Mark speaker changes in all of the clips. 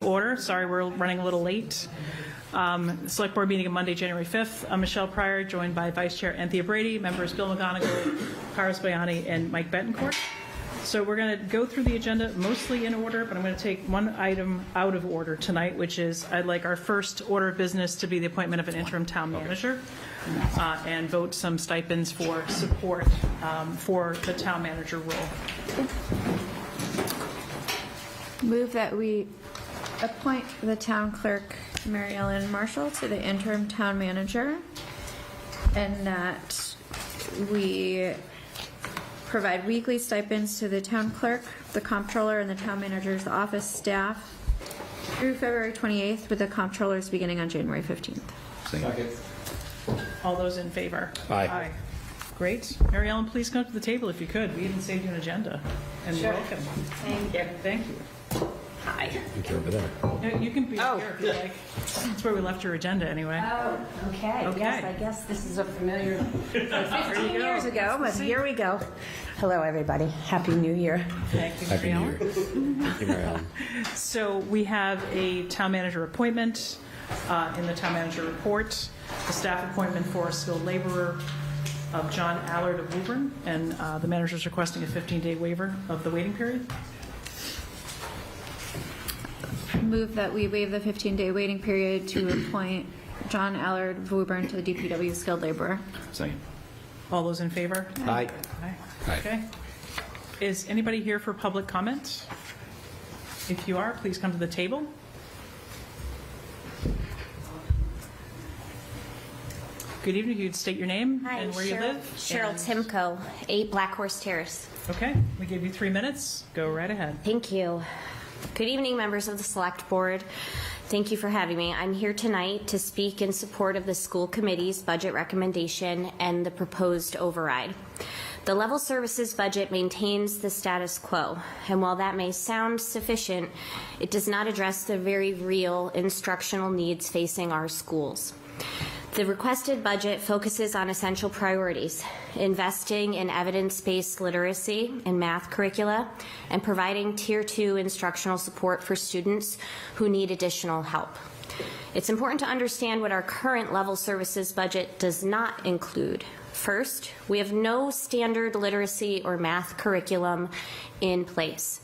Speaker 1: Order. Sorry, we're running a little late. Select Board meeting on Monday, January 5th. I'm Michelle Pryor, joined by Vice Chair Anthea Brady, members Bill McGonigal, Carlos Bayani, and Mike Betancourt. So we're going to go through the agenda mostly in order, but I'm going to take one item out of order tonight, which is I'd like our first order of business to be the appointment of an interim town manager and vote some stipends for support for the town manager role.
Speaker 2: Move that we appoint the town clerk, Mary Ellen Marshall, to the interim town manager, and that we provide weekly stipends to the town clerk, the comptroller, and the town manager's office staff through February 28th, with the comptrollers beginning on January 15th.
Speaker 3: Second.
Speaker 1: All those in favor?
Speaker 3: Aye.
Speaker 1: Great. Mary Ellen, please come to the table if you could. We even saved you an agenda. And
Speaker 4: Sure.
Speaker 1: welcome.
Speaker 4: Thank you.
Speaker 1: Thank you.
Speaker 4: Hi.
Speaker 3: Over there.
Speaker 1: No, you can be here if you like. That's where we left your agenda anyway.
Speaker 4: Oh, okay.
Speaker 1: Okay.
Speaker 4: Yes, I guess this is a familiar.
Speaker 1: There
Speaker 4: 15
Speaker 1: you go.
Speaker 4: years ago, but here we go. Hello, everybody. Happy New Year.
Speaker 1: Thank you,
Speaker 3: Happy
Speaker 1: Mary
Speaker 3: New
Speaker 1: Ellen.
Speaker 3: Year. Thank you, Mary Ellen.
Speaker 1: So we have a town manager appointment in the town manager report, a staff appointment for a skilled laborer of John Allard of Woburn, and the manager is requesting a 15-day waiver of the waiting period.
Speaker 2: Move that we waive the 15-day waiting period to appoint John Allard of Woburn to the DPW skilled laborer.
Speaker 3: Second.
Speaker 1: All those in favor?
Speaker 3: Aye.
Speaker 1: Aye.
Speaker 3: Aye.
Speaker 1: Okay. Is anybody here for public comment? If you are, please come to the table. Good evening. You'd state your name
Speaker 5: Hi,
Speaker 1: and where you live.
Speaker 5: Cheryl
Speaker 1: And-
Speaker 5: Timko, 8 Black Horse Terrace.
Speaker 1: Okay, we give you 3 minutes. Go right ahead.
Speaker 5: Thank you. Good evening, members of the Select Board. Thank you for having me. I'm here tonight to speak in support of the school committee's budget recommendation and the proposed override. The level services budget maintains the status quo, and while that may sound sufficient, it does not address the very real instructional needs facing our schools. The requested budget focuses on essential priorities, investing in evidence-based literacy and math curricula, and providing Tier 2 instructional support for students who need additional help. It's important to understand what our current level services budget does not include. First, we have no standard literacy or math curriculum in place.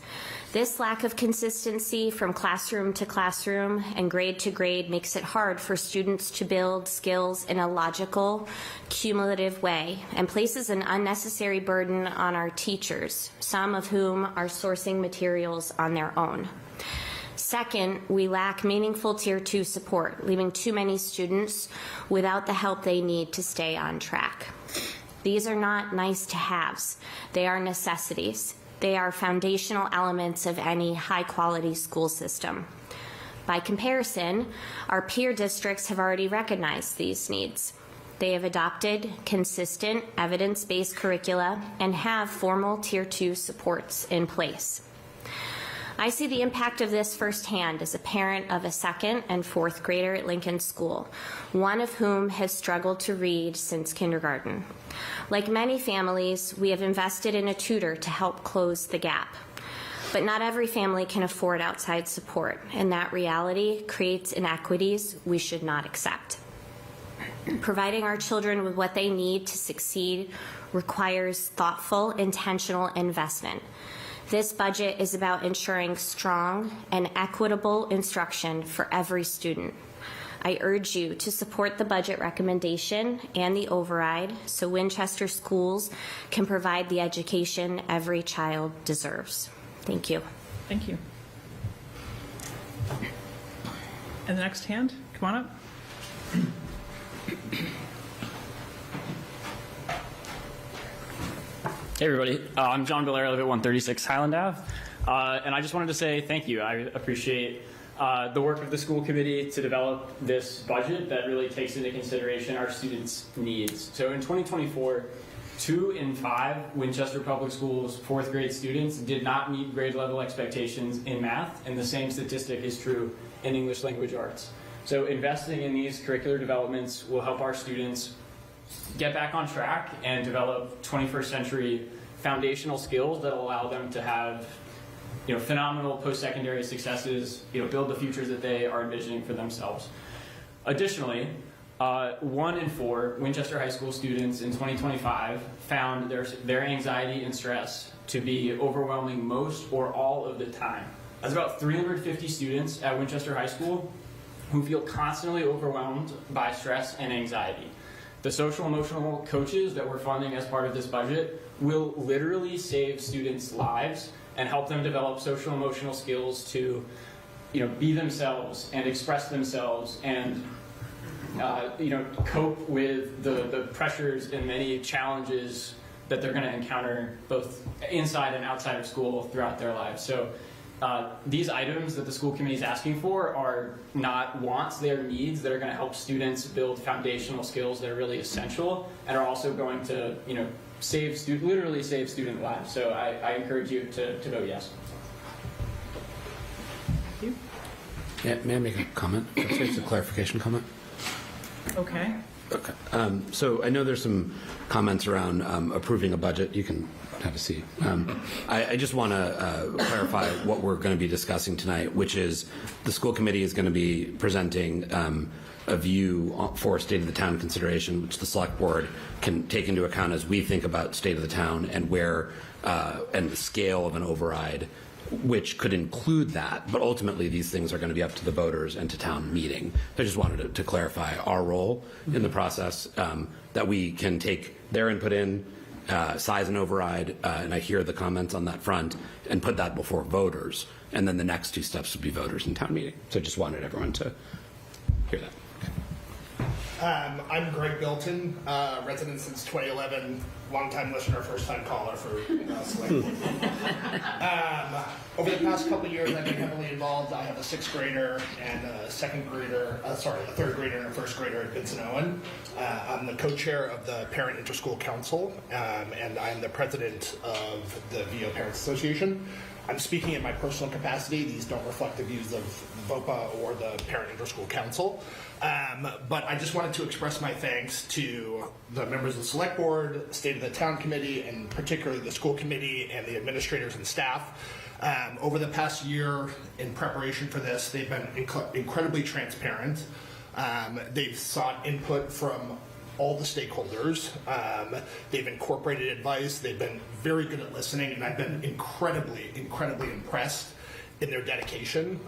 Speaker 5: This lack of consistency from classroom to classroom and grade to grade makes it hard for students to build skills in a logical, cumulative way, and places an unnecessary burden on our teachers, some of whom are sourcing materials on their own. Second, we lack meaningful Tier 2 support, leaving too many students without the help they need to stay on track. These are not nice-to-haves. They are necessities. They are foundational elements of any high-quality school system. By comparison, our peer districts have already recognized these needs. They have adopted consistent, evidence-based curricula and have formal Tier 2 supports in place. I see the impact of this firsthand as a parent of a 2nd and 4th grader at Lincoln School, one of whom has struggled to read since kindergarten. Like many families, we have invested in a tutor to help close the gap. But not every family can afford outside support, and that reality creates inequities we should not accept. Providing our children with what they need to succeed requires thoughtful, intentional investment. This budget is about ensuring strong and equitable instruction for every student. I urge you to support the budget recommendation and the override so Winchester schools can provide the education every child deserves. Thank you.
Speaker 1: Thank you. And the next hand, come on up.
Speaker 6: Hey everybody, I'm John Belair. I live at 136 Highland Ave, and I just wanted to say thank you. I appreciate the work of the school committee to develop this budget that really takes into consideration our students' needs. So in 2024, 2 in 5 Winchester Public Schools 4th grade students did not meet grade level expectations in math, and the same statistic is true in English language arts. So investing in these curricular developments will help our students get back on track and develop 21st century foundational skills that allow them to have phenomenal post-secondary successes, build the futures that they are envisioning for themselves. Additionally, 1 in 4 Winchester High School students in 2025 found their anxiety and stress to be overwhelming most or all of the time. That's about 350 students at Winchester High School who feel constantly overwhelmed by stress and anxiety. The social emotional coaches that we're funding as part of this budget will literally save students' lives and help them develop social emotional skills to be themselves and express themselves and cope with the pressures and many challenges that they're going to encounter both inside and outside of school throughout their lives. So these items that the school committee is asking for are not wants, they are needs that are going to help students build foundational skills that are really essential and are also going to literally save student lives. So I encourage you to vote yes.
Speaker 1: Thank you.
Speaker 3: Yeah, may I make a comment? It's a clarification comment.
Speaker 1: Okay.
Speaker 3: Okay. So I know there's some comments around approving a budget. You can have a seat. I just want to clarify what we're going to be discussing tonight, which is the school committee is going to be presenting a view for state of the town consideration, which the select board can take into account as we think about state of the town and where and the scale of an override, which could include that, but ultimately these things are going to be up to the voters and to town meeting. I just wanted to clarify our role in the process, that we can take their input in, size an override, and I hear the comments on that front, and put that before voters. And then the next 2 steps would be voters and town meeting. So just wanted everyone to hear that.
Speaker 7: I'm Greg Bilton, resident since 2011, longtime listener, first-time caller for Select Board. Over the past couple of years, I've been heavily involved. I have a 6th grader and a 3rd grader and a 1st grader at Vincent Owen. I'm the co-chair of the Parent Interschool Council, and I'm the president of the VO Parents Association. I'm speaking in my personal capacity. These don't reflect the views of VOPA or the Parent Interschool Council. But I just wanted to express my thanks to the members of the Select Board, the State of the Town Committee, and particularly the school committee and the administrators and staff. Over the past year in preparation for this, they've been incredibly transparent. They've sought input from all the stakeholders. They've incorporated advice. They've been very good at listening, and I've been incredibly impressed in their dedication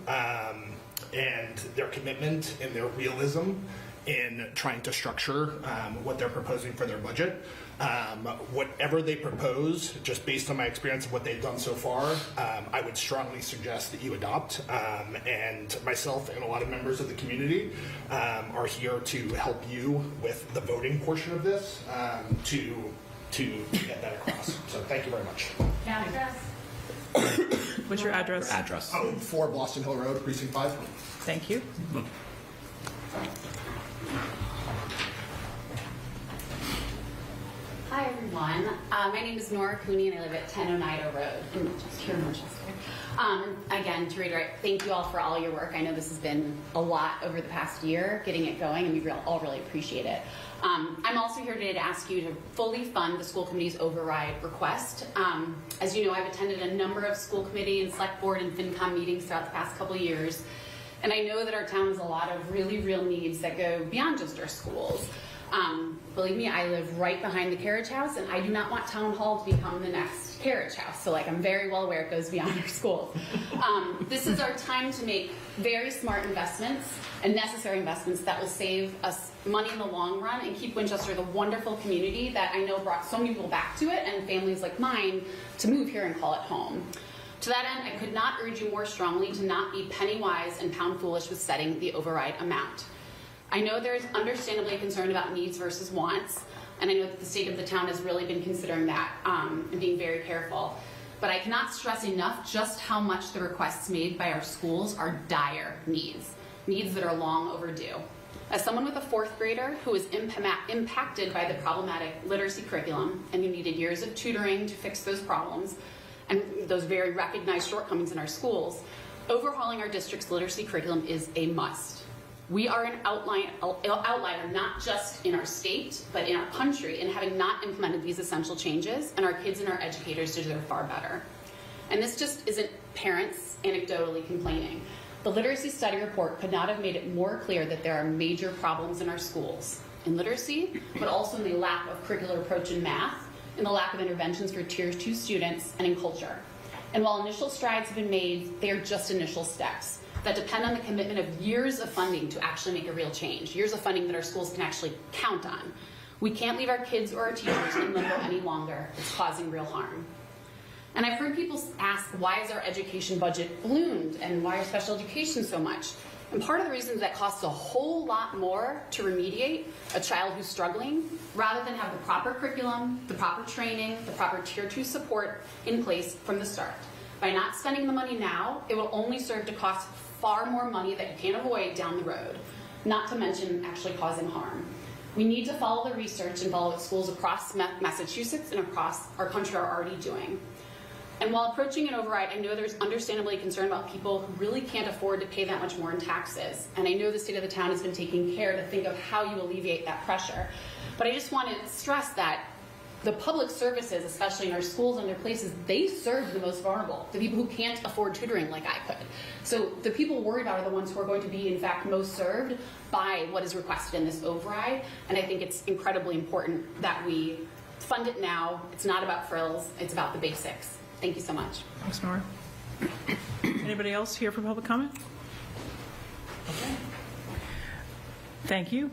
Speaker 7: and their commitment and their realism in trying to structure what they're proposing for their budget. Whatever they propose, just based on my experience of what they've done so far, I would strongly suggest that you adopt. And myself and a lot of members of the community are here to help you with the voting portion of this to get that across. So thank you very much.
Speaker 1: What's your address?
Speaker 3: Address.
Speaker 7: 4 Boston Hill Road, Precinct 5.
Speaker 1: Thank you.
Speaker 8: Hi everyone, my name is Nora Cooney and I live at 10 Oneida Road here in Winchester. Again, to reiterate, thank you all for all your work. I know this has been a lot over the past year getting it going, and we all really appreciate it. I'm also here today to ask you to fully fund the school committee's override request. As you know, I've attended a number of school committee and select board and FinCom meetings throughout the past couple of years, and I know that our town has a lot of really real needs that go beyond just our schools. Believe me, I live right behind the Carriage House, and I do not want Town Hall to become the next Carriage House. So I'm very well aware it goes beyond our schools. This is our time to make very smart investments and necessary investments that will save us money in the long run and keep Winchester the wonderful community that I know brought so many people back to it, and families like mine to move here and call it home. To that end, I could not urge you more strongly to not be penny wise and pound foolish with setting the override amount. I know there is understandably concern about needs versus wants, and I know that the state of the town has really been considering that and being very careful. But I cannot stress enough just how much the requests made by our schools are dire needs that are long overdue. As someone with a 4th grader who was impacted by the problematic literacy curriculum and who needed years of tutoring to fix those problems and those very recognized shortcomings in our schools, overhauling our district's literacy curriculum is a must. We are an outlier not just in our state, but in our country in having not implemented these essential changes, and our kids and our educators deserve far better. And this just isn't parents anecdotally complaining. The literacy study report could not have made it more clear that there are major problems in our schools, in literacy, but also in the lack of curricular approach in math, in the lack of interventions for Tier 2 students, and in culture. And while initial strides have been made, they are just initial steps that depend on the commitment of years of funding to actually make a real change, years of funding that our schools can actually count on. We can't leave our kids or our teachers in limbo any longer. It's causing real harm. And I've heard people ask, why is our education budget ballooned and why are special education so much? And part of the reason is that costs a whole lot more to remediate a child who's struggling rather than have the proper curriculum, the proper training, the proper Tier 2 support in place from the start. By not spending the money now, it will only serve to cost far more money that you can't avoid down the road, not to mention actually causing harm. We need to follow the research and follow what schools across Massachusetts and across our country are already doing. And while approaching an override, I know there's understandably concern about people who really can't afford to pay that much more in taxes. And I know the state of the town has been taking care to think of how you alleviate that pressure. But I just want to stress that the public services, especially in our schools and their places, they serve the most vulnerable, the people who can't afford tutoring like I could. So the people worried about are the ones who are going to be, in fact, most served by what is requested in this override. And I think it's incredibly important that we fund it now. It's not about frills, it's about the basics. Thank you so much.
Speaker 1: Thanks, Nora. Anybody else here for public comment? Okay. Thank you.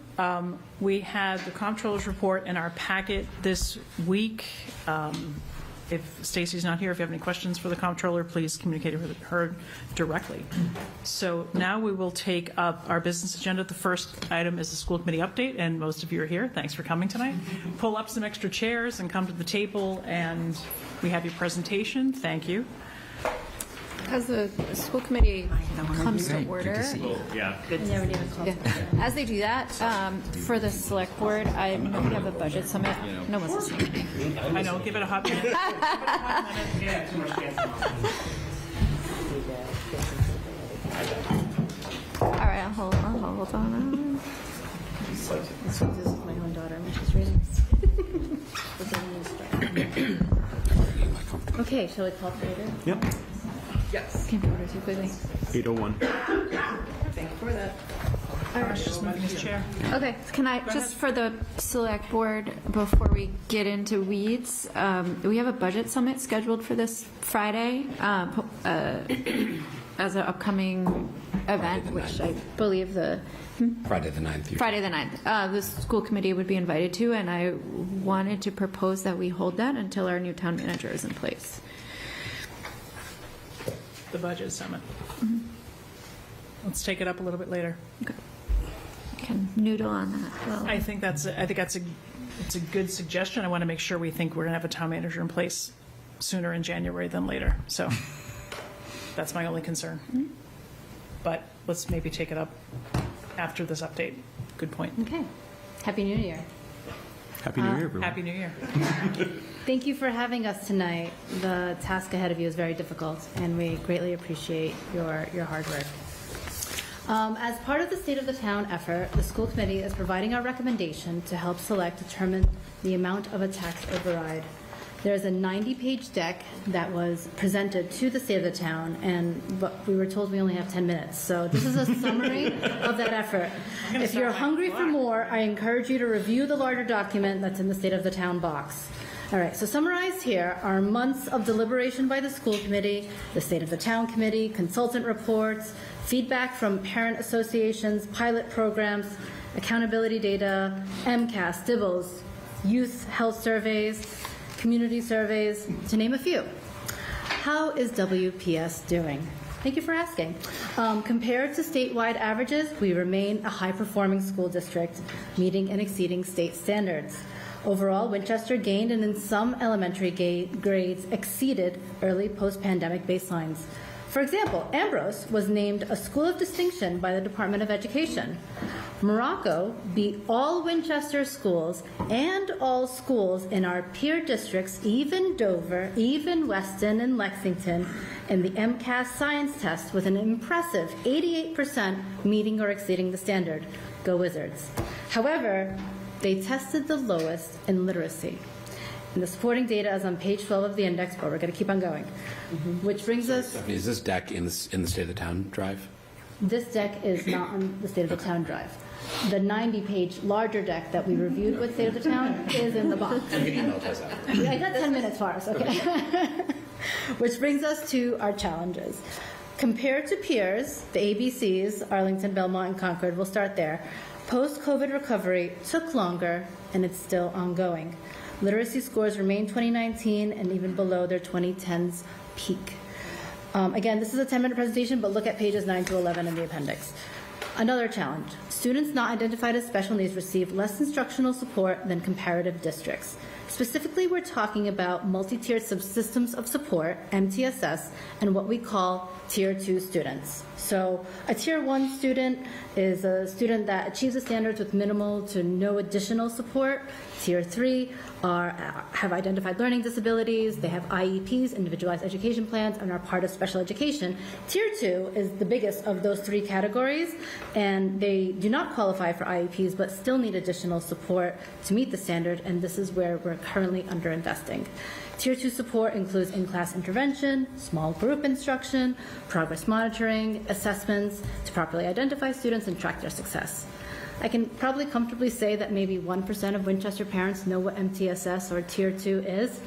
Speaker 1: We have the comptroller's report in our packet this week. If Stacy's not here, if you have any questions for the comptroller, please communicate with her directly. So now we will take up our business agenda. The first item is the school committee update, and most of you are here. Thanks for coming tonight. Pull up some extra chairs and come to the table, and we have your presentation. Thank you.
Speaker 2: As the school committee comes to order,
Speaker 6: Yeah.
Speaker 2: as they do that, for the select board, I know we have a budget summit. No one's listening.
Speaker 1: I know, give it a hot minute.
Speaker 6: Yeah, too much dancing on.
Speaker 2: All right, I'll hold on.
Speaker 4: This is my own daughter, and she's reading. Okay, shall we call for later?
Speaker 9: Yep.
Speaker 7: Yes.
Speaker 2: Can't order too quickly.
Speaker 9: 8:01.
Speaker 7: Thank you for that.
Speaker 1: Just moving his chair.
Speaker 2: Okay, can I, just for the select board, before we get into weeds, we have a budget summit scheduled for this Friday as an upcoming event, which I believe
Speaker 3: Friday the 9th.
Speaker 2: Friday the 9th. The school committee would be invited to, and I wanted to propose that we hold that until our new town manager is in place.
Speaker 1: The budget summit. Let's take it up a little bit later.
Speaker 2: Okay. Can noodle on that. Well,
Speaker 1: I think that's it's a good suggestion. I want to make sure we think we're going to have a town manager in place sooner in January than later. So that's my only concern. But let's maybe take it up after this update. Good point.
Speaker 4: Okay. Happy New Year.
Speaker 9: Happy New Year, everyone.
Speaker 1: Happy New Year.
Speaker 4: Thank you for having us tonight. The task ahead of you is very difficult, and we greatly appreciate your hard work. As part of the State of the Town effort, the school committee is providing our recommendation to help select determine the amount of a tax override. There's a 90-page deck that was presented to the State of the Town, but we were told we only have 10 minutes. So this is a summary of that effort. If you're hungry for more, I encourage you to review the larger document that's in the State of the Town box. All right, so summarized here are months of deliberation by the school committee, the State of the Town committee, consultant reports, feedback from parent associations, pilot programs, accountability data, MCAS, DIBELS, youth health surveys, community surveys, to name a few. How is WPS doing? Thank you for asking. Compared to statewide averages, we remain a high-performing school district, meeting and exceeding state standards. Overall, Winchester gained and in some elementary grades exceeded early post-pandemic baselines. For example, Ambrose was named a school of distinction by the Department of Education. Morocco beat all Winchester schools and all schools in our peer districts, even Dover, even Weston and Lexington, in the MCAS science test with an impressive 88% meeting or exceeding the standard. Go Wizards. However, they tested the lowest in literacy. And the supporting data is on page 12 of the index, but we're going to keep on going. Which brings us,
Speaker 3: Stephanie, is this deck in the State of the Town drive?
Speaker 4: this deck is not on the State of the Town drive. The 90-page larger deck that we reviewed with State of the Town is in the box.
Speaker 3: You can email it to us after.
Speaker 4: I got 10 minutes for us, okay. Which brings us to our challenges. Compared to peers, the ABCs, Arlington, Belmont, and Concord, we'll start there. Post-COVID recovery took longer, and it's still ongoing. Literacy scores remain 2019 and even below their 2010s peak. Again, this is a 10-minute presentation, but look at pages 9 to 11 in the appendix. Another challenge. Students not identified as special needs receive less instructional support than comparative districts. Specifically, we're talking about multi-tiered subsystems of support, MTSS, and what we call Tier 2 students. So a Tier 1 student is a student that achieves the standards with minimal to no additional support. Tier 3 have identified learning disabilities, they have IEPs, individualized education plans, and are part of special education. Tier 2 is the biggest of those three categories, and they do not qualify for IEPs, but still need additional support to meet the standard, and this is where we're currently underinvesting. Tier 2 support includes in-class intervention, small group instruction, progress monitoring, assessments to properly identify students and track their success. I can probably comfortably say that maybe 1% of Winchester parents know what MTSS or Tier 2 is.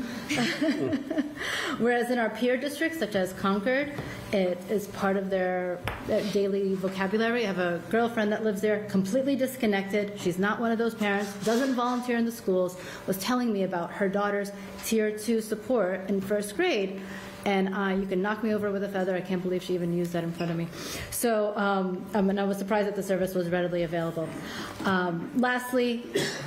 Speaker 4: Whereas in our peer districts, such as Concord, it is part of their daily vocabulary. I have a girlfriend that lives there, completely disconnected. She's not one of those parents, doesn't volunteer in the schools, was telling me about her daughter's Tier 2 support in first grade. And you can knock me over with a feather. I can't believe she even used that in front of me. So, and I was surprised that the service was readily available. Lastly,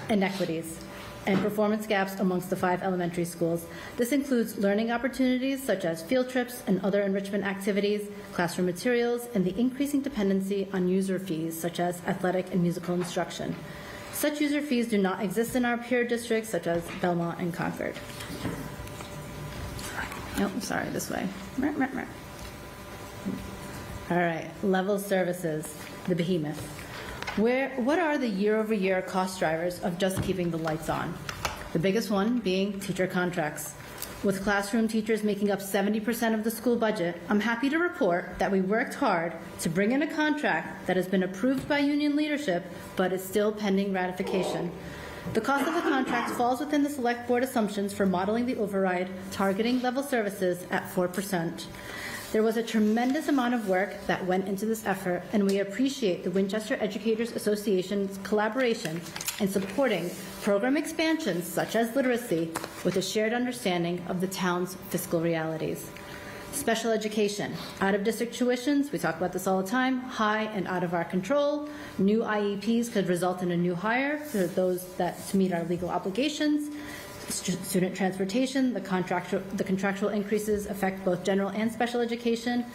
Speaker 4: inequities and performance gaps amongst the 5 elementary schools. This includes learning opportunities such as field trips and other enrichment activities, classroom materials, and the increasing dependency on user fees such as athletic and musical instruction. Such user fees do not exist in our peer districts such as Belmont and Concord. Nope, sorry, this way. All right, level services, the behemoth. What are the year-over-year cost drivers of just keeping the lights on? The biggest one being teacher contracts. With classroom teachers making up 70% of the school budget, I'm happy to report that we worked hard to bring in a contract that has been approved by union leadership, but is still pending ratification. The cost of the contract falls within the Select Board assumptions for modeling the override, targeting level services at 4%. There was a tremendous amount of work that went into this effort, and we appreciate the Winchester Educators Association's collaboration in supporting program expansions such as literacy with a shared understanding of the town's fiscal realities. Special education. Out-of-district tuitions, we talk about this all the time, high and out of our control. New IEPs could result in a new hire for those that to meet our legal obligations. Student transportation, the contractual increases affect both general and special education.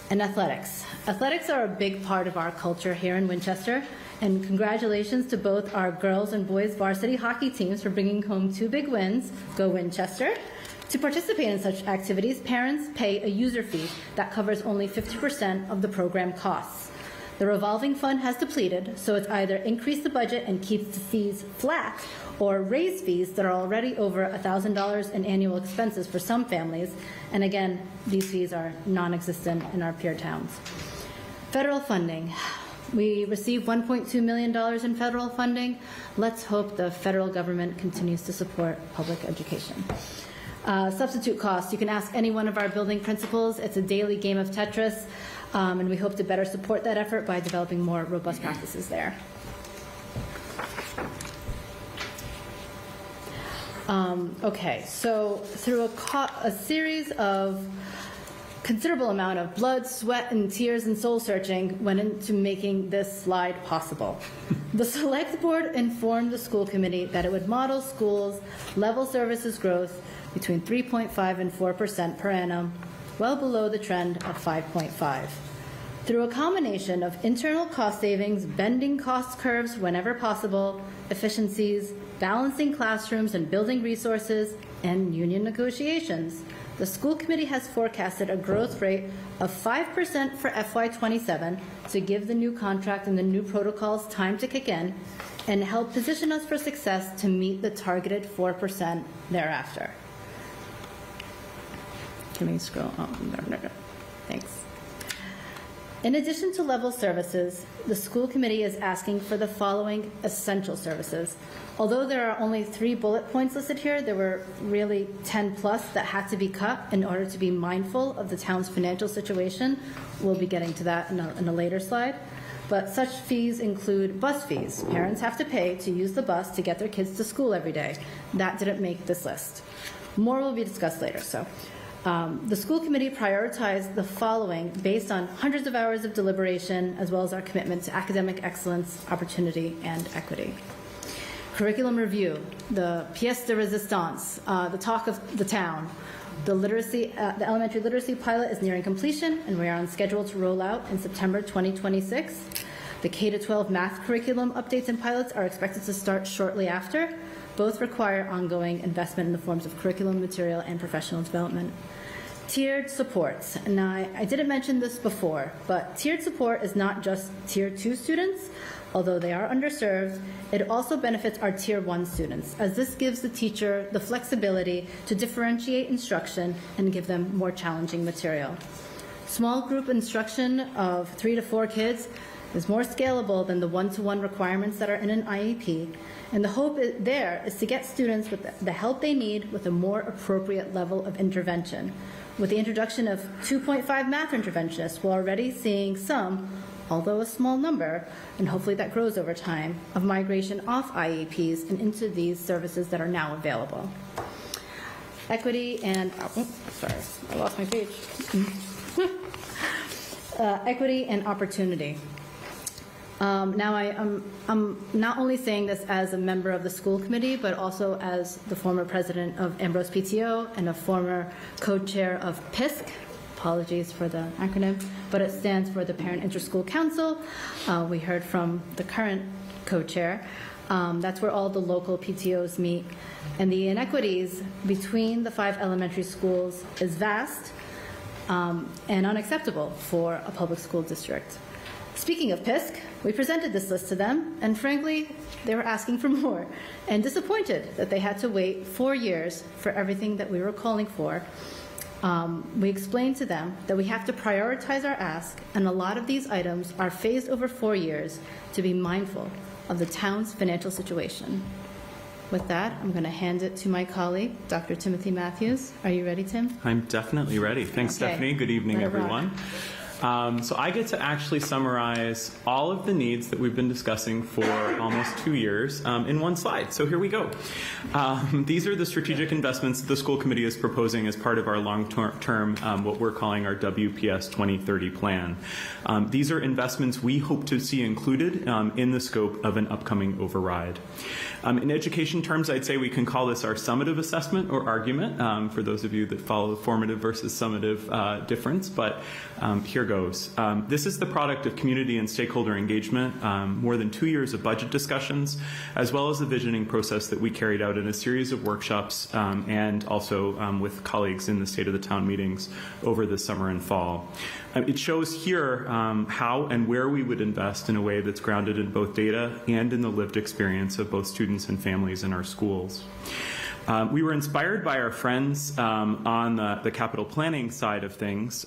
Speaker 4: And athletics. Athletics are a big part of our culture here in Winchester, and congratulations to both our girls and boys varsity hockey teams for bringing home 2 big wins. Go Winchester. To participate in such activities, parents pay a user fee that covers only 50% of the program costs. The revolving fund has depleted, so it's either increase the budget and keep the fees flat, or raise fees that are already over $1,000 in annual expenses for some families. And again, these fees are non-existent in our peer towns. Federal funding. We received $1.2 million in federal funding. Let's hope the federal government continues to support public education. Substitute costs. You can ask any one of our building principals. It's a daily game of Tetris, and we hope to better support that effort by developing more robust practices there. Okay, so through a series of considerable amount of blood, sweat, and tears and soul searching went into making this slide possible. The Select Board informed the school committee that it would model schools' level services growth between 3.5 and 4% per annum, well below the trend of 5.5. Through a combination of internal cost savings, bending cost curves whenever possible, efficiencies, balancing classrooms and building resources, and union negotiations, the school committee has forecasted a growth rate of 5% for FY27 to give the new contract and the new protocols time to kick in, and help position us for success to meet the targeted 4% thereafter. Can we scroll? Oh, no. Thanks. In addition to level services, the school committee is asking for the following essential services. Although there are only 3 bullet points listed here, there were really 10 plus that had to be cut in order to be mindful of the town's financial situation. We'll be getting to that in a later slide. But such fees include bus fees. Parents have to pay to use the bus to get their kids to school every day. That didn't make this list. More will be discussed later. The school committee prioritized the following based on hundreds of hours of deliberation, as well as our commitment to academic excellence, opportunity, and equity. Curriculum review, the pièce de résistance, the talk of the town. The elementary literacy pilot is nearing completion, and we are on schedule to roll out in September 2026. The K-12 math curriculum updates and pilots are expected to start shortly after. Both require ongoing investment in the forms of curriculum material and professional development. Tiered supports. Now, I didn't mention this before, but tiered support is not just Tier 2 students. Although they are underserved, it also benefits our Tier 1 students, as this gives the teacher the flexibility to differentiate instruction and give them more challenging material. Small group instruction of 3 to 4 kids is more scalable than the one-to-one requirements that are in an IEP, and the hope there is to get students with the help they need with a more appropriate level of intervention. With the introduction of 2.5 math interventionists, we're already seeing some, although a small number, and hopefully that grows over time, of migration off IEPs and into these services that are now available. Equity and, sorry, I lost my page. Equity and opportunity. Now I'm not only saying this as a member of the school committee, but also as the former president of Ambrose PTO and a former co-chair of PISC. Apologies for the acronym, but it stands for the Parent Inter-School Council. We heard from the current co-chair. That's where all the local PTOs meet. And the inequities between the 5 elementary schools is vast and unacceptable for a public school district. Speaking of PISC, we presented this list to them, and frankly, they were asking for more and disappointed that they had to wait 4 years for everything that we were calling for. We explained to them that we have to prioritize our ask, and a lot of these items are phased over 4 years to be mindful of the town's financial situation. With that, I'm going to hand it to my colleague, Dr. Timothy Matthews. Are you ready, Tim?
Speaker 9: I'm definitely ready. Thanks,
Speaker 4: Okay.
Speaker 9: Stephanie. Good evening,
Speaker 4: Let it rock.
Speaker 9: everyone. So I get to actually summarize all of the needs that we've been discussing for almost 2 years in one slide. So here we go. These are the strategic investments the school committee is proposing as part of our long-term, what we're calling our WPS 2030 plan. These are investments we hope to see included in the scope of an upcoming override. In education terms, I'd say we can call this our summative assessment or argument for those of you that follow the formative versus summative difference, but here goes. This is the product of community and stakeholder engagement, more than 2 years of budget discussions, as well as the visioning process that we carried out in a series of workshops and also with colleagues in the State of the Town meetings over the summer and fall. It shows here how and where we would invest in a way that's grounded in both data and in the lived experience of both students and families in our schools. We were inspired by our friends on the capital planning side of things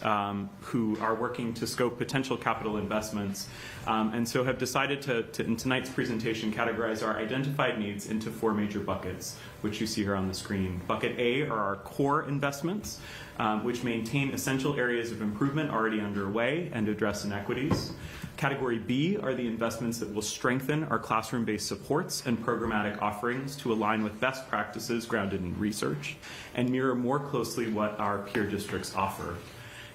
Speaker 9: who are working to scope potential capital investments and so have decided to, in tonight's presentation, categorize our identified needs into 4 major buckets, which you see here on the screen. Bucket A are our core investments, which maintain essential areas of improvement already underway and address inequities. Category B are the investments that will strengthen our classroom-based supports and programmatic offerings to align with best practices grounded in research and mirror more closely what our peer districts offer.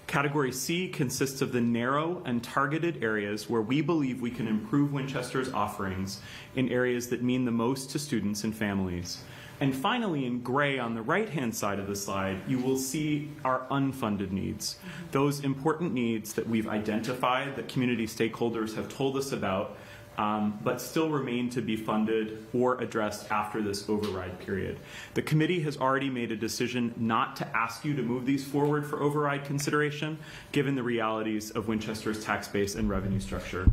Speaker 9: Category C consists of the narrow and targeted areas where we believe we can improve Winchester's offerings in areas that mean the most to students and families. And finally, in gray on the right-hand side of the slide, you will see our unfunded needs. Those important needs that we've identified, that community stakeholders have told us about, but still remain to be funded or addressed after this override period. The committee has already made a decision not to ask you to move these forward for override consideration, given the realities of Winchester's tax base and revenue structure.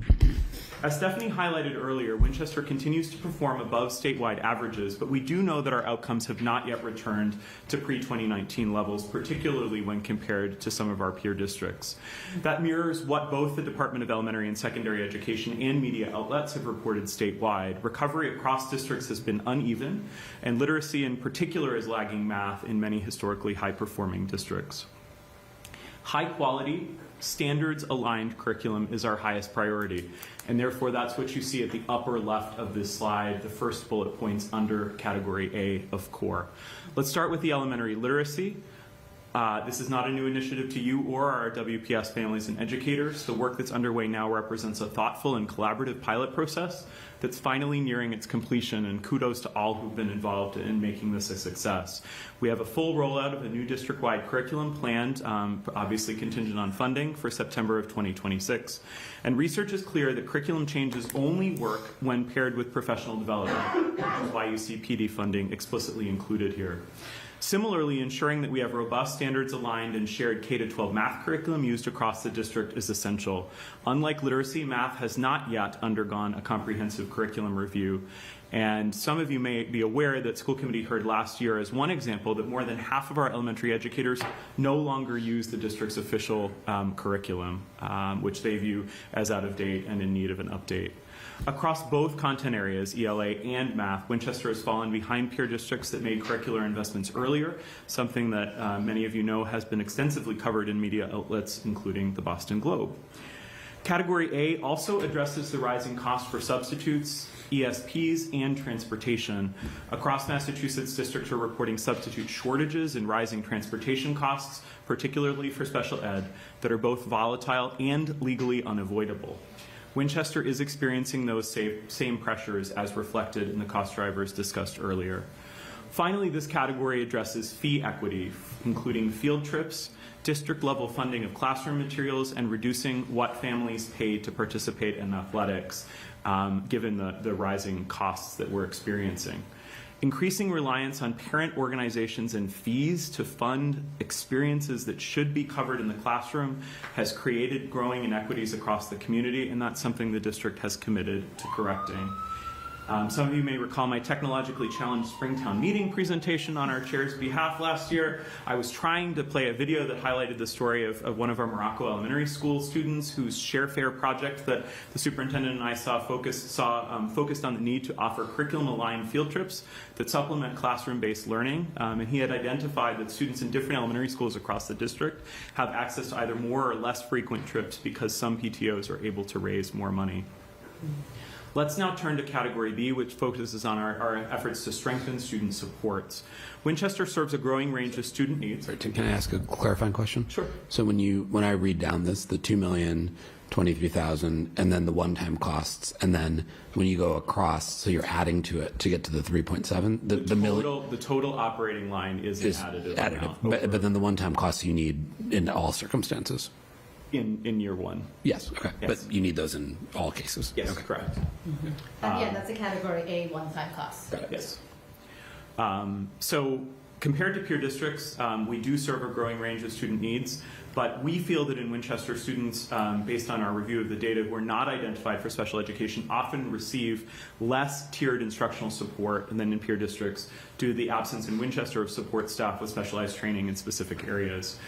Speaker 9: As Stephanie highlighted earlier, Winchester continues to perform above statewide averages, but we do know that our outcomes have not yet returned to pre-2019 levels, particularly when compared to some of our peer districts. That mirrors what both the Department of Elementary and Secondary Education and media outlets have reported statewide. Recovery across districts has been uneven, and literacy in particular is lagging math in many historically high-performing districts. High quality, standards-aligned curriculum is our highest priority, and therefore that's what you see at the upper left of this slide, the first bullet points under category A of core. Let's start with the elementary literacy. This is not a new initiative to you or our WPS families and educators. The work that's underway now represents a thoughtful and collaborative pilot process that's finally nearing its completion, and kudos to all who've been involved in making this a success. We have a full rollout of a new district-wide curriculum planned, obviously contingent on funding, for September of 2026. And research is clear that curriculum changes only work when paired with professional development, which is why you see PD funding explicitly included here. Similarly, ensuring that we have robust, standards-aligned, and shared K-12 math curriculum used across the district is essential. Unlike literacy, math has not yet undergone a comprehensive curriculum review. And some of you may be aware that school committee heard last year as one example that more than half of our elementary educators no longer use the district's official curriculum, which they view as out of date and in need of an update. Across both content areas, ELA and math, Winchester has fallen behind peer districts that made curricular investments earlier, something that many of you know has been extensively covered in media outlets, including the Boston Globe. Category A also addresses the rising cost for substitutes, ESPs, and transportation. Across Massachusetts, districts are reporting substitute shortages and rising transportation costs, particularly for special ed, that are both volatile and legally unavoidable. Winchester is experiencing those same pressures as reflected in the cost drivers discussed earlier. Finally, this category addresses fee equity, including field trips, district-level funding of classroom materials, and reducing what families pay to participate in athletics, given the rising costs that we're experiencing. Increasing reliance on parent organizations and fees to fund experiences that should be covered in the classroom has created growing inequities across the community, and that's something the district has committed to correcting. Some of you may recall my technologically challenged Springtown meeting presentation on our chair's behalf last year. I was trying to play a video that highlighted the story of one of our Morocco Elementary School students whose Share Fair project that the superintendent and I saw focused on the need to offer curriculum-aligned field trips that supplement classroom-based learning. And he had identified that students in different elementary schools across the district have access to either more or less frequent trips because some PTOs are able to raise more money. Let's now turn to Category B, which focuses on our efforts to strengthen student supports. Winchester serves a growing range of student needs.
Speaker 3: Sorry, Tim, can I ask a clarifying question?
Speaker 9: Sure.
Speaker 3: So when I read down the $2,023,000, and then the one-time costs, and then when you go across, so you're adding to it to get to the 3.7.
Speaker 9: The total operating line is additive.
Speaker 3: But then the one-time costs you need in all circumstances.
Speaker 9: In year one.
Speaker 3: Yes. Okay.
Speaker 9: Yes.
Speaker 3: But you need those in all cases.
Speaker 9: Yes,
Speaker 3: okay.
Speaker 9: correct.
Speaker 4: Again, that's a category A one-time cost.
Speaker 3: Got it.
Speaker 9: Yes. So compared to peer districts, we do serve a growing range of student needs, but we feel that in Winchester, students, based on our review of the data, who are not identified for special education often receive less tiered instructional support than in peer districts due to the absence in Winchester of support staff with specialized training in specific areas.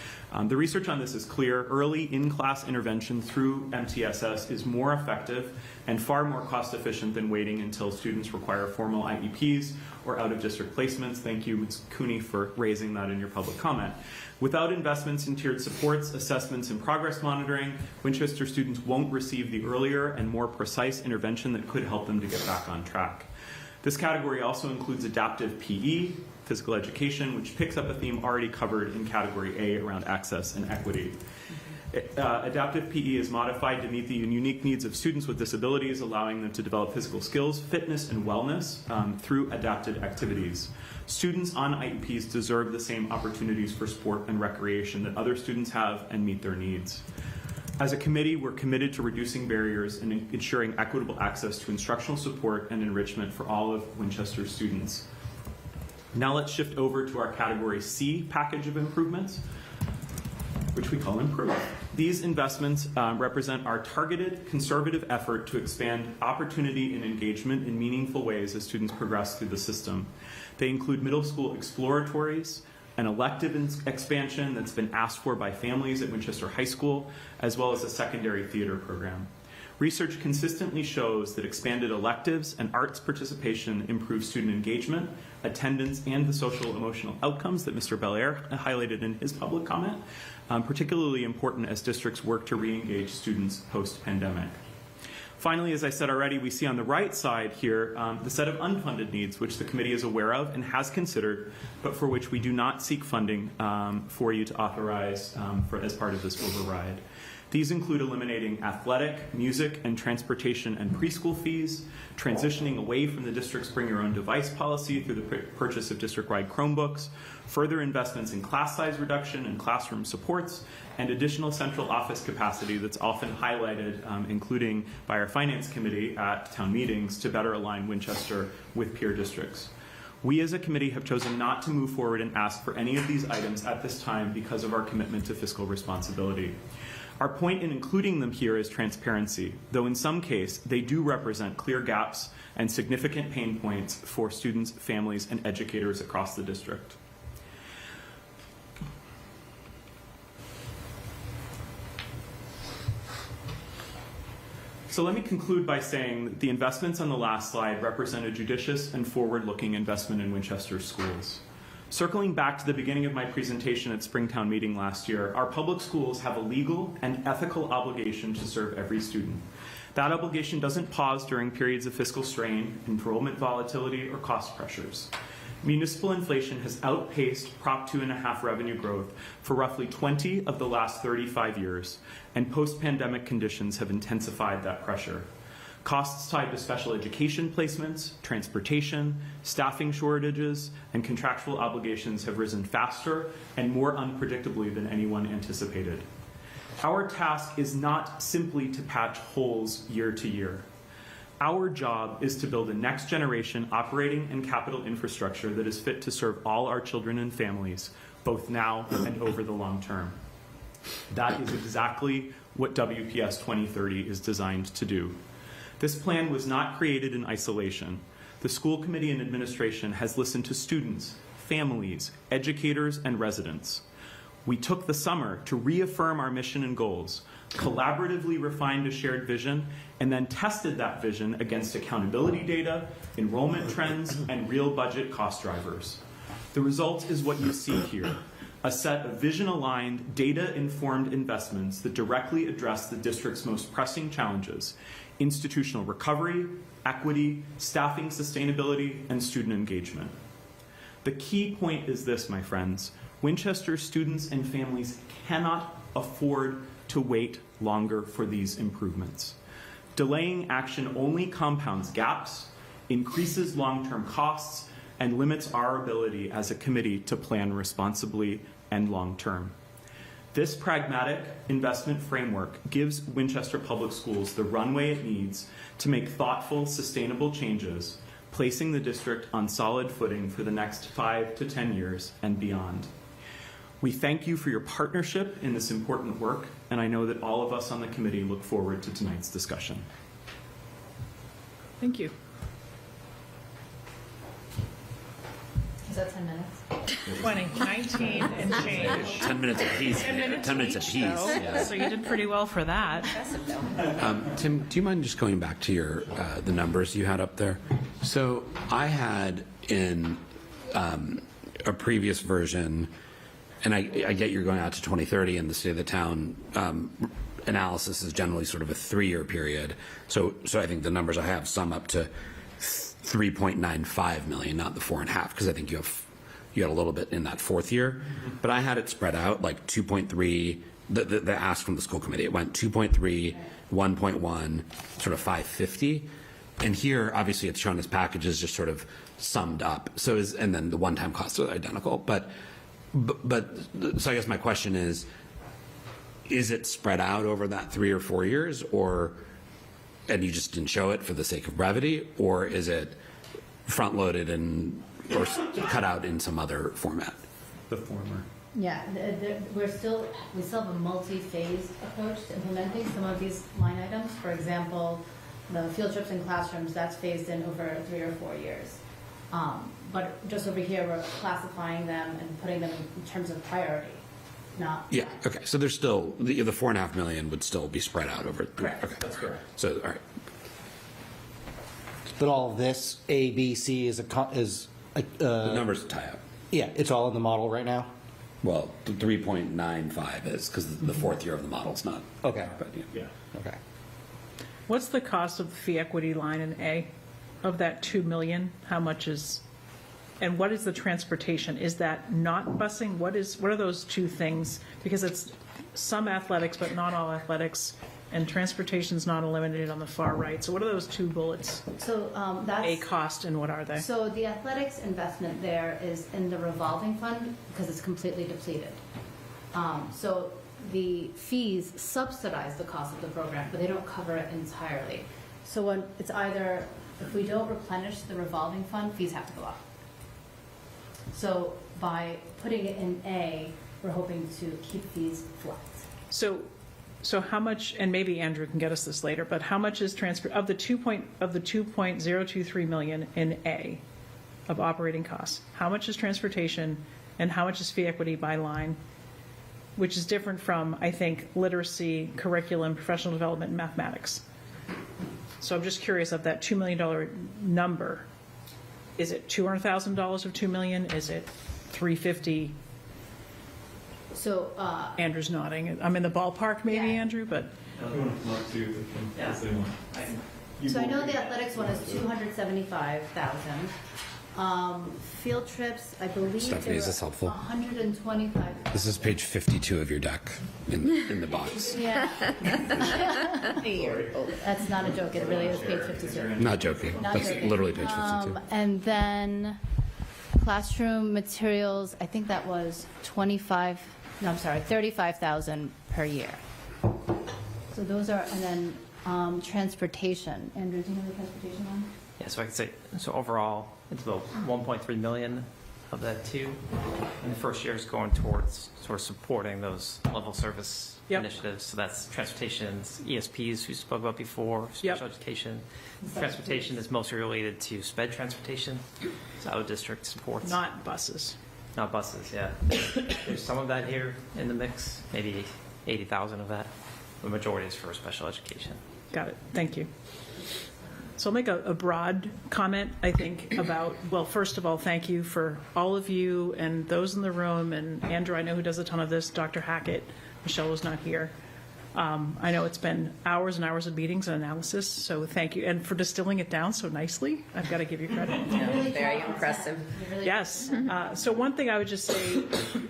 Speaker 9: The research on this is clear. Early in-class intervention through MTSS is more effective and far more cost-efficient than waiting until students require formal IEPs or out-of-district placements. Thank you, Ms. Cooney, for raising that in your public comment. Without investments in tiered supports, assessments, and progress monitoring, Winchester students won't receive the earlier and more precise intervention that could help them to get back on track. This category also includes adaptive PE, physical education, which picks up a theme already covered in Category A around access and equity. Adaptive PE is modified to meet the unique needs of students with disabilities, allowing them to develop physical skills, fitness, and wellness through adapted activities. Students on IEPs deserve the same opportunities for sport and recreation that other students have and meet their needs. As a committee, we're committed to reducing barriers and ensuring equitable access to instructional support and enrichment for all of Winchester students. Now let's shift over to our Category C package of improvements, which we call Improve. These investments represent our targeted, conservative effort to expand opportunity and engagement in meaningful ways as students progress through the system. They include middle school exploratories, an elective expansion that's been asked for by families at Winchester High School, as well as a secondary theater program. Research consistently shows that expanded electives and arts participation improve student engagement, attendance, and the social emotional outcomes that Mr. Belair highlighted in his public comment, particularly important as districts work to re-engage students post-pandemic. Finally, as I said already, we see on the right side here the set of unfunded needs which the committee is aware of and has considered, but for which we do not seek funding for you to authorize as part of this override. These include eliminating athletic, music, and transportation and preschool fees, transitioning away from the district's bring your own device policy through the purchase of district-wide Chromebooks, further investments in class size reduction and classroom supports, and additional central office capacity that's often highlighted, including by our finance committee at town meetings, to better align Winchester with peer districts. We as a committee have chosen not to move forward and ask for any of these items at this time because of our commitment to fiscal responsibility. Our point in including them here is transparency, though in some case they do represent clear gaps and significant pain points for students, families, and educators across the district. So let me conclude by saying that the investments on the last slide represent a judicious and forward-looking investment in Winchester schools. Circling back to the beginning of my presentation at Springtown meeting last year, our public schools have a legal and ethical obligation to serve every student. That obligation doesn't pause during periods of fiscal strain, enrollment volatility, or cost pressures. Municipal inflation has outpaced Prop 2.5 revenue growth for roughly 20 of the last 35 years, and post-pandemic conditions have intensified that pressure. Costs tied to special education placements, transportation, staffing shortages, and contractual obligations have risen faster and more unpredictably than anyone anticipated. Our task is not simply to patch holes year to year. Our job is to build a next generation operating and capital infrastructure that is fit to serve all our children and families, both now and over the long term. That is exactly what WPS 2030 is designed to do. This plan was not created in isolation. The school committee and administration has listened to students, families, educators, and residents. We took the summer to reaffirm our mission and goals, collaboratively refined a shared vision, and then tested that vision against accountability data, enrollment trends, and real budget cost drivers. The result is what you see here, a set of vision-aligned, data-informed investments that directly address the district's most pressing challenges: institutional recovery, equity, staffing sustainability, and student engagement. The key point is this, my friends. Winchester students and families cannot afford to wait longer for these improvements. Delaying action only compounds gaps, increases long-term costs, and limits our ability as a committee to plan responsibly and long-term. This pragmatic investment framework gives Winchester Public Schools the runway it needs to make thoughtful, sustainable changes, placing the district on solid footing for the next 5 to 10 years and beyond. We thank you for your partnership in this important work, and I know that all of us on the committee look forward to tonight's discussion.
Speaker 1: Thank you.
Speaker 4: Is that 10 minutes?
Speaker 1: 20, 19 and change.
Speaker 3: 10 minutes apiece. 10 minutes apiece. Yeah.
Speaker 1: So you did pretty well for that.
Speaker 3: Tim, do you mind just going back to your the numbers you had up there? So I had in a previous version, and I get you're going out to 2030, and the state of the town analysis is generally sort of a 3-year period. So I think the numbers I have sum up to 3.95 million, not the 4.5, because I think you had a little bit in that 4th year. But I had it spread out like 2.3. The ask from the school committee, it went 2.3, 1.1, sort of 550. And here, obviously, it's shown as packages just sort of summed up. And then the one-time costs are identical. But so I guess my question is, is it spread out over that 3 or 4 years, or, and you just didn't show it for the sake of brevity, or is it front-loaded and, or cut out in some other format?
Speaker 9: The former.
Speaker 4: Yeah, we still have a multi-phase approach to implementing some of these line items. For example, the field trips in classrooms, that's phased in over 3 or 4 years. But just over here, we're classifying them and putting them in terms of priority, not.
Speaker 3: Yeah, okay, so there's still, the 4.5 million would still be spread out over.
Speaker 4: Correct.
Speaker 3: Okay, that's correct. So, all right.
Speaker 10: But all of this, A, B, C,
Speaker 3: The numbers tie up.
Speaker 10: yeah, it's all in the model right now?
Speaker 3: Well, the 3.95 is, because the fourth year of the model's not.
Speaker 10: Okay.
Speaker 3: But, yeah.
Speaker 10: Okay.
Speaker 1: What's the cost of the fee equity line in A? Of that 2 million, how much is, and what is the transportation? Is that not busing? What are those two things? Because it's some athletics, but not all athletics, and transportation's not eliminated on the far right. So what are those two bullets?
Speaker 4: So that's.
Speaker 1: A cost, and what are they?
Speaker 4: So the athletics investment there is in the revolving fund because it's completely depleted. So the fees subsidize the cost of the program, but they don't cover it entirely. So when it's either, if we don't replenish the revolving fund, fees have to go up. So by putting it in A, we're hoping to keep fees flat.
Speaker 1: So how much, and maybe Andrew can get us this later, but how much is transfer of the 2.023 million in A of operating costs? How much is transportation, and how much is fee equity by line? Which is different from, I think, literacy, curriculum, professional development, and mathematics. So I'm just curious of that $2 million number. Is it $200,000 of $2 million? Is it $350,000?
Speaker 4: So
Speaker 1: Andrew's nodding. I'm in the ballpark, maybe,
Speaker 4: Yeah.
Speaker 1: Andrew, but
Speaker 4: So I know the athletics one is 275,000. Field trips, I believe.
Speaker 3: Stephanie, is this helpful?
Speaker 4: 125.
Speaker 3: This is page 52 of your deck in the box.
Speaker 4: Yeah. That's not a joke. It really is page 52.
Speaker 3: Not joking.
Speaker 4: Not
Speaker 3: That's
Speaker 4: joking.
Speaker 3: literally page 52.
Speaker 4: And then classroom materials, I think that was 35,000 per year. So those are, and then transportation. Andrew, do you know the transportation one?
Speaker 11: Yeah, so I could say, so overall, it's about 1.3 million of that too. And the first year is going towards sort of supporting those level service
Speaker 1: Yep.
Speaker 11: initiatives. So that's transportations, ESPs we spoke about before,
Speaker 1: Yep.
Speaker 11: special education. Transportation is mostly related to sped transportation, so out of district supports.
Speaker 1: not buses.
Speaker 11: Not buses, yeah. There's some of that here in the mix, maybe 80,000 of that. The majority is for special education.
Speaker 1: Got it. Thank you. So I'll make a broad comment, I think, about, well, first of all, thank you for all of you and those in the room, and Andrew, I know who does a ton of this, Dr. Hackett. Michelle was not here. I know it's been hours and hours of meetings and analysis, so thank you. And for distilling it down so nicely, I've got to give you credit.
Speaker 12: Very impressive.
Speaker 1: Yes. So one thing I would just say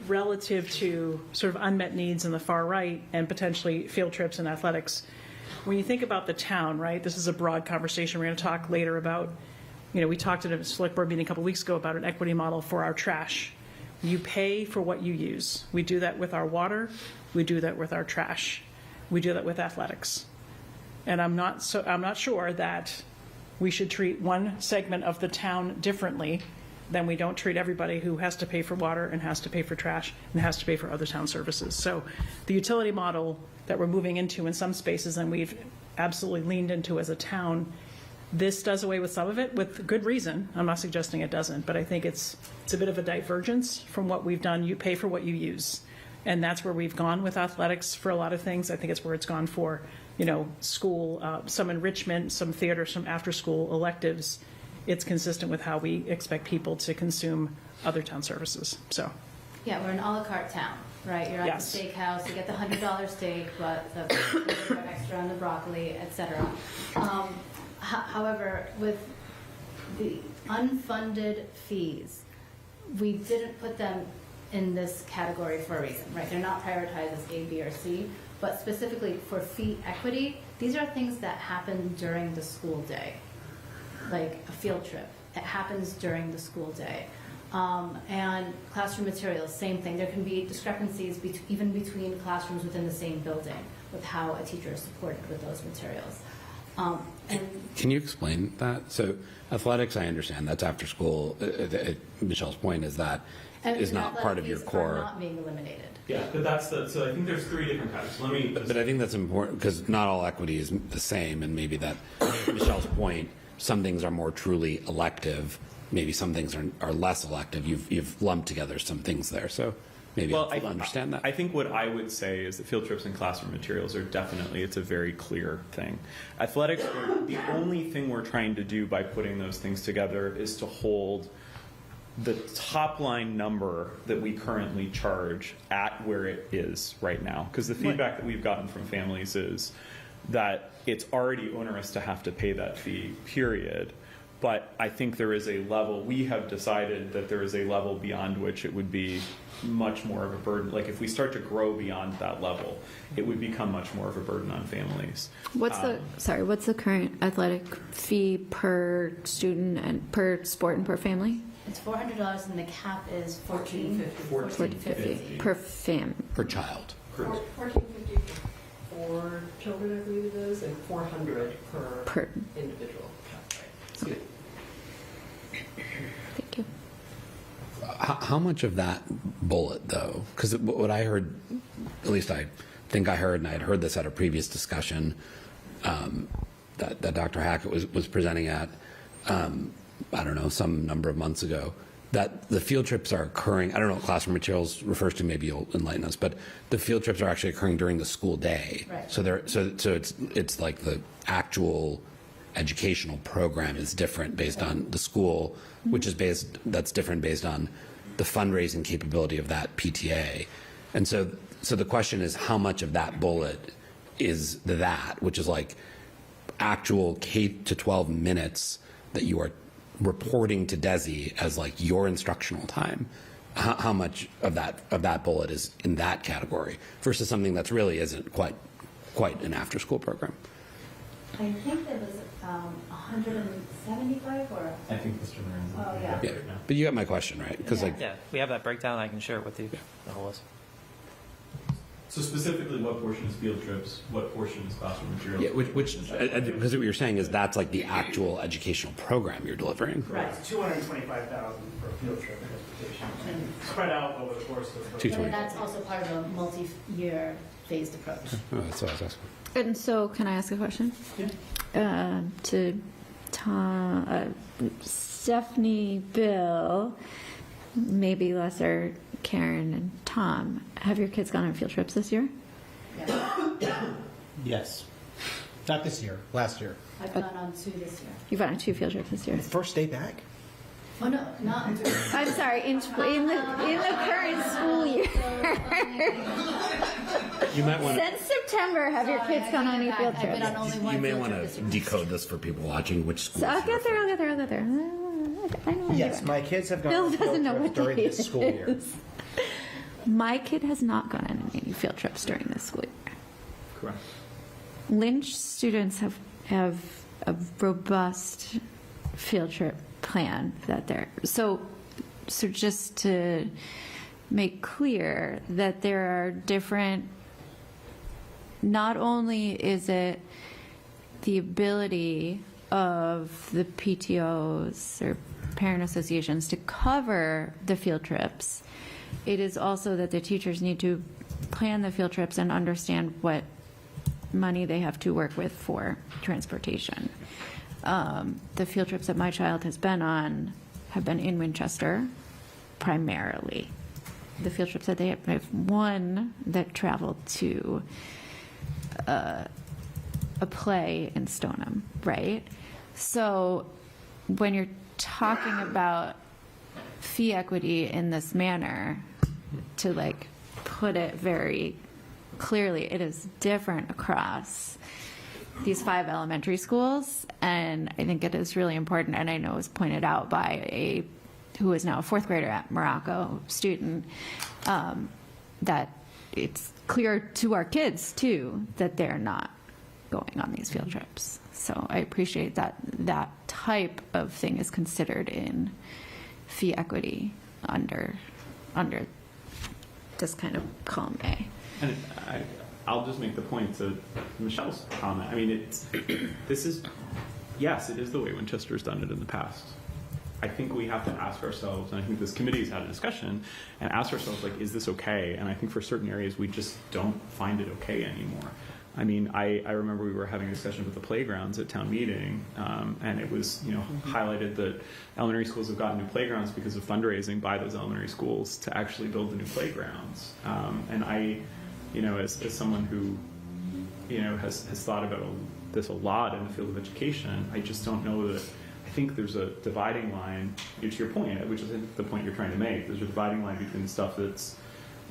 Speaker 1: relative to sort of unmet needs in the far right and potentially field trips and athletics, when you think about the town, right, this is a broad conversation. We're going to talk later about, we talked at a select board meeting a couple weeks ago about an equity model for our trash. You pay for what you use. We do that with our water. We do that with our trash. We do that with athletics. And I'm not sure that we should treat one segment of the town differently than we don't treat everybody who has to pay for water and has to pay for trash and has to pay for other town services. So the utility model that we're moving into in some spaces, and we've absolutely leaned into as a town, this does away with some of it with good reason. I'm not suggesting it doesn't, but I think it's a bit of a divergence from what we've done. You pay for what you use. And that's where we've gone with athletics for a lot of things. I think it's where it's gone for, school, some enrichment, some theater, some after-school electives. It's consistent with how we expect people to consume other town services. So,
Speaker 4: Yeah, we're an a la carte town, right? You're at
Speaker 1: Yes.
Speaker 4: the steakhouse, you get the $100 steak, but the extra on the broccoli, etc. However, with the unfunded fees, we didn't put them in this category for a reason, right? They're not prioritized as A, B, or C, but specifically for fee equity, these are things that happen during the school day, like a field trip. It happens during the school day. And classroom materials, same thing. There can be discrepancies even between classrooms within the same building with how a teacher is supported with those materials. And
Speaker 3: Can you explain that? So athletics, I understand, that's after school. Michelle's point is that is not part of your
Speaker 4: athletic fees
Speaker 3: core.
Speaker 4: are not being eliminated.
Speaker 9: Yeah, but that's so I think there's three different types. Let me
Speaker 3: But I think that's important because not all equity is the same, and maybe that Michelle's point, some things are more truly elective, maybe some things are less elective. You've lumped together some things there, so maybe
Speaker 9: Well,
Speaker 3: I understand that.
Speaker 9: I think what I would say is that field trips and classroom materials are definitely, it's a very clear thing. Athletics, the only thing we're trying to do by putting those things together is to hold the top line number that we currently charge at where it is right now. Because the feedback that we've gotten from families is that it's already onerous to have to pay that fee, period. But I think there is a level, we have decided that there is a level beyond which it would be much more of a burden. Like if we start to grow beyond that level, it would become much more of a burden on families.
Speaker 2: What's the current athletic fee per student and per sport and per family?
Speaker 4: It's $400 and the cap is $1450
Speaker 2: per fam.
Speaker 3: Per child.
Speaker 12: $14.50 for children, I believe it is, and $400 per individual. Right.
Speaker 2: Thank you.
Speaker 3: How much of that bullet, though? Because what I heard, at least I think I heard, and I had heard this at a previous discussion that Dr. Hackett was presenting at, I don't know, some number of months ago, that the field trips are occurring. I don't know what classroom materials refers to. Maybe you'll enlighten us. But the field trips are actually occurring during the school day.
Speaker 4: Right.
Speaker 3: So it's like the actual educational program is different based on the school, which is that's different based on the fundraising capability of that PTA. And so the question is, how much of that bullet is that, which is like actual K to 12 minutes that you are reporting to DESI as like your instructional time? How much of that bullet is in that category versus something that's really isn't quite an after school program?
Speaker 4: I think there was 175 or?
Speaker 9: I think Mr. Moran's
Speaker 4: Oh, yeah.
Speaker 3: Yeah, but you got my question, right? Because
Speaker 11: Yeah, we have that breakdown. I can share it with you, the whole list.
Speaker 9: So specifically, what portion is field trips? What portion is classroom materials?
Speaker 3: yeah, because what you're saying is that's like the actual educational program you're delivering.
Speaker 4: Right.
Speaker 13: It's $225,000 for a field trip and transportation, spread out over the course of the program.
Speaker 3: 220.
Speaker 4: But that's also part of a multi-year phased approach.
Speaker 3: Oh, that's what I was asking.
Speaker 2: And so, can I ask a question? To Tom, Stephanie, Bill, maybe lesser Karen and Tom. Have your kids gone on field trips this year?
Speaker 10: Yes. Not this year, last year.
Speaker 4: I've gone on 2 this year.
Speaker 2: You've gone on 2 field trips this year.
Speaker 10: First day back?
Speaker 4: Oh, no, not.
Speaker 2: I'm sorry, in the current school year.
Speaker 3: You might want to.
Speaker 2: Since September, have your kids gone on any field
Speaker 4: I've been
Speaker 2: trips?
Speaker 4: on only one
Speaker 3: You may
Speaker 4: field
Speaker 3: want
Speaker 4: trip
Speaker 3: to
Speaker 4: this year.
Speaker 3: decode this for people watching. Which schools?
Speaker 2: So I'll
Speaker 3: you're
Speaker 2: get there.
Speaker 3: referring
Speaker 2: I know.
Speaker 10: Yes, my kids have gone
Speaker 2: Bill
Speaker 10: on
Speaker 2: doesn't
Speaker 10: field
Speaker 2: know
Speaker 10: trips
Speaker 2: what
Speaker 10: during
Speaker 2: day
Speaker 10: this
Speaker 2: it
Speaker 10: school year.
Speaker 2: is. My kid has not gone on any field trips during this school year.
Speaker 9: Correct.
Speaker 2: Lynch students have a robust field trip plan that they're so just to make clear that there are different, not only is it the ability of the PTOs or parent associations to cover the field trips, it is also that the teachers need to plan the field trips and understand what money they have to work with for transportation. The field trips that my child has been on have been in Winchester primarily. The field trips that they have one that traveled to a play in Stoneham, right? So when you're talking about fee equity in this manner, to like put it very clearly, it is different across these 5 elementary schools, and I think it is really important, and I know it was pointed out by who is now a 4th grader at Morocco student, that it's clear to our kids too that they're not going on these field trips. So I appreciate that that type of thing is considered in fee equity. under this kind of column A.
Speaker 9: And I'll just make the point to Michelle's comment. I mean, yes, it is the way Winchester's done it in the past. I think we have to ask ourselves, and I think this committee has had a discussion, and ask ourselves, like, is this okay? And I think for certain areas, we just don't find it okay anymore. I mean, I remember we were having a discussion with the playgrounds at town meeting, and it was, highlighted that elementary schools have gotten new playgrounds because of fundraising by those elementary schools to actually build the new playgrounds. And I, as someone who, has thought about this a lot in the field of education, I just don't know that. I think there's a dividing line, to your point, which is the point you're trying to make. There's a dividing line between the stuff that's,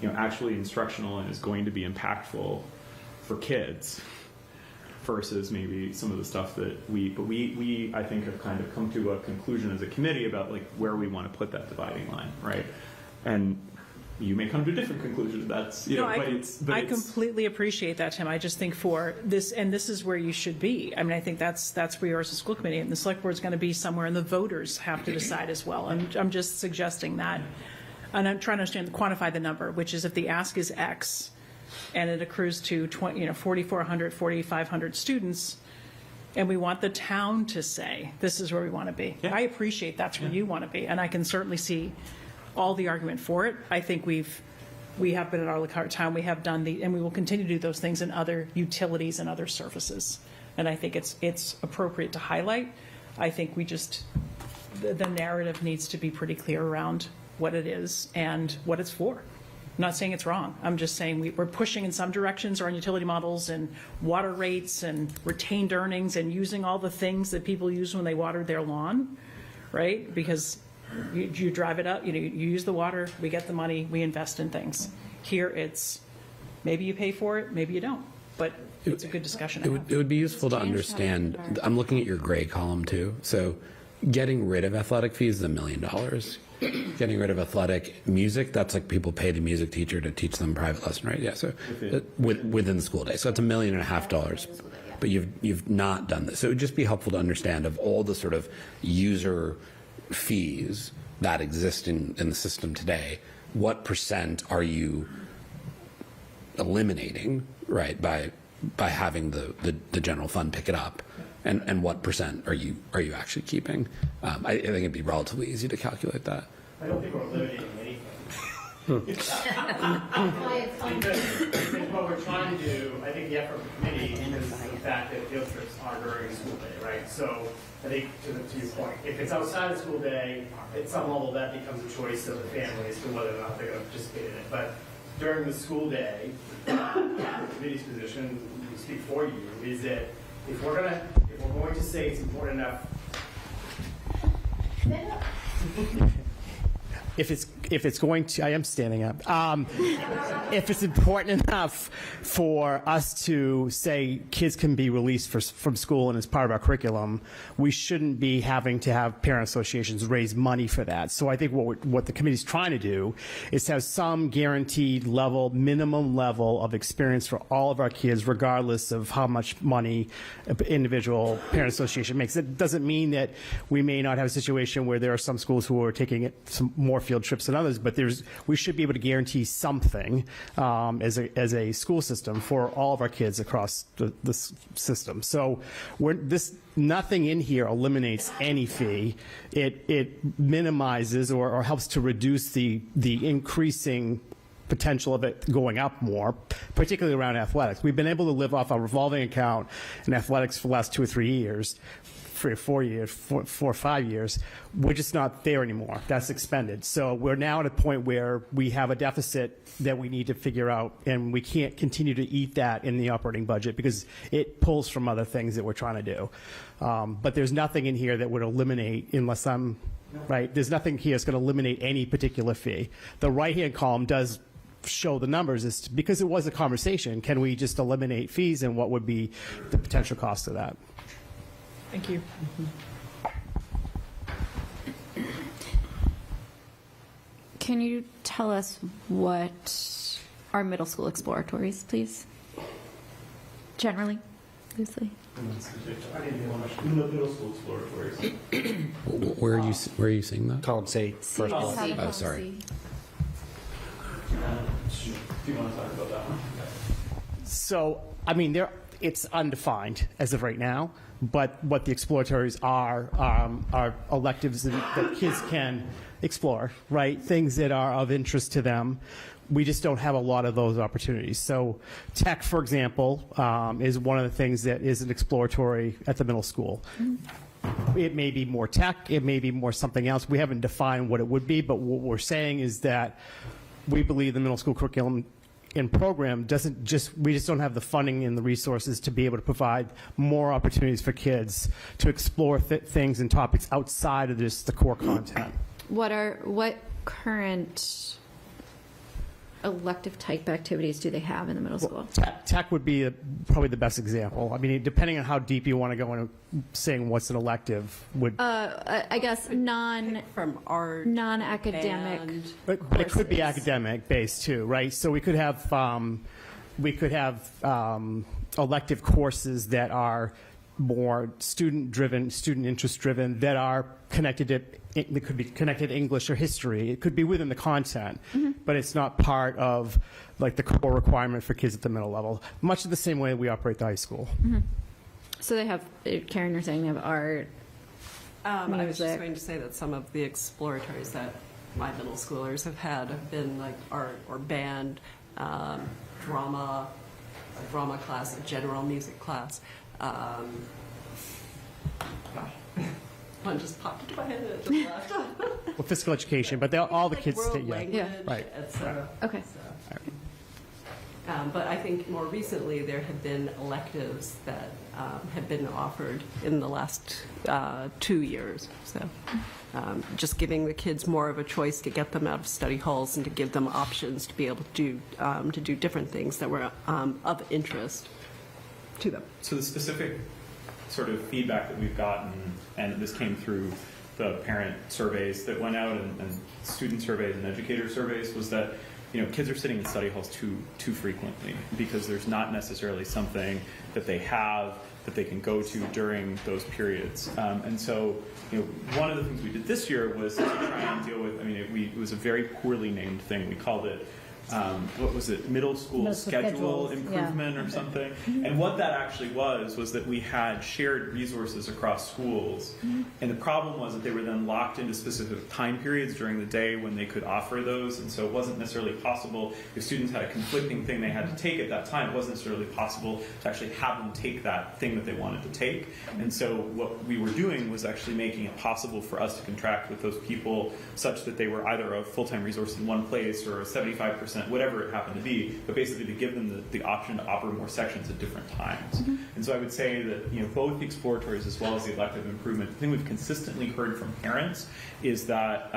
Speaker 9: actually instructional and is going to be impactful for kids versus maybe some of the stuff that we I think have kind of come to a conclusion as a committee about like where we want to put that dividing line, right? And you may come to a different conclusion. That's
Speaker 1: I completely appreciate that, Tim. I just think for this, and this is where you should be. I mean, I think that's where you are as a school committee, and the select board's going to be somewhere, and the voters have to decide as well. I'm just suggesting that, and I'm trying to quantify the number, which is if the ask is X, and it accrues to 4,400, 4,500 students, and we want the town to say this is where we want to be. Yeah. I appreciate that's where you want to be, and I can certainly see all the argument for it. I think we have been at our La Carte town. We have done and we will continue to do those things in other utilities and other services. And I think it's appropriate to highlight. I think we just the narrative needs to be pretty clear around what it is and what it's for. I'm not saying it's wrong. I'm just saying we're pushing in some directions around utility models and water rates and retained earnings and using all the things that people use when they water their lawn, right? Because you drive it up, you use the water, we get the money, we invest in things. Here it's maybe you pay for it, maybe you don't, but it's a good discussion.
Speaker 3: It would be useful to understand. I'm looking at your gray column too. So getting rid of athletic fees is $1 million. Getting rid of athletic music, that's like people pay the music teacher to teach them private lesson, right? Yeah, so within the school day. So it's $1.5 million. But you've not done this. So it would just be helpful to understand of all the sort of user fees that exist in the system today, what % are you eliminating, right, by having the general fund pick it up, and what % are you actually keeping? I think it'd be relatively easy to calculate that.
Speaker 13: I don't think we're eliminating anything. Because what we're trying to do, I think the effort of the committee is the fact that field trips are during the school day, right? So I think to your point, if it's outside of school day, at some level that becomes a choice of the family as to whether or not they're going to participate in it. But during the school day, the committee's position, we speak for you, is that if we're going to say it's important enough. If it's going to, I am standing up. If it's important enough for us to say kids can be released from school and as part of our curriculum, we shouldn't be having to have parent associations raise money for that. So I think what the committee's trying to do is have some guaranteed minimum level of experience for all of our kids, regardless of how much money an individual parent association makes. It doesn't mean that we may not have a situation where there are some schools who are taking some more field trips than others, but we should be able to guarantee something as a school system for all of our kids across the system. So nothing in here eliminates any fee. It minimizes or helps to reduce the increasing potential of it going up more, particularly around athletics. We've been able to live off a revolving account in athletics for the last 2 or 3 years. 3 or 4 years, 4 or 5 years, we're just not there anymore. That's expended. So we're now at a point where we have a deficit that we need to figure out, and we can't continue to eat that in the operating budget because it pulls from other things that we're trying to do. But there's nothing in here that would eliminate, unless I'm right, there's nothing here that's going to eliminate any particular fee. The right-hand column does show the numbers is because it was a conversation. Can we just eliminate fees, and what would be the potential cost of that?
Speaker 1: Thank you.
Speaker 2: Can you tell us what are middle school exploratories, please? Generally, loosely.
Speaker 9: Middle school exploratories.
Speaker 3: Where are you seeing that?
Speaker 10: Column C, first
Speaker 2: Have
Speaker 10: bullet.
Speaker 2: a
Speaker 3: Oh, sorry.
Speaker 2: policy.
Speaker 9: Do you want to talk about that one?
Speaker 13: So, I mean, it's undefined as of right now, but what the exploratories are electives that kids can explore, right? Things that are of interest to them. We just don't have a lot of those opportunities. So tech, for example, is one of the things that is an exploratory at the middle school. It may be more tech, it may be more something else. We haven't defined what it would be, but what we're saying is that we believe the middle school curriculum and program we just don't have the funding and the resources to be able to provide more opportunities for kids to explore things and topics outside of just the core content.
Speaker 2: What current elective type activities do they have in the middle school?
Speaker 13: Tech would be probably the best example. I mean, depending on how deep you want to go into saying what's an elective would.
Speaker 2: I guess
Speaker 12: From art.
Speaker 2: non-academic.
Speaker 12: band.
Speaker 13: But it could be
Speaker 2: courses.
Speaker 13: academic based too, right? So we could have elective courses that are more student driven, student interest driven, that are connected to. It could be connected to English or history. It could be within the content, but it's not part of like the core requirement for kids at the middle level. Much the same way we operate the high school.
Speaker 2: So they have, Karen, you're saying they have art.
Speaker 12: I was just
Speaker 2: Music.
Speaker 12: going to say that some of the exploratories that my middle schoolers have had have been like art or band, drama, a drama class, a general music class. Gosh. One just popped into my head and it just left.
Speaker 13: Well, physical education, but all the kids
Speaker 12: World
Speaker 13: stay,
Speaker 12: language,
Speaker 13: right.
Speaker 12: etc.
Speaker 2: Okay.
Speaker 12: But I think more recently there have been electives that have been offered in the last 2 years. So just giving the kids more of a choice to get them out of study halls and to give them options to be able to do different things that were of interest to them.
Speaker 9: So the specific sort of feedback that we've gotten, and this came through the parent surveys that went out and student surveys and educator surveys, was that kids are sitting in study halls too frequently because there's not necessarily something that they have that they can go to during those periods. And so, one of the things we did this year was to try and deal with. It was a very poorly named thing. We called it. What was it? Middle school schedule improvement or something. And what that actually was that we had shared resources across schools. And the problem was that they were then locked into specific time periods during the day when they could offer those. And so it wasn't necessarily possible, if students had a conflicting thing they had to take at that time, it wasn't necessarily possible to actually have them take that thing that they wanted to take. And so what we were doing was actually making it possible for us to contract with those people such that they were either a full-time resource in one place or a 75%, whatever it happened to be, but basically to give them the option to offer more sections at different times. And so I would say that both the exploratories as well as the elective improvement, the thing we've consistently heard from parents is that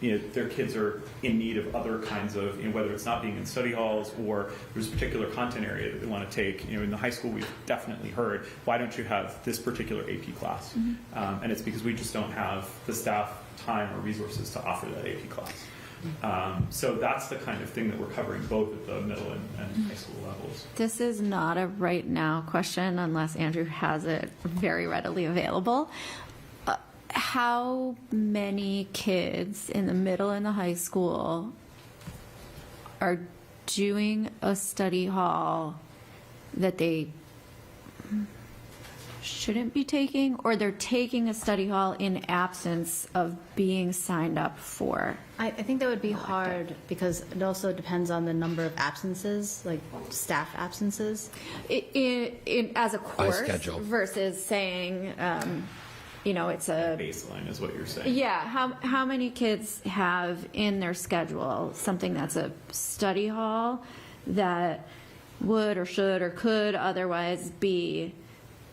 Speaker 9: their kids are in need of other kinds of, whether it's not being in study halls or there's a particular content area that they want to take. In the high school we've definitely heard, why don't you have this particular AP class? And it's because we just don't have the staff, time, or resources to offer that AP class. So that's the kind of thing that we're covering both at the middle and high school levels.
Speaker 2: This is not a right now question unless Andrew has it very readily available. How many kids in the middle and the high school are doing a study hall that they shouldn't be taking, or they're taking a study hall in absence of being signed up for?
Speaker 4: I think that would be hard because it also depends on the number of absences, like staff absences.
Speaker 2: As a course
Speaker 3: schedule.
Speaker 2: versus saying, it's a
Speaker 9: Baseline is what you're saying.
Speaker 2: Yeah, how many kids have in their schedule something that's a study hall that would or should or could otherwise be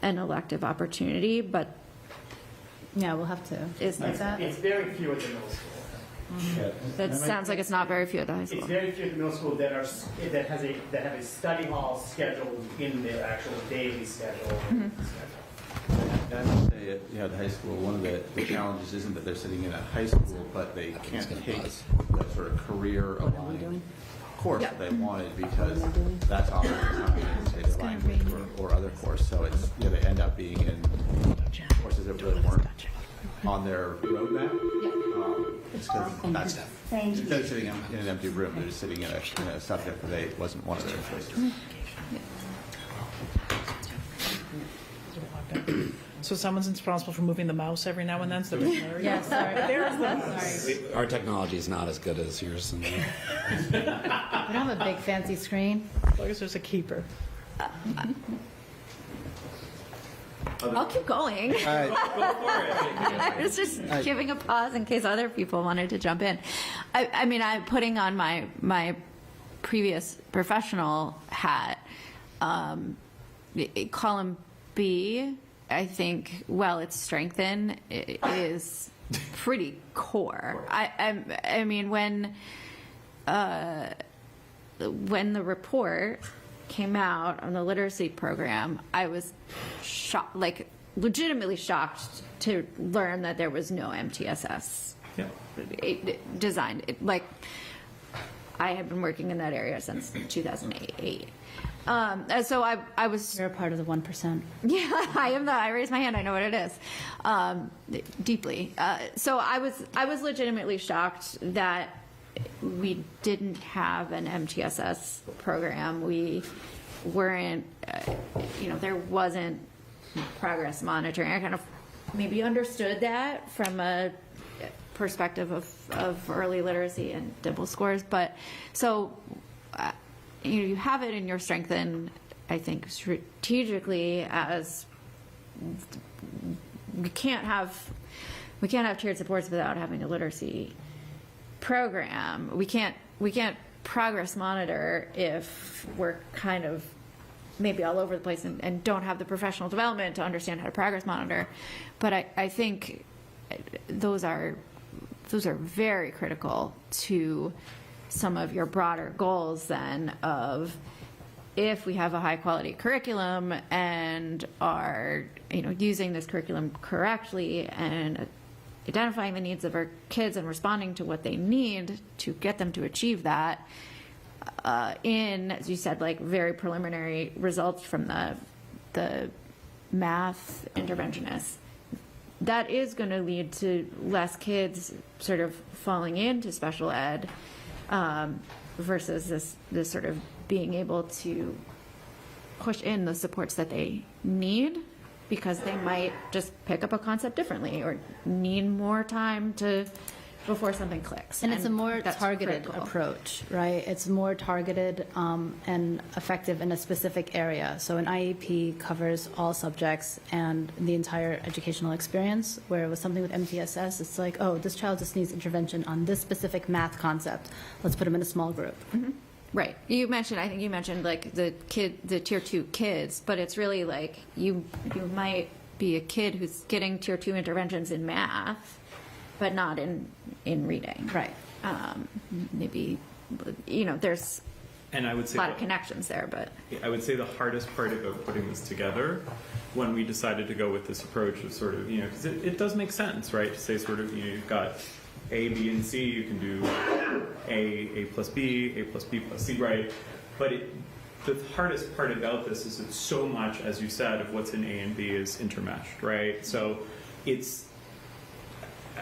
Speaker 2: an elective opportunity, but
Speaker 4: Yeah, we'll have to.
Speaker 2: is like that?
Speaker 13: It's very few at the middle school.
Speaker 2: That sounds like it's not very few at the high
Speaker 13: It's
Speaker 2: school.
Speaker 13: very few at the middle school that have a study hall scheduled in their actual daily schedule.
Speaker 14: And I would say at the high school, one of the challenges isn't that they're sitting in a high school, but they can't take the sort of career-aligned course that they wanted because that's often the time in, say, their language or other another course. So it's, you know, they end up being in courses that really weren't on their roadmap. It's because instead of sitting in an empty room, they're just sitting in a subject that they wasn't one of their choices.
Speaker 1: So someone's responsible for moving the mouse every now and then, so that
Speaker 4: Yeah, sorry.
Speaker 3: Our technology is not as good as yours.
Speaker 4: We don't have a big fancy screen.
Speaker 1: as long as there's a keeper.
Speaker 2: I'll keep going. I was just giving a pause in case other people wanted to jump in. I mean, I'm putting on my previous professional hat. Column B, I think, well, it's strengthened, it is pretty core. I mean, when the report came out on the literacy program, I was shocked, like legitimately shocked to learn that there was no MTSS designed. Like, I have been working in that area since 2008. So I was.
Speaker 4: You're a part of the 1%.
Speaker 2: Yeah, I raised my hand. I know what it is, deeply. So I was legitimately shocked that we didn't have an MTSS program. We weren't, there wasn't progress monitoring. I kind of maybe understood that from a perspective of early literacy and DIMPLE scores, but so. You have it in your strength, and I think strategically, as we can't have tiered supports without having a literacy program. We can't progress monitor if we're kind of maybe all over the place and don't have the professional development to understand how to progress monitor. But I think those are very critical to some of your broader goals then of if we have a high quality curriculum and are using this curriculum correctly and identifying the needs of our kids and responding to what they need to get them to achieve that in, as you said, like very preliminary results from the math interventionists, that is going to lead to less kids sort of falling into special ed versus this sort of being able to push in the supports that they need because they might just pick up a concept differently or need more time before something clicks.
Speaker 4: And it's a more
Speaker 2: that's
Speaker 4: targeted
Speaker 2: critical.
Speaker 4: approach, right? It's more targeted and effective in a specific area. So an IEP covers all subjects and the entire educational experience, where with something with MTSS, it's like, oh, this child just needs intervention on this specific math concept. Let's put them in a small group.
Speaker 2: Mm-hmm. Right. I think you mentioned like the tier 2 kids, but it's really like you might be a kid who's getting tier 2 interventions in math, but not in reading.
Speaker 4: Right.
Speaker 2: Maybe, there's
Speaker 9: And I would say
Speaker 2: a lot of connections there, but.
Speaker 9: I would say the hardest part about putting this together when we decided to go with this approach was sort of, because it does make sense, right? To say sort of, you've got A, B, and C, you can do A plus B plus C, right? But the hardest part about this is it's so much, as you said, of what's in A and B is intermeshed, right? So it's,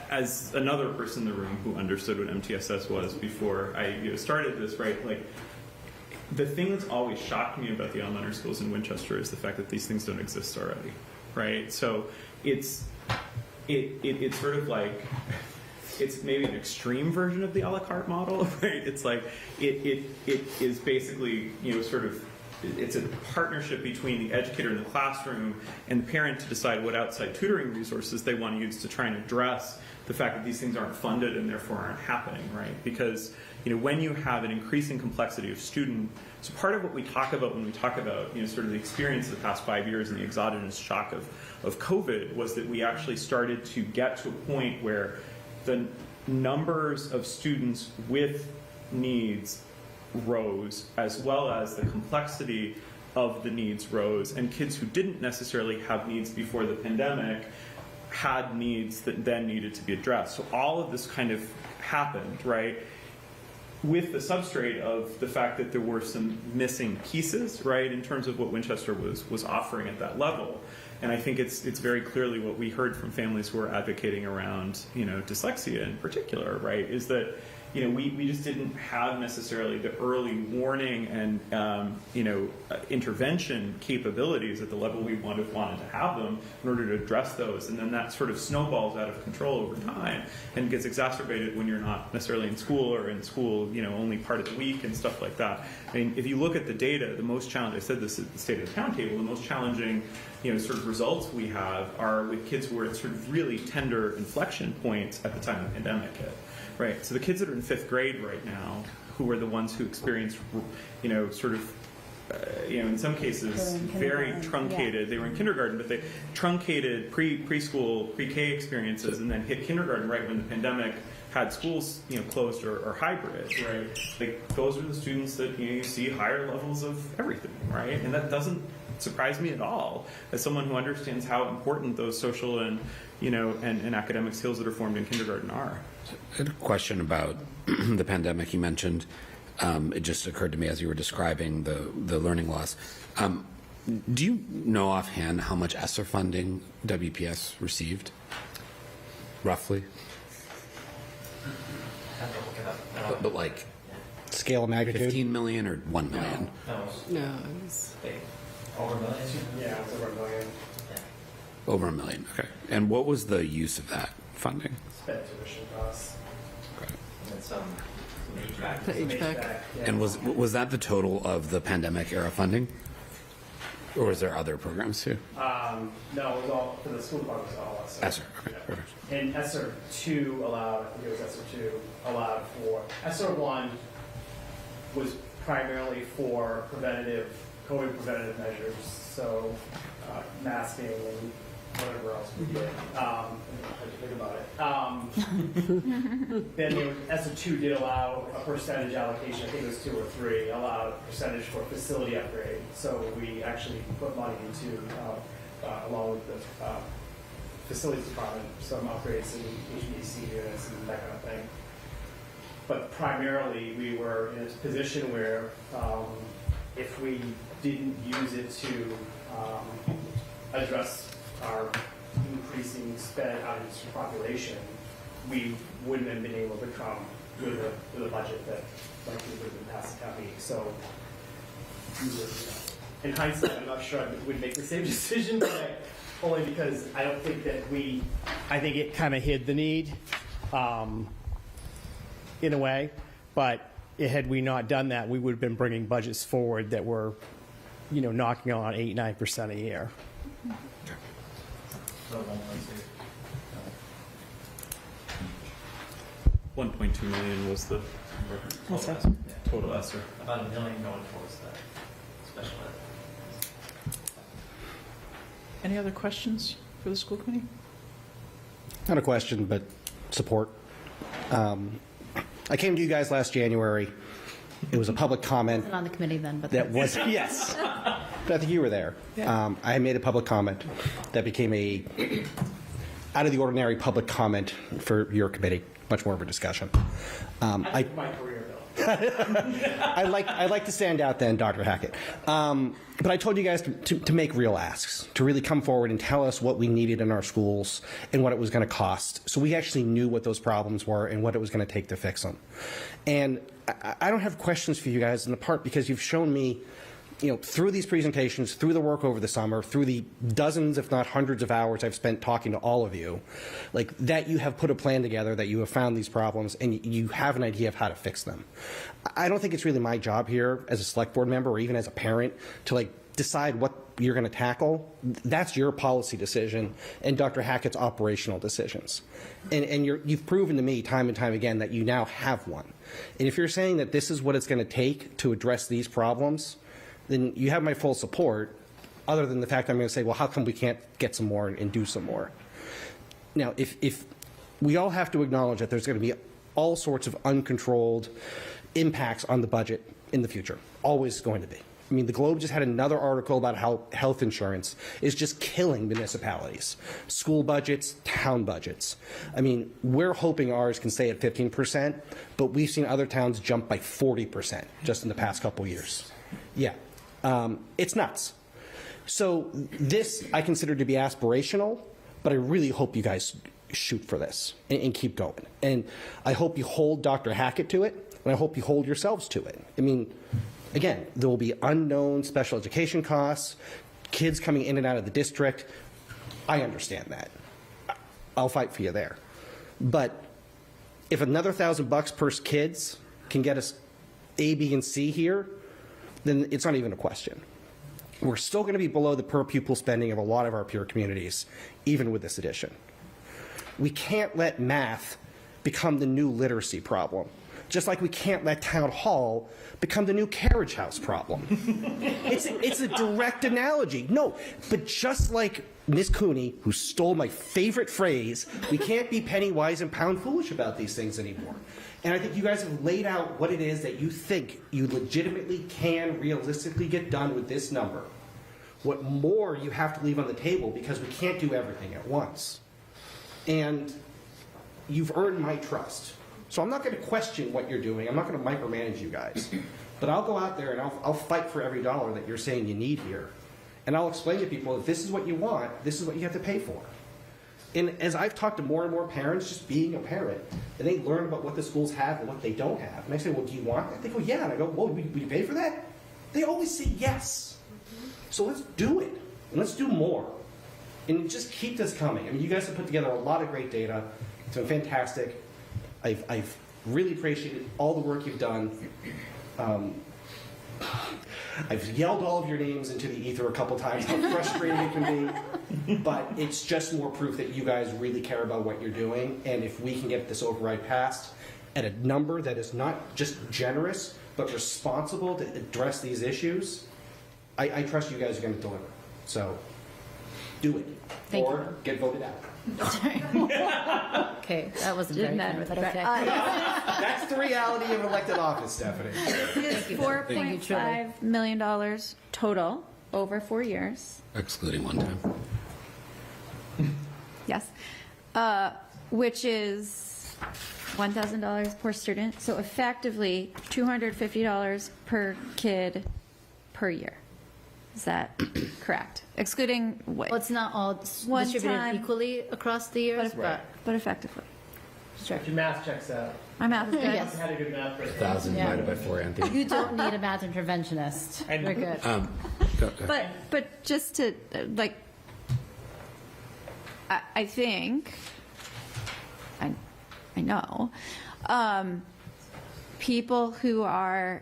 Speaker 9: as another person in the room who understood what MTSS was before I started this, right? Like, the thing that's always shocked me about the elementary schools in Winchester is the fact that these things don't exist already, right? So it's sort of like, it's maybe an extreme version of the a la carte model, right? It's like, it is basically, sort of, it's a partnership between the educator in the classroom and the parent to decide what outside tutoring resources they want to use to try and address the fact that these things aren't funded and therefore aren't happening, right? Because, when you have an increasing complexity of student, so part of what we talk about when we talk about, sort of the experience of the past 5 years and the exogenous shock of COVID was that we actually started to get to a point where the numbers of students with needs rose, as well as the complexity of the needs rose, and kids who didn't necessarily have needs before the pandemic had needs that then needed to be addressed. So all of this kind of happened, right? with the substrate of the fact that there were some missing pieces, right, in terms of what Winchester was offering at that level. And I think it's very clearly what we heard from families who are advocating around, dyslexia in particular, right, is that, we just didn't have necessarily the early warning and, intervention capabilities at the level we wanted to have them in order to address those. And then that sort of snowballs out of control over time and gets exacerbated when you're not necessarily in school or in school, only part of the week and stuff like that. I mean, if you look at the data, the most challenging, I said this at the State of the Town table, the most challenging, sort of results we have are with kids who are at sort of really tender inflection points at the time the pandemic hit. Right. So the kids that are in 5th grade right now, who are the ones who experience, sort of, in some cases, very truncated. They were in kindergarten, but they truncated preschool, pre-K experiences, and then hit kindergarten right when the pandemic had schools, closed or hybrid. Right. Like those are the students that you see higher levels of everything. Right. And that doesn't surprise me at all as someone who understands how important those social and and academic skills that are formed in kindergarten are.
Speaker 3: I had a question about the pandemic you mentioned. It just occurred to me as you were describing the learning loss. Do you know offhand how much ESSER funding WPS received? Roughly? But like
Speaker 10: scale of magnitude?
Speaker 3: 15 million or 1 million?
Speaker 12: No, it was
Speaker 11: Over $1 million?
Speaker 10: Yeah, it's over $1 million.
Speaker 3: Over $1 million, okay. And what was the use of that funding?
Speaker 11: Spent tuition costs.
Speaker 3: Okay.
Speaker 11: And some HVAC.
Speaker 12: The HVAC.
Speaker 3: And was that the total of the pandemic era funding? Or was there other programs too?
Speaker 15: No, it was all, for the school department, it was all ESSER.
Speaker 3: ESSER, okay, perfect.
Speaker 15: And ESSER 2 allowed, I think it was ESSER 2, allowed for, ESSER 1 was primarily for COVID preventative measures, so masking and whatever else we did. I had to think about it. Then ESSER 2 did allow a percentage allocation, I think it was 2 or 3, allowed a percentage for facility upgrade. So we actually put money into, along with the facilities department, some upgrades in HVAC units and that kind of thing. But primarily, we were in a position where if we didn't use it to address our increasing spend out into population, we wouldn't have been able to come with a budget that likely would have been passed the town meeting. So, in hindsight, I'm not sure I would make the same decision today, only because I don't think that
Speaker 13: I think it kind of hid the need in a way, but had we not done that, we would have been bringing budgets forward that were, knocking on 8-9% a year.
Speaker 11: So
Speaker 9: 1.2 million was the total ESSER.
Speaker 11: about $1 million going towards that special ed.
Speaker 1: Any other questions for the school committee?
Speaker 10: Not a question, but support. I came to you guys last January. It was a public comment.
Speaker 4: Wasn't on the committee then, but
Speaker 10: That was, yes. But I think you were there. I made a public comment that became a out of the ordinary public comment for your committee, much more of a discussion.
Speaker 15: my career, though.
Speaker 10: I like to stand out then, Dr. Hackett. But I told you guys to make real asks, to really come forward and tell us what we needed in our schools and what it was going to cost. So we actually knew what those problems were and what it was going to take to fix them. And I don't have questions for you guys in the part because you've shown me, through these presentations, through the work over the summer, through the dozens, if not hundreds of hours I've spent talking to all of you, like that you have put a plan together, that you have found these problems, and you have an idea of how to fix them. I don't think it's really my job here as a select board member or even as a parent to decide what you're going to tackle. That's your policy decision and Dr. Hackett's operational decisions. And you've proven to me time and time again that you now have one. And if you're saying that this is what it's going to take to address these problems, then you have my full support, other than the fact I'm going to say, well, how come we can't get some more and do some more? Now, if we all have to acknowledge that there's going to be all sorts of uncontrolled impacts on the budget in the future, always going to be. I mean, the Globe just had another article about how health insurance is just killing municipalities, school budgets, town budgets. I mean, we're hoping ours can stay at 15%, but we've seen other towns jump by 40% just in the past couple years. Yeah, it's nuts. So this I consider to be aspirational, but I really hope you guys shoot for this and keep going. And I hope you hold Dr. Hackett to it, and I hope you hold yourselves to it. I mean, again, there will be unknown special education costs, kids coming in and out of the district. I understand that. I'll fight for you there. But if another $1,000 per kids can get us A, B, and C here, then it's not even a question. We're still going to be below the per pupil spending of a lot of our peer communities, even with this addition. We can't let math become the new literacy problem, just like we can't let town hall become the new carriage house problem. It's a direct analogy. No, but just like Ms. Cooney, who stole my favorite phrase, we can't be penny wise and pound foolish about these things anymore. And I think you guys have laid out what it is that you think you legitimately can realistically get done with this number. What more you have to leave on the table, because we can't do everything at once. And you've earned my trust. So I'm not going to question what you're doing. I'm not going to micromanage you guys. But I'll go out there and I'll fight for every dollar that you're saying you need here. And I'll explain to people, if this is what you want, this is what you have to pay for. And as I've talked to more and more parents, just being a parent, and they learn about what the schools have and what they don't have. And I say, well, do you want that? They go, yeah. And I go, well, will you pay for that? They always say yes. So let's do it. And let's do more. And just keep this coming. I mean, you guys have put together a lot of great data. It's been fantastic. I've really appreciated all the work you've done. I've yelled all of your names into the ether a couple times, how frustrating it can be, but it's just more proof that you guys really care about what you're doing, and if we can get this override passed at a number that is not just generous, but responsible to address these issues, I trust you guys are going to deliver. So, do it.
Speaker 4: Thank
Speaker 10: or
Speaker 4: you.
Speaker 10: get voted out.
Speaker 4: Okay, that wasn't very clear, but okay.
Speaker 10: That's the reality of elected office, Stephanie.
Speaker 2: It's $4.5 million total over 4 years.
Speaker 3: Excluding one time.
Speaker 2: Yes. Which is $1,000 per student. So effectively, $250 per kid per year. Is that correct? Excluding what?
Speaker 4: Well, it's not all
Speaker 2: One
Speaker 4: distributed
Speaker 2: time.
Speaker 4: equally across the years,
Speaker 2: But effectively.
Speaker 4: sure.
Speaker 15: Your math checks out.
Speaker 2: My math is good.
Speaker 4: Yes.
Speaker 15: You had a good math person.
Speaker 3: 1,000
Speaker 4: Yeah.
Speaker 3: divided by 4, Anthony.
Speaker 4: You don't need a math interventionist.
Speaker 15: And-
Speaker 4: We're good.
Speaker 3: Go.
Speaker 2: But just to, like, I think, I know, people who are,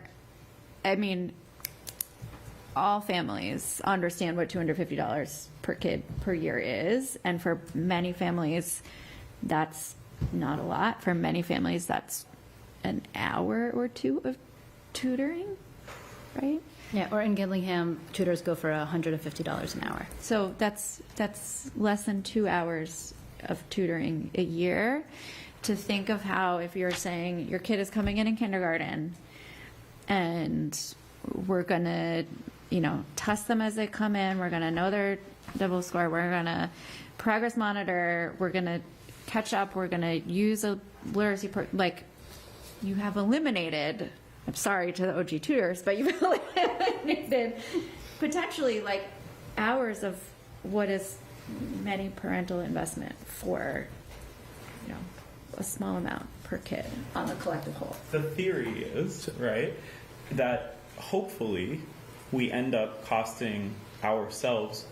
Speaker 2: I mean, all families understand what $250 per kid per year is, and for many families, that's not a lot. For many families, that's an hour or two of tutoring, right?
Speaker 4: Yeah, or in Gillingham, tutors go for $150 an hour.
Speaker 2: So that's less than 2 hours of tutoring a year. To think of how, if you're saying your kid is coming in kindergarten and we're going to, test them as they come in, we're going to know their double score, we're going to progress monitor, we're going to catch up, we're going to use a literacy, you have eliminated, I'm sorry to the OG tutors, but you've eliminated potentially hours of what is many parental investment for, a small amount per kid on the collective whole.
Speaker 9: The theory is, right, that hopefully we end up costing ourselves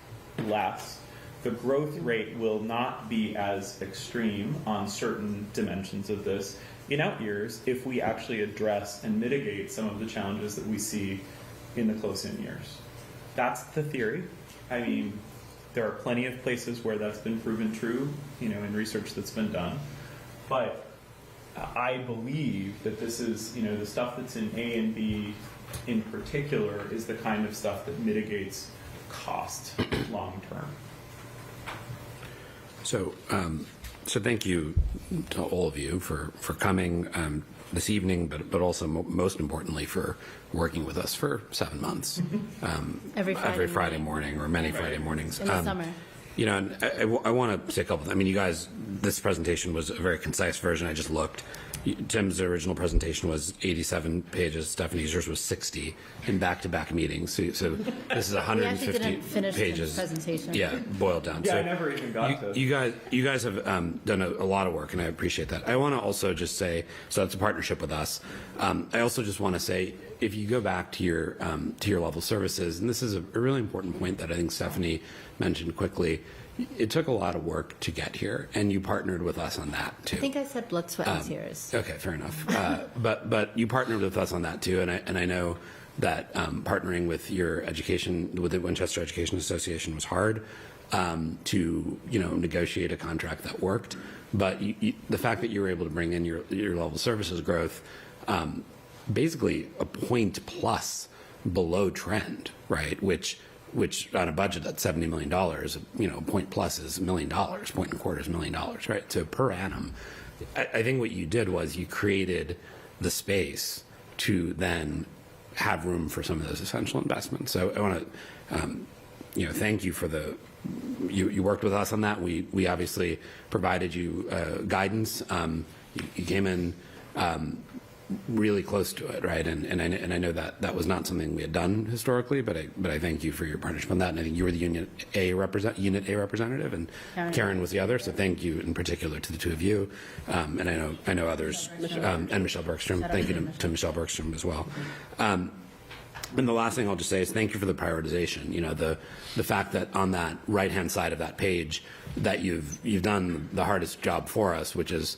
Speaker 9: less. The growth rate will not be as extreme on certain dimensions of this in out years if we actually address and mitigate some of the challenges that we see in the close-in years. That's the theory. I mean, there are plenty of places where that's been proven true, in research that's been done. But I believe that this is, the stuff that's in A and B in particular is the kind of stuff that mitigates cost long term.
Speaker 3: So thank you to all of you for coming. this evening, but also most importantly for working with us for 7 months.
Speaker 4: Every Friday
Speaker 3: morning or many Friday mornings.
Speaker 4: in the summer.
Speaker 3: You know, and I want to say a couple. I mean, you guys, this presentation was a very concise version. I just looked. Tim's original presentation was 87 pages. Stephanie's yours was 60 in back-to-back meetings. So this is 150
Speaker 4: We actually didn't finish
Speaker 3: pages.
Speaker 4: Tim's presentation.
Speaker 3: Yeah, boiled down.
Speaker 9: Yeah,
Speaker 3: So
Speaker 9: I never even got to.
Speaker 3: you guys have done a lot of work, and I appreciate that. I want to also just say, so it's a partnership with us. I also just want to say, if you go back to your level services, and this is a really important point that I think Stephanie mentioned quickly. It took a lot of work to get here, and you partnered with us on that too.
Speaker 4: I think I said blood, sweat, and tears.
Speaker 3: Okay, fair enough. But you partnered with us on that too, and I know that partnering with your education, with the Winchester Education Association, was hard to negotiate a contract that worked. But the fact that you were able to bring in your level services growth, basically a point plus below trend, right? Which on a budget that's $70 million, point plus is $1 million, point and a quarter is $1 million, right? So per annum, I think what you did was you created the space to then have room for some of those essential investments. So I want to, thank you for you worked with us on that. We obviously provided you guidance. You came in really close to it, right? And I know that was not something we had done historically, but I thank you for your partnership on that. And I think you were the Unit A representative, and Karen was the other. So thank you in particular to the two of you, and I know others, and Michelle Bergstrom. Thank you to Michelle Bergstrom as well. And the last thing I'll just say is thank you for the prioritization. The fact that on that right-hand side of that page that you've done the hardest job for us, which is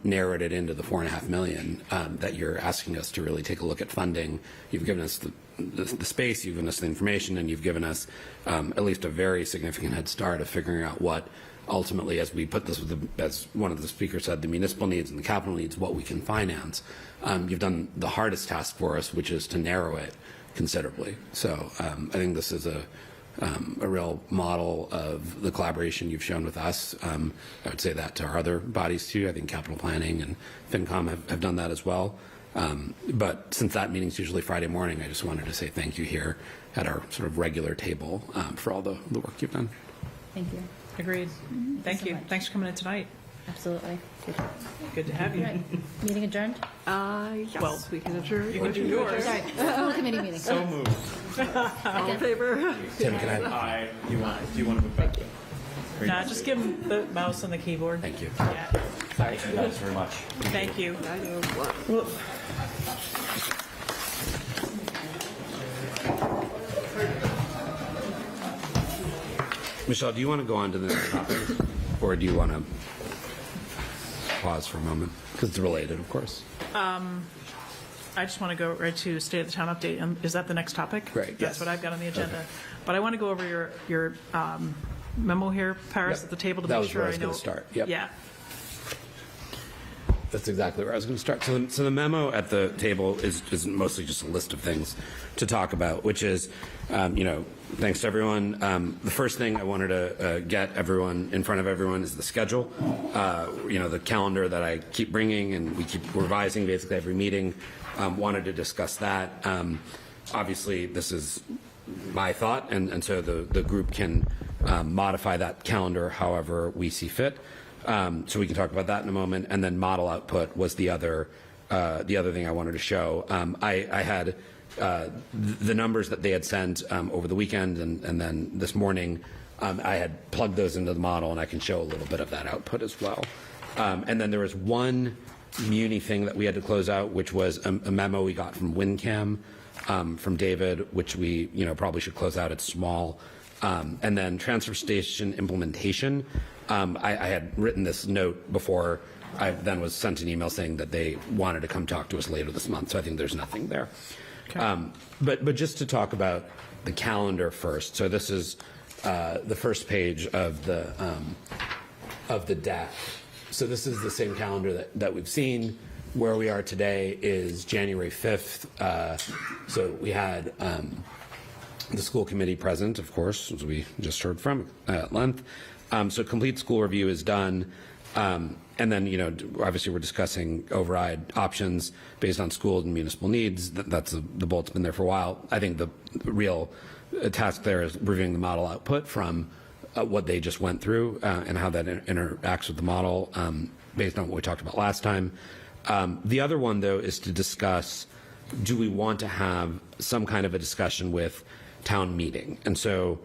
Speaker 3: narrowed it into the $4.5 million that you're asking us to really take a look at funding. You've given us the space, you've given us the information, and you've given us at least a very significant head start of figuring out what ultimately, as we put this as one of the speakers said, the municipal needs and the capital needs, what we can finance. You've done the hardest task for us, which is to narrow it considerably. So I think this is a real model of the collaboration you've shown with us. I would say that to our other bodies too. I think capital planning and FinCom have done that as well. But since that meeting's usually Friday morning, I just wanted to say thank you here at our sort of regular table for all the work you've done.
Speaker 4: Thank you.
Speaker 1: Agreed. Thank you.
Speaker 4: so much.
Speaker 1: Thanks for coming in tonight.
Speaker 4: Absolutely.
Speaker 1: Good to have you.
Speaker 4: All right. Meeting adjourned?
Speaker 12: Yes,
Speaker 1: Well,
Speaker 12: we can adjourn.
Speaker 1: You can do yours.
Speaker 4: Sorry, school committee meeting.
Speaker 9: So moved.
Speaker 12: All in favor?
Speaker 3: Tim, can I?
Speaker 9: Do you want to move back?
Speaker 1: Nah, just give him the mouse and the keyboard.
Speaker 3: Thank you.
Speaker 1: Yeah.
Speaker 14: Thank you guys very much.
Speaker 1: Thank you.
Speaker 3: Michelle, do you want to go on to the next topic, or do you want to pause for a moment? Because it's related, of course.
Speaker 1: I just want to go right to State of the Town update. Is that the next topic?
Speaker 3: Right,
Speaker 1: That's
Speaker 3: yes.
Speaker 1: what I've got on the agenda.
Speaker 3: Okay.
Speaker 1: But I want to go over your memo here, Paris,
Speaker 3: Yep.
Speaker 1: at the table to
Speaker 3: That
Speaker 1: make
Speaker 3: was
Speaker 1: sure
Speaker 3: where I
Speaker 1: I
Speaker 3: was
Speaker 1: know.
Speaker 3: gonna start. Yep.
Speaker 1: Yeah.
Speaker 3: That's exactly where I was going to start. So the memo at the table is mostly just a list of things to talk about, which is, thanks to everyone. The first thing I wanted to get everyone in front of everyone is the schedule. The calendar that I keep bringing and we keep revising basically every meeting. Wanted to discuss that. Obviously, this is my thought, and so the group can modify that calendar however we see fit. So we can talk about that in a moment. And then model output was the other thing I wanted to show. I had the numbers that they had sent over the weekend, and then this morning I had plugged those into the model, and I can show a little bit of that output as well. And then there was one Muni thing that we had to close out, which was a memo we got from WinCam from David, which we probably should close out. It's small. And then transfer station implementation. I had written this note before I then was sent an email saying that they wanted to come talk to us later this month. So I think there's nothing there.
Speaker 1: Okay.
Speaker 3: But just to talk about the calendar first. So this is the first page of the deck. So this is the same calendar that we've seen. Where we are today is January 5th. So we had the school committee present, of course, as we just heard from at length. So complete school review is done. And then, obviously we're discussing override options based on school and municipal needs. That's the bullet's been there for a while. I think the real task there is reviewing the model output from what they just went through and how that interacts with the model based on what we talked about last time. The other one, though, is to discuss, do we want to have some kind of a discussion with town meeting? And so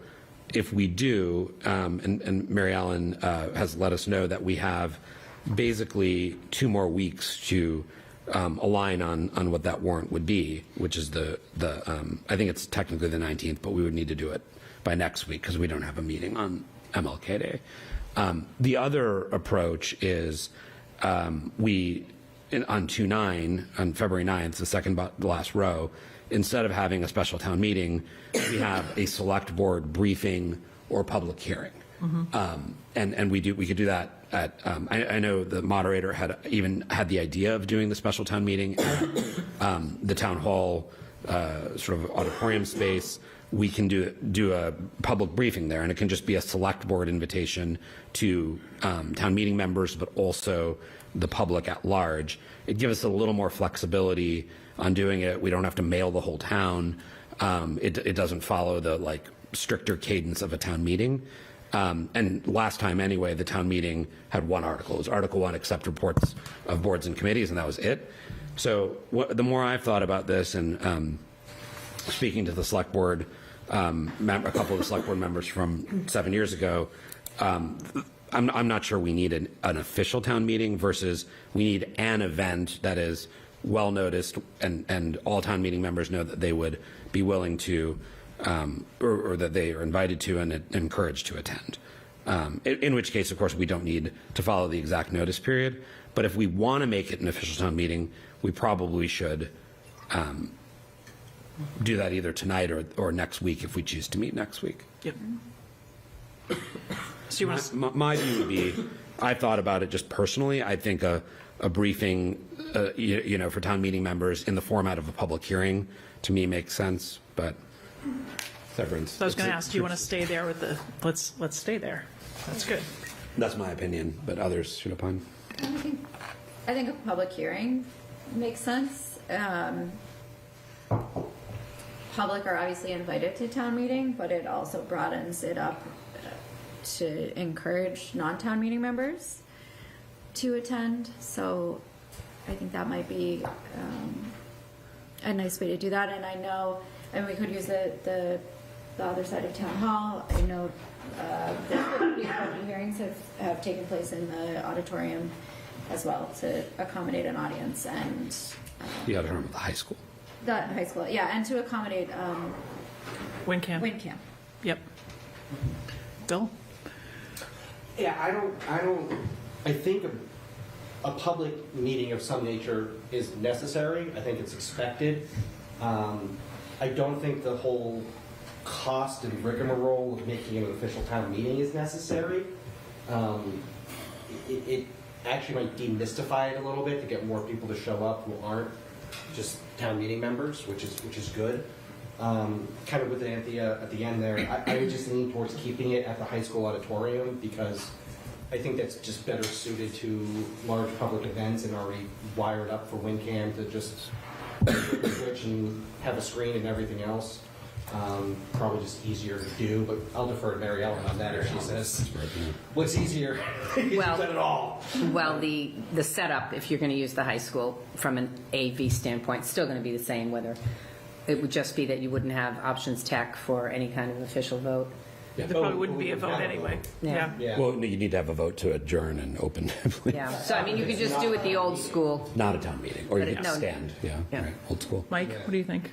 Speaker 3: if we do, and Mary Ellen has let us know that we have basically 2 more weeks to align on what that warrant would be, which is I think it's technically the 19th, but we would need to do it by next week because we don't have a meeting on MLK Day. The other approach is on 2/9, on February 9th, the last row, instead of having a special town meeting, we have a select board briefing or public hearing. And we could do that at, I know the moderator had the idea of doing the special town meeting at the town hall sort of auditorium space. We can do a public briefing there, and it can just be a select board invitation to town meeting members, but also the public at large. It gives us a little more flexibility on doing it. We don't have to mail the whole town. It doesn't follow the stricter cadence of a town meeting. And last time anyway, the town meeting had 1 article. It was Article 1, accept reports of boards and committees, and that was it. So the more I've thought about this, and speaking to the select board, a couple of the select board members from 7 years ago, I'm not sure we need an official town meeting versus we need an event that is well noticed and all town meeting members know that they would be willing to or that they are invited to and encouraged to attend. In which case, of course, we don't need to follow the exact notice period. But if we want to make it an official town meeting, we probably should do that either tonight or next week if we choose to meet next week.
Speaker 1: Yep. So
Speaker 3: my view would be, I thought about it just personally. I think a briefing, for town meeting members in the format of a public hearing, to me makes sense. But severance.
Speaker 1: So I was going to ask, do you want to stay there with the? Let's stay there. That's good.
Speaker 3: That's my opinion, but others should opine.
Speaker 2: I think a public hearing makes sense. Public are obviously invited to town meeting, but it also broadens it up to encourage non-town meeting members to attend. So I think that might be a nice way to do that. And I know, and we could use the other side of town hall. I know the public hearings have taken place in the auditorium as well to accommodate an audience and
Speaker 3: the auditorium of the high school.
Speaker 2: The high school, yeah, and to accommodate
Speaker 1: WinCam. Yep. Bill?
Speaker 10: Yeah, I think a public meeting of some nature is necessary. I think it's expected. I don't think the whole cost and rigmarole of making an official town meeting is necessary. It actually might demystify it a little bit to get more people to show up who aren't just town meeting members, which is good. Kind of with Anthea at the end there, I would just lean towards keeping it at the high school auditorium because I think that's just better suited to large public events and already wired up for WinCam to just switch and have a screen and everything else. Probably just easier to do, but I'll defer to Mary Ellen on that if she says what's easier.
Speaker 16: Well,
Speaker 10: at all.
Speaker 16: Well, the setup, if you're going to use the high school from an AV standpoint, is still going to be the same, whether it would just be that you wouldn't have options tech for any kind of official vote.
Speaker 1: Yeah. There probably wouldn't be a vote anyway.
Speaker 16: Yeah.
Speaker 3: Well, no, you need to have a vote to adjourn and open.
Speaker 16: Yeah. So, I mean, you could just do it the old school.
Speaker 3: Not a town meeting, or you could
Speaker 16: No.
Speaker 3: stand. Yeah, right, old school.
Speaker 1: Mike, what do you think?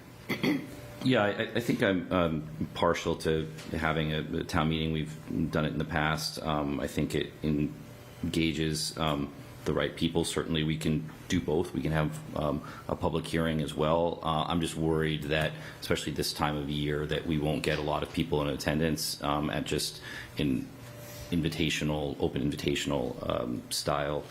Speaker 17: Yeah, I think I'm partial to having a town meeting. We've done it in the past. I think it engages the right people. Certainly, we can do both. We can have a public hearing as well. I'm just worried that, especially this time of year, that we won't get a lot of people in attendance at just an invitational, open invitational style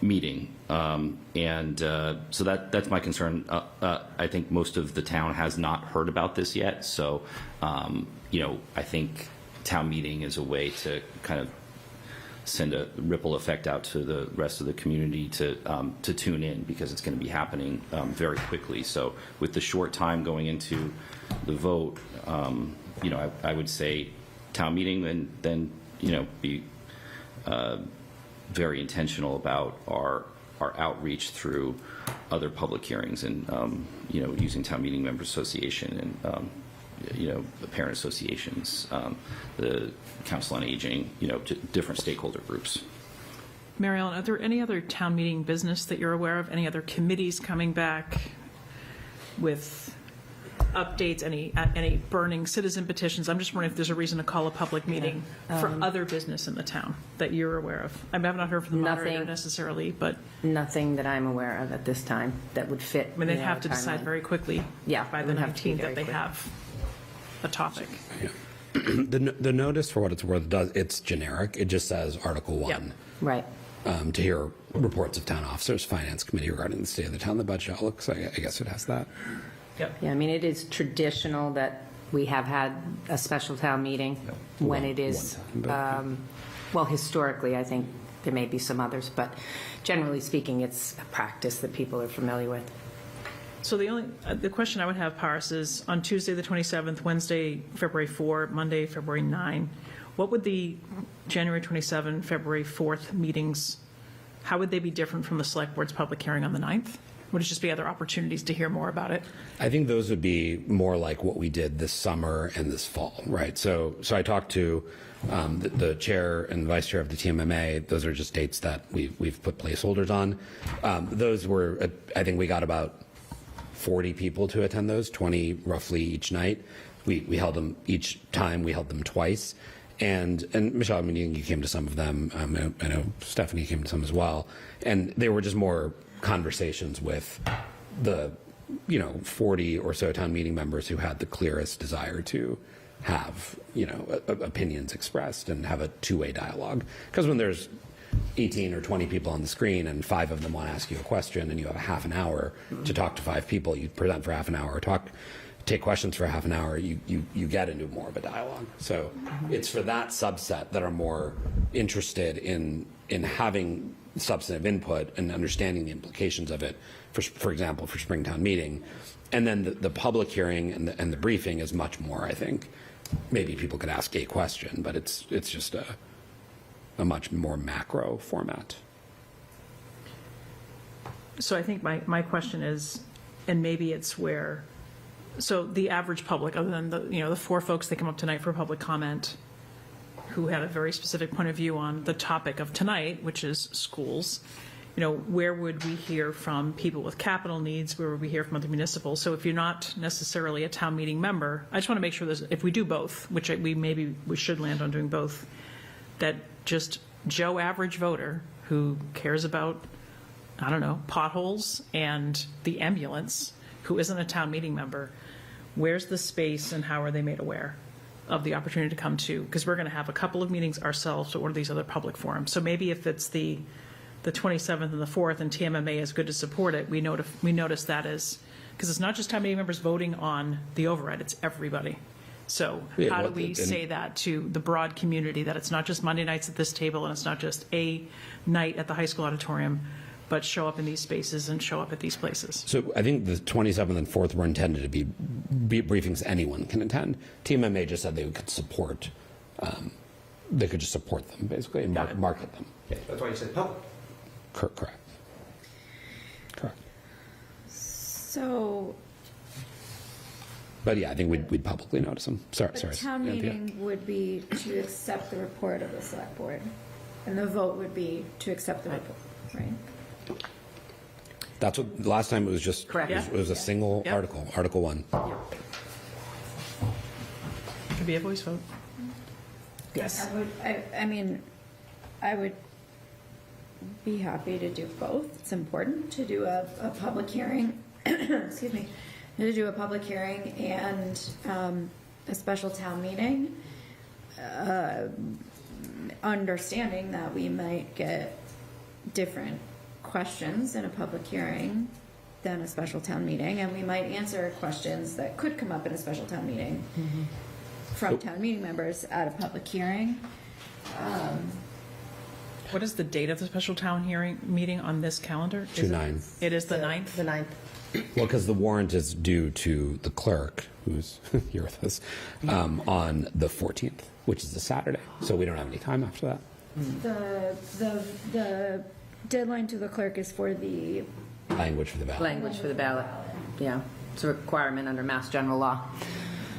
Speaker 17: meeting. So that's my concern. I think most of the town has not heard about this yet. So, I think town meeting is a way to kind of send a ripple effect out to the rest of the community to tune in, because it's going to be happening very quickly. So with the short time going into the vote, I would say town meeting, and then be very intentional about our outreach through other public hearings, and using Town Meeting Members Association and the parent associations, the Council on Aging, different stakeholder groups.
Speaker 1: Mary Ellen, are there any other town meeting business that you're aware of? Any other committees coming back with updates? Any burning citizen petitions? I'm just wondering if there's a reason to call a public meeting for other business in the town that you're aware of. I have not heard from the moderator necessarily, but
Speaker 16: nothing that I'm aware of at this time that would fit.
Speaker 1: I mean, they'd have to decide very quickly by the 19th that they
Speaker 16: quick.
Speaker 1: have a topic.
Speaker 3: Yeah. The notice, for what it's worth, it's generic. It just says Article 1.
Speaker 16: Right.
Speaker 3: To hear reports of town officers, Finance Committee regarding the state of the town, the budget outlook. So I guess it has that.
Speaker 1: Yep.
Speaker 16: Yeah, I mean, it is traditional that we have had a special town meeting when it is, well, historically, I think there may be some others, but generally speaking, it's a practice that people are familiar with.
Speaker 1: So the question I would have, Paris, is on Tuesday the 27th, Wednesday, February 4, Monday, February 9, what would the January 27, February 4th meetings, how would they be different from the Select Board's public hearing on the 9th? Would it just be other opportunities to hear more about it?
Speaker 3: I think those would be more like what we did this summer and this fall, right? So I talked to the chair and vice chair of the TMMA. Those are just dates that we've put placeholders on. Those were, I think we got about 40 people to attend those, 20 roughly each night. We held them each time. We held them twice. And Michelle, I mean, you came to some of them. I know Stephanie came to some as well. And they were just more conversations with the 40 or so town meeting members who had the clearest desire to have opinions expressed and have a two-way dialogue. Because when there's 18 or 20 people on the screen and 5 of them want to ask you a question and you have a half an hour to talk to 5 people, you present for half an hour, take questions for half an hour, you get into more of a dialogue. So it's for that subset that are more interested in having substantive input and understanding the implications of it, for example, for Springtown meeting. And then the public hearing and the briefing is much more, I think, maybe people could ask a question, but it's just a much more macro format.
Speaker 1: So I think my question is, and maybe it's where, so the average public, other than the 4 folks that come up tonight for public comment, who had a very specific point of view on the topic of tonight, which is schools, where would we hear from people with capital needs? Where would we hear from other municipals? So if you're not necessarily a town meeting member, I just want to make sure if we do both, which we should land on doing both, that just Joe average voter who cares about, I don't know, potholes and the ambulance, who isn't a town meeting member, where's the space and how are they made aware of the opportunity to come to? Because we're going to have a couple of meetings ourselves or these other public forums. So maybe if it's the 27th and the 4th and TMMA is good to support it, we notice that as, because it's not just town meeting members voting on the override, it's everybody. So how do we say that to the broad community, that it's not just Monday nights at this table and it's not just a night at the high school auditorium, but show up in these spaces and show up at these places?
Speaker 3: So I think the 27th and 4th were intended to be briefings anyone can attend. TMMA just said they could support, they could just support them basically and market them.
Speaker 14: Yeah, that's why you said public.
Speaker 3: Correct.
Speaker 2: So.
Speaker 3: But yeah, I think we'd publicly notice them. Sorry.
Speaker 2: Town meeting would be to accept the report of the select board, and the vote would be to accept the report, right?
Speaker 3: That's what, last time it was just,
Speaker 16: Correct.
Speaker 3: It was a single article, Article 1.
Speaker 1: It could be a voice vote.
Speaker 16: Yes.
Speaker 2: I would be happy to do both. It's important to do a public hearing, excuse me, to do a public hearing and a special town meeting, understanding that we might get different questions in a public hearing than a special town meeting, and we might answer questions that could come up in a special town meeting from town meeting members at a public hearing.
Speaker 1: What is the date of the special town hearing meeting on this calendar? Is
Speaker 3: 2/9.
Speaker 1: It is the 9th?
Speaker 16: The 9th.
Speaker 3: Well, because the warrant is due to the clerk, who's here with us, on the 14th, which is a Saturday. So we don't have any time after that.
Speaker 2: The deadline to the clerk is for the
Speaker 3: Language for the ballot.
Speaker 16: Language for the ballot. Yeah. It's a requirement under Mass General Law.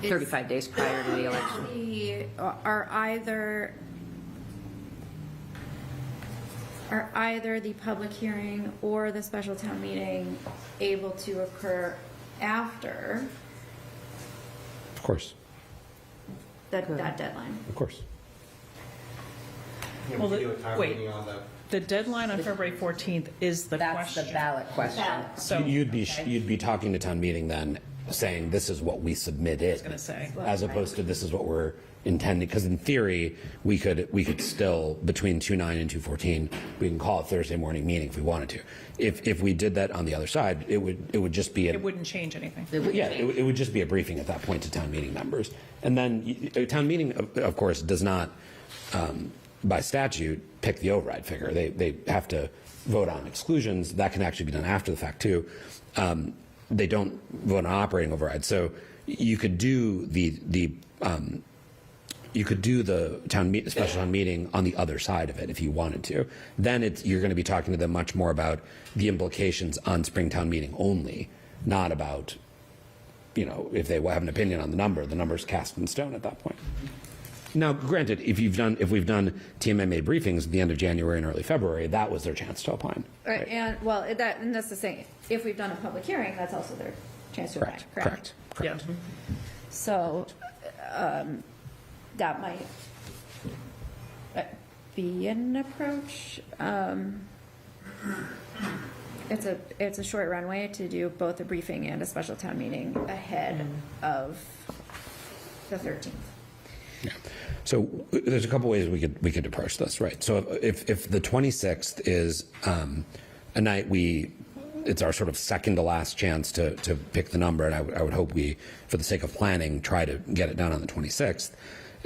Speaker 16: 35 days prior to the election.
Speaker 2: are either the public hearing or the special town meeting able to occur after
Speaker 3: Of course.
Speaker 2: that deadline?
Speaker 3: Of course.
Speaker 1: Well, the deadline on February 14th is the
Speaker 16: That's
Speaker 1: question.
Speaker 16: the ballot question.
Speaker 1: So
Speaker 3: you'd be talking to town meeting then, saying this is what we submitted,
Speaker 1: gonna say.
Speaker 3: as opposed to this is what we're intending. Because in theory, we could still, between 2/9 and 2/14, we can call it Thursday morning meeting if we wanted to. If we did that on the other side, it would just be
Speaker 1: it wouldn't change anything.
Speaker 3: it would just be a briefing at that point to town meeting members. And then town meeting, of course, does not, by statute, pick the override figure. They have to vote on exclusions. That can actually be done after the fact, too. They don't vote on operating override. So you could do the special town meeting on the other side of it if you wanted to. Then you're going to be talking to them much more about the implications on spring town meeting only, not about, if they have an opinion on the number's cast in stone at that point. Now, granted, if we've done TMMA briefings at the end of January and early February, that was their chance to opine.
Speaker 2: Right. And that's the thing. If we've done a public hearing, that's also their chance to opine.
Speaker 3: Correct.
Speaker 1: Yeah.
Speaker 2: So that might be an approach. It's a short runway to do both a briefing and a special town meeting ahead of the 13th.
Speaker 3: Yeah. So there's a couple ways we could approach this, right? So if the 26th is a night it's our sort of second to last chance to pick the number, and I would hope we, for the sake of planning, try to get it done on the 26th,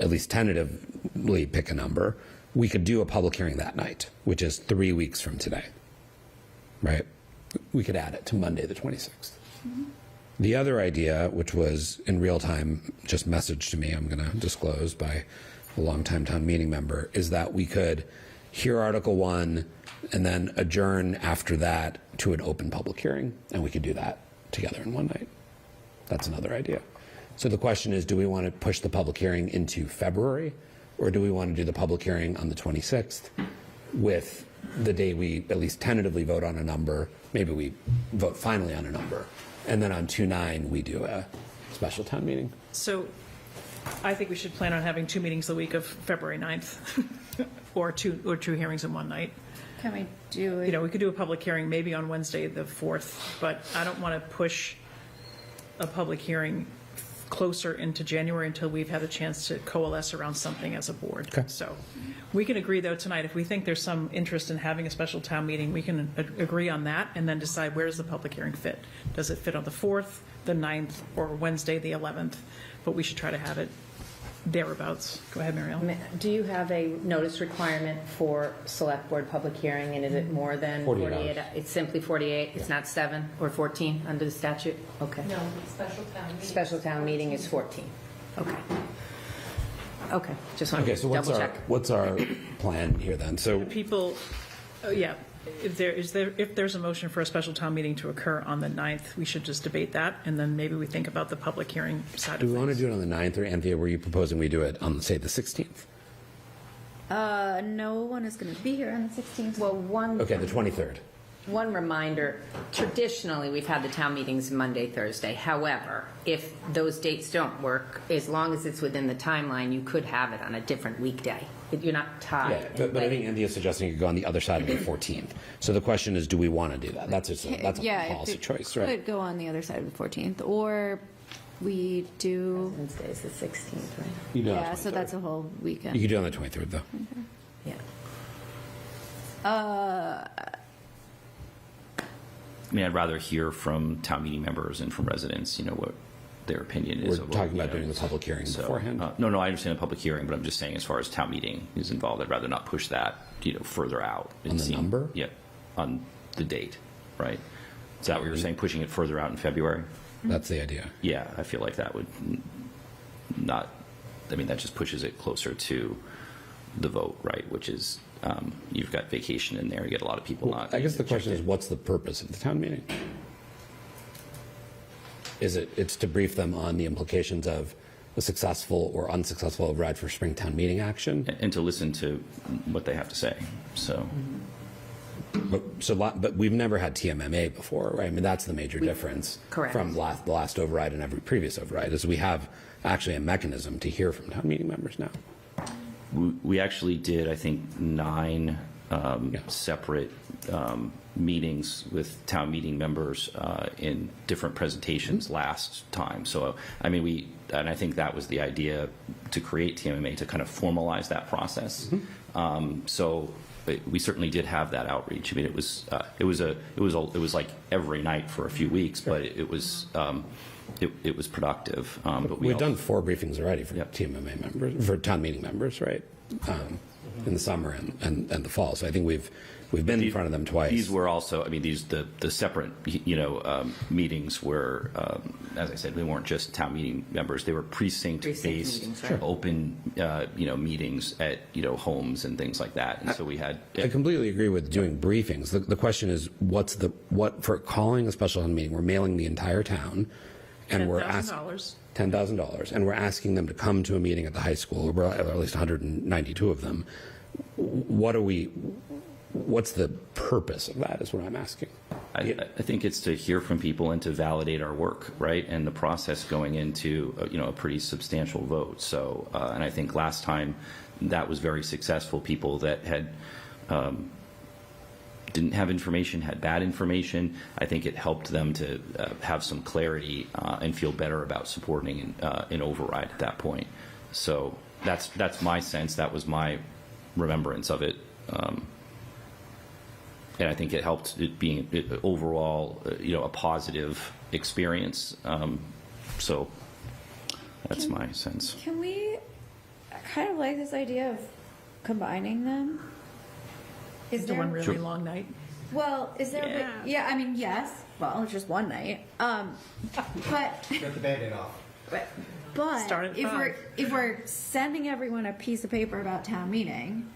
Speaker 3: at least tentatively pick a number. We could do a public hearing that night, which is 3 weeks from today, right? We could add it to Monday the 26th. Mm-hmm. The other idea, which was in real time just messaged to me, I'm going to disclose by a longtime town meeting member, is that we could hear Article 1 and then adjourn after that to an open public hearing, and we could do that together in one night. That's another idea. So the question is, do we want to push the public hearing into February, or do we want to do the public hearing on the 26th with the day we at least tentatively vote on a number, maybe we vote finally on a number, and then on 2/9 we do a special town meeting?
Speaker 1: So I think we should plan on having 2 meetings the week of February 9th, or two hearings in one night.
Speaker 2: Can we do it?
Speaker 1: We could do a public hearing maybe on Wednesday the 4th, but I don't want to push a public hearing closer into January until we've had a chance to coalesce around something as a board.
Speaker 3: Okay.
Speaker 1: So we can agree, though, tonight, if we think there's some interest in having a special town meeting, we can agree on that and then decide where does the public hearing fit. Does it fit on the 4th, the 9th, or Wednesday the 11th? But we should try to have it thereabouts. Go ahead, Mary Ellen.
Speaker 16: Do you have a notice requirement for select board public hearing, and is it more than 48? It's simply 48? It's not 7 or 14 under the statute? Okay.
Speaker 4: No, special town meeting.
Speaker 16: Special town meeting is 14. Okay. Okay, just want
Speaker 3: Okay,
Speaker 16: to
Speaker 3: so
Speaker 16: double check.
Speaker 3: what's our plan here then? So
Speaker 1: People, yeah, if there's a motion for a special town meeting to occur on the 9th, we should just debate that, and then maybe we think about the public hearing side
Speaker 3: do
Speaker 1: of
Speaker 3: we want to
Speaker 1: things.
Speaker 3: do it on the 9th, or Anthea, were you proposing we do it on, say, the 16th?
Speaker 2: No one is going to be here on the 16th.
Speaker 16: Well,
Speaker 3: Okay, the 23rd.
Speaker 16: One reminder, traditionally, we've had the town meetings Monday, Thursday. However, if those dates don't work, as long as it's within the timeline, you could have it on a different weekday. You're not tied.
Speaker 3: Yeah, but I think Anthea's suggesting you could go on the other side of the 14th. So the question is, do we want to do that? That's a policy choice, right?
Speaker 2: Could go on the other side of the 14th, or we do.
Speaker 16: Wednesday is the 16th, right?
Speaker 3: You do it on
Speaker 2: Yeah,
Speaker 3: the
Speaker 2: so
Speaker 3: 23rd.
Speaker 2: that's a whole weekend.
Speaker 3: You could do it on the 23rd, though.
Speaker 16: Yeah.
Speaker 17: I mean, I'd rather hear from town meeting members and from residents, what their opinion is.
Speaker 3: We're talking about doing the public hearing beforehand.
Speaker 17: No, I understand the public hearing, but I'm just saying as far as town meeting is involved, I'd rather not push that, further out.
Speaker 3: On the number?
Speaker 17: Yeah, on the date, right? Is that what you were saying, pushing it further out in February?
Speaker 3: That's the idea.
Speaker 17: Yeah, I feel like that would not, that just pushes it closer to the vote, right? Which is, you've got vacation in there, you get a lot of people not.
Speaker 3: I guess the question is, what's the purpose of the town meeting? It's to brief them on the implications of a successful or unsuccessful override for spring town meeting action?
Speaker 17: And to listen to what they have to say, so.
Speaker 3: But we've never had TMMA before, right? That's the major difference
Speaker 16: correct.
Speaker 3: From the last override and every previous override, is we have actually a mechanism to hear from town meeting members now.
Speaker 17: We actually did, I think, 9 separate meetings with town meeting members in different presentations last time. So, and I think that was the idea, to create TMMA, to kind of formalize that process. So we certainly did have that outreach. It was like every night for a few weeks, but it was productive. But
Speaker 3: we've done 4 briefings already for TMMA members, for town meeting members, right? In the summer and the fall. So I think we've been in front of them twice.
Speaker 17: These were also, the separate, meetings were, as I said, they weren't just town meeting members. They were precinct-based,
Speaker 16: meetings, right.
Speaker 17: open, meetings at, homes and things like that. And so we had.
Speaker 3: I completely agree with doing briefings. The question is, what for calling a special town meeting? We're mailing the entire town, and we're asking $10,000, and we're asking them to come to a meeting at the high school, or at least 192 of them. What's the purpose of that, is what I'm asking.
Speaker 17: I think it's to hear from people and to validate our work, right? And the process going into, a pretty substantial vote. So, and I think last time that was very successful. People that had didn't have information, had bad information. I think it helped them to have some clarity and feel better about supporting an override at that point. So that's my sense. That was my remembrance of it. And I think it helped it being overall, a positive experience. So that's my sense.
Speaker 2: Can we, I kind of like this idea of combining them? Is
Speaker 1: Into
Speaker 2: there
Speaker 1: one really long night.
Speaker 2: Well, is there? Yes. Well, it's just one night. But
Speaker 10: Get the Band-Aid off.
Speaker 2: But
Speaker 1: Start at 5.
Speaker 2: if we're sending everyone a piece of paper about town meeting,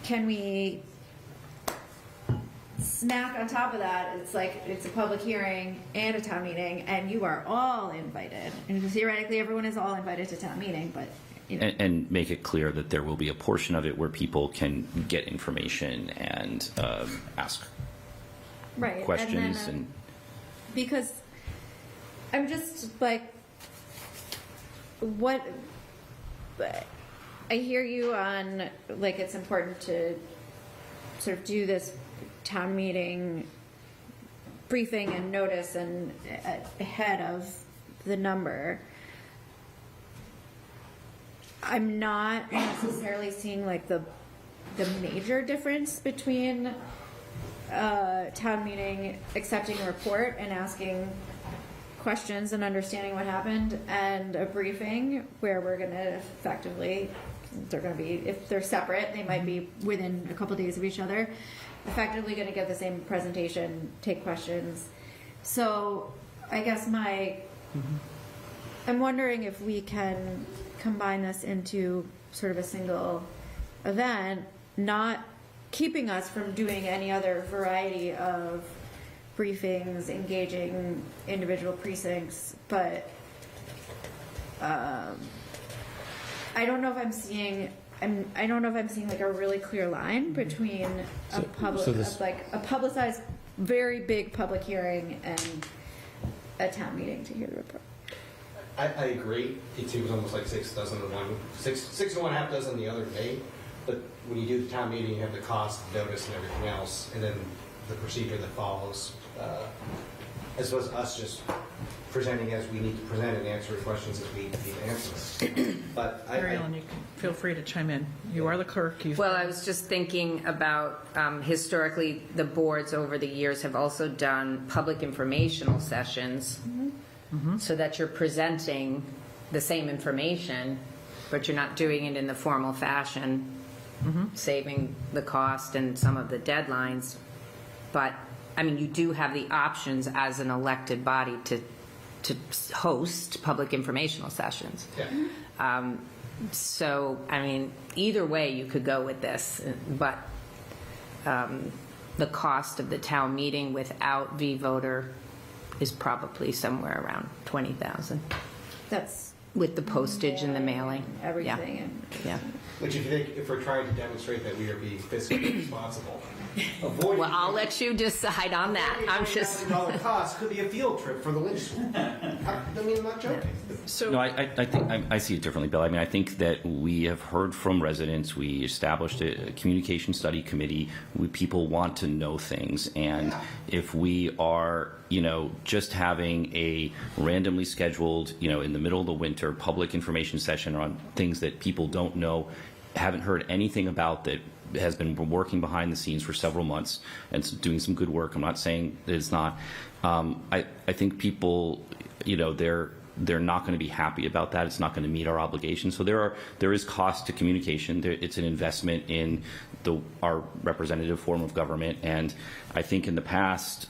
Speaker 2: can we snack on top of that? It's like it's a public hearing and a town meeting, and you are all invited. And theoretically, everyone is all invited to town meeting, but.
Speaker 17: And make it clear that there will be a portion of it where people can get information and ask questions.
Speaker 2: And because I'm just like, what I hear you on, like, it's important to sort of do this town meeting briefing and notice and ahead of the number. I'm not necessarily seeing like the major difference between town meeting accepting a report and asking questions and understanding what happened, and a briefing where we're going to effectively, they're going to be, if they're separate, they might be within a couple days of each other, effectively going to give the same presentation, take questions. So I guess I'm wondering if we can combine this into sort of a single event, not keeping us from doing any other variety of briefings, engaging individual precincts, but I don't know if I'm seeing like a really clear line between a publicized, very big public hearing and a town meeting to hear the report.
Speaker 10: I agree. It seems almost like 6 dozen to 1, 6 to 1, half dozen the other day. But when you do the town meeting, you have the cost, notice, and everything else, and then the procedure that follows, as well as us just presenting as we need to present and answering questions as we need to answer. But
Speaker 1: Mary Ellen, you can feel free to chime in. You are the clerk.
Speaker 16: Well, I was just thinking about historically, the boards over the years have also done public informational sessions so that you're presenting the same information, but you're not doing it in the formal fashion, saving the cost and some of the deadlines. But, I mean, you do have the options as an elected body to host public informational sessions. So, I mean, either way you could go with this, but the cost of the town meeting without V-voter is probably somewhere around $20,000
Speaker 2: That's
Speaker 16: with the postage and the mailing.
Speaker 2: everything.
Speaker 16: Yeah.
Speaker 10: Which if we're trying to demonstrate that we are being fiscally responsible, avoiding
Speaker 16: Well, I'll let you decide on that. I'm just.
Speaker 10: $20,000 cost could be a field trip for the Lynch School. I mean, I'm not joking.
Speaker 17: No, I think I see it differently, Bill. I mean, I think that we have heard from residents. We established a communication study committee. People want to know things, and if we are, just having a randomly scheduled, in the middle of the winter public information session on things that people don't know, haven't heard anything about, that has been working behind the scenes for several months and doing some good work. I'm not saying that it's not. I think people, they're not going to be happy about that. It's not going to meet our obligations. So there is cost to communication. It's an investment in our representative form of government. And I think in the past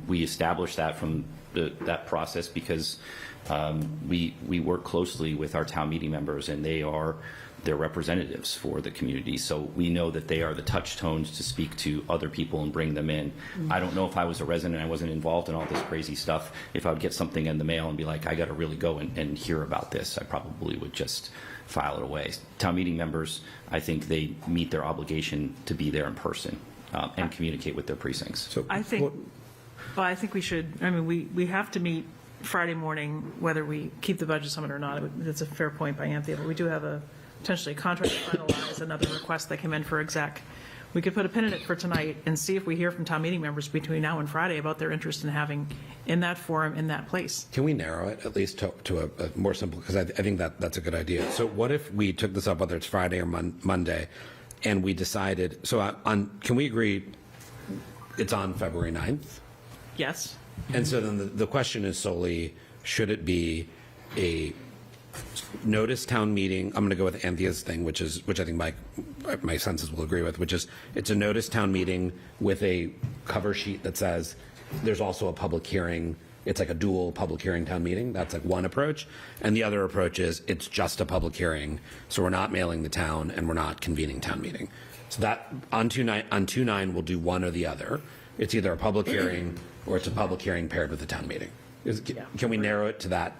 Speaker 17: we established that from that process because we work closely with our town meeting members, and they're representatives for the community. So we know that they are the touch tones to speak to other people and bring them in. I don't know if I was a resident and I wasn't involved in all this crazy stuff, if I would get something in the mail and be like, I got to really go and hear about this, I probably would just file it away. Town meeting members, I think they meet their obligation to be there in person and communicate with their precincts. So
Speaker 1: I think we should, we have to meet Friday morning, whether we keep the budget summit or not. That's a fair point by Anthea, but we do have potentially a contract to finalize, another request that came in for exec. We could put a pin in it for tonight and see if we hear from town meeting members between now and Friday about their interest in having in that forum, in that place.
Speaker 3: Can we narrow it at least to a more simple, because I think that's a good idea. So what if we took this up, whether it's Friday or Monday, and we decided, can we agree it's on February 9th?
Speaker 1: Yes.
Speaker 3: And so then the question is solely, should it be a notice town meeting? I'm going to go with Anthea's thing, which I think my senses will agree with, which is it's a notice town meeting with a cover sheet that says there's also a public hearing. It's like a dual public hearing town meeting. That's like one approach. And the other approach is it's just a public hearing, so we're not mailing the town and we're not convening town meeting. So that on 2/9 we'll do one or the other. It's either a public hearing or it's a public hearing paired with a town meeting. Can we narrow it to that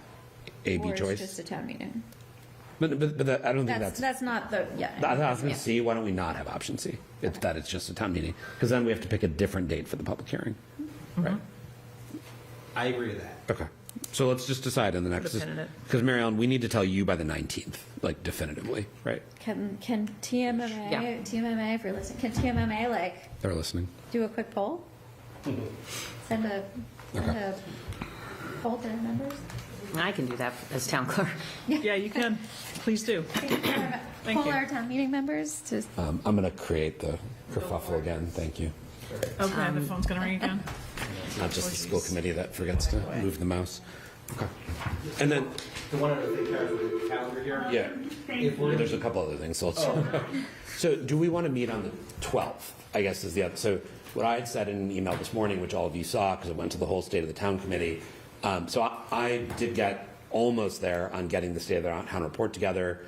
Speaker 3: A/B choice?
Speaker 2: Or it's just a town meeting.
Speaker 3: But I don't think
Speaker 2: That's not the,
Speaker 3: option C. Why don't we not have option C? It's just a town meeting, because then we have to pick a different date for the public hearing, right?
Speaker 10: I agree with that.
Speaker 3: Okay, so let's just decide in the next. Because Mary Ellen, we need to tell you by the 19th, like definitively, right?
Speaker 2: Can TMMA, TMMA, if you're listening, can TMMA
Speaker 3: They're listening.
Speaker 2: do a quick poll? Send a poll to their members?
Speaker 16: I can do that as town clerk.
Speaker 1: Yeah, you can. Please do. Thank
Speaker 2: Poll
Speaker 1: you.
Speaker 2: our town meeting members to.
Speaker 3: I'm going to create the kerfuffle again. Thank you.
Speaker 1: Okay, the phone's going to ring again.
Speaker 3: Not just the school committee that forgets to move the mouse. Okay. And then
Speaker 10: The one other thing, with the calendar here.
Speaker 3: Yeah. There's a couple other things. So do we want to meet on the 12th, I guess is the other. So what I had said in an email this morning, which all of you saw because it went to the whole State of the Town Committee. So I did get almost there on getting the State of the Town report together.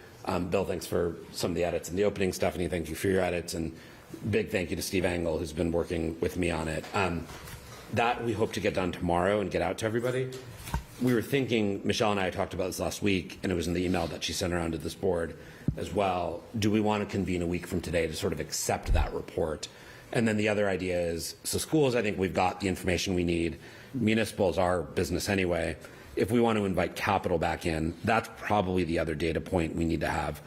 Speaker 3: Bill, thanks for some of the edits and the opening. Stephanie, thank you for your edits. And big thank you to Steve Engel, who's been working with me on it. That we hope to get done tomorrow and get out to everybody. We were thinking, Michelle and I talked about this last week, and it was in the email that she sent around to this board as well. Do we want to convene a week from today to sort of accept that report? And then the other idea is, so schools, I think we've got the information we need. Municipals are business anyway. If we want to invite capital back in, that's probably the other data point we need to have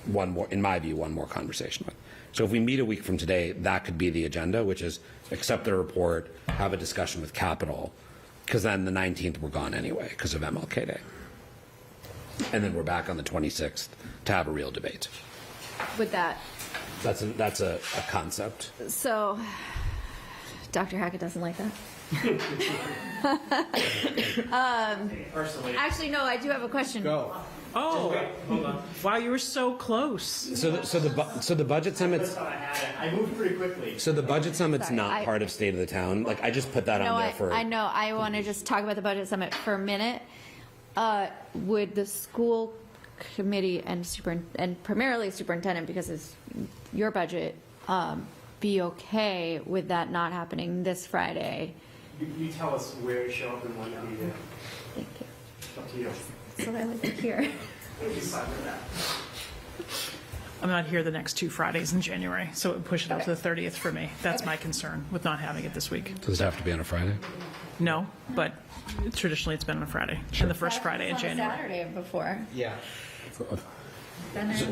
Speaker 3: one more, in my view, one more conversation with. So if we meet a week from today, that could be the agenda, which is accept the report, have a discussion with capital, because then the 19th we're gone anyway because of MLK Day. And then we're back on the 26th to have a real debate.
Speaker 2: With that.
Speaker 3: That's a concept.
Speaker 2: So, Dr. Hackett doesn't like that?
Speaker 15: Personally.
Speaker 2: Actually, no, I do have a question.
Speaker 10: Go.
Speaker 1: Oh,
Speaker 15: Hold on.
Speaker 1: wow, you were so close.
Speaker 3: So the budget summit's
Speaker 15: I had it. I moved pretty quickly.
Speaker 3: so the budget summit's
Speaker 2: Sorry,
Speaker 3: not part of State of the Town. Like I just put that
Speaker 2: No,
Speaker 3: on there for.
Speaker 2: I know. I want to just talk about the budget summit for a minute. Would the school committee and primarily superintendent, because it's your budget, be okay with that not happening this Friday?
Speaker 15: You tell us where to show up and when to be there.
Speaker 2: Thank you.
Speaker 15: Up to you.
Speaker 2: That's what I like to hear.
Speaker 15: Decide with that.
Speaker 1: I'm not here the next 2 Fridays in January, so it would push it out to the 30th for me. That's my concern with not having it this week.
Speaker 3: Does it have to be on a Friday?
Speaker 1: No, but traditionally it's been on a Friday, and the first Friday in
Speaker 2: On a
Speaker 1: January.
Speaker 2: Saturday before.
Speaker 10: Yeah.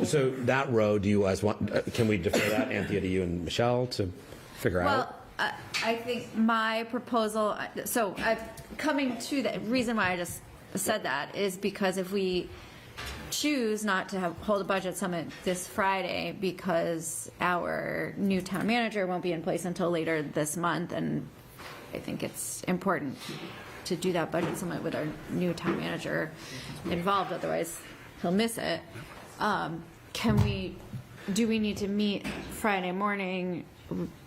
Speaker 3: So that row, do you guys want? Can we defer that, Anthea, to you and Michelle to figure out?
Speaker 2: Well, I think my proposal, so coming to the reason why I just said that is because if we choose not to hold a budget summit this Friday because our new town manager won't be in place until later this month, and I think it's important to do that budget summit with our new town manager involved, otherwise he'll miss it. Do we need to meet Friday morning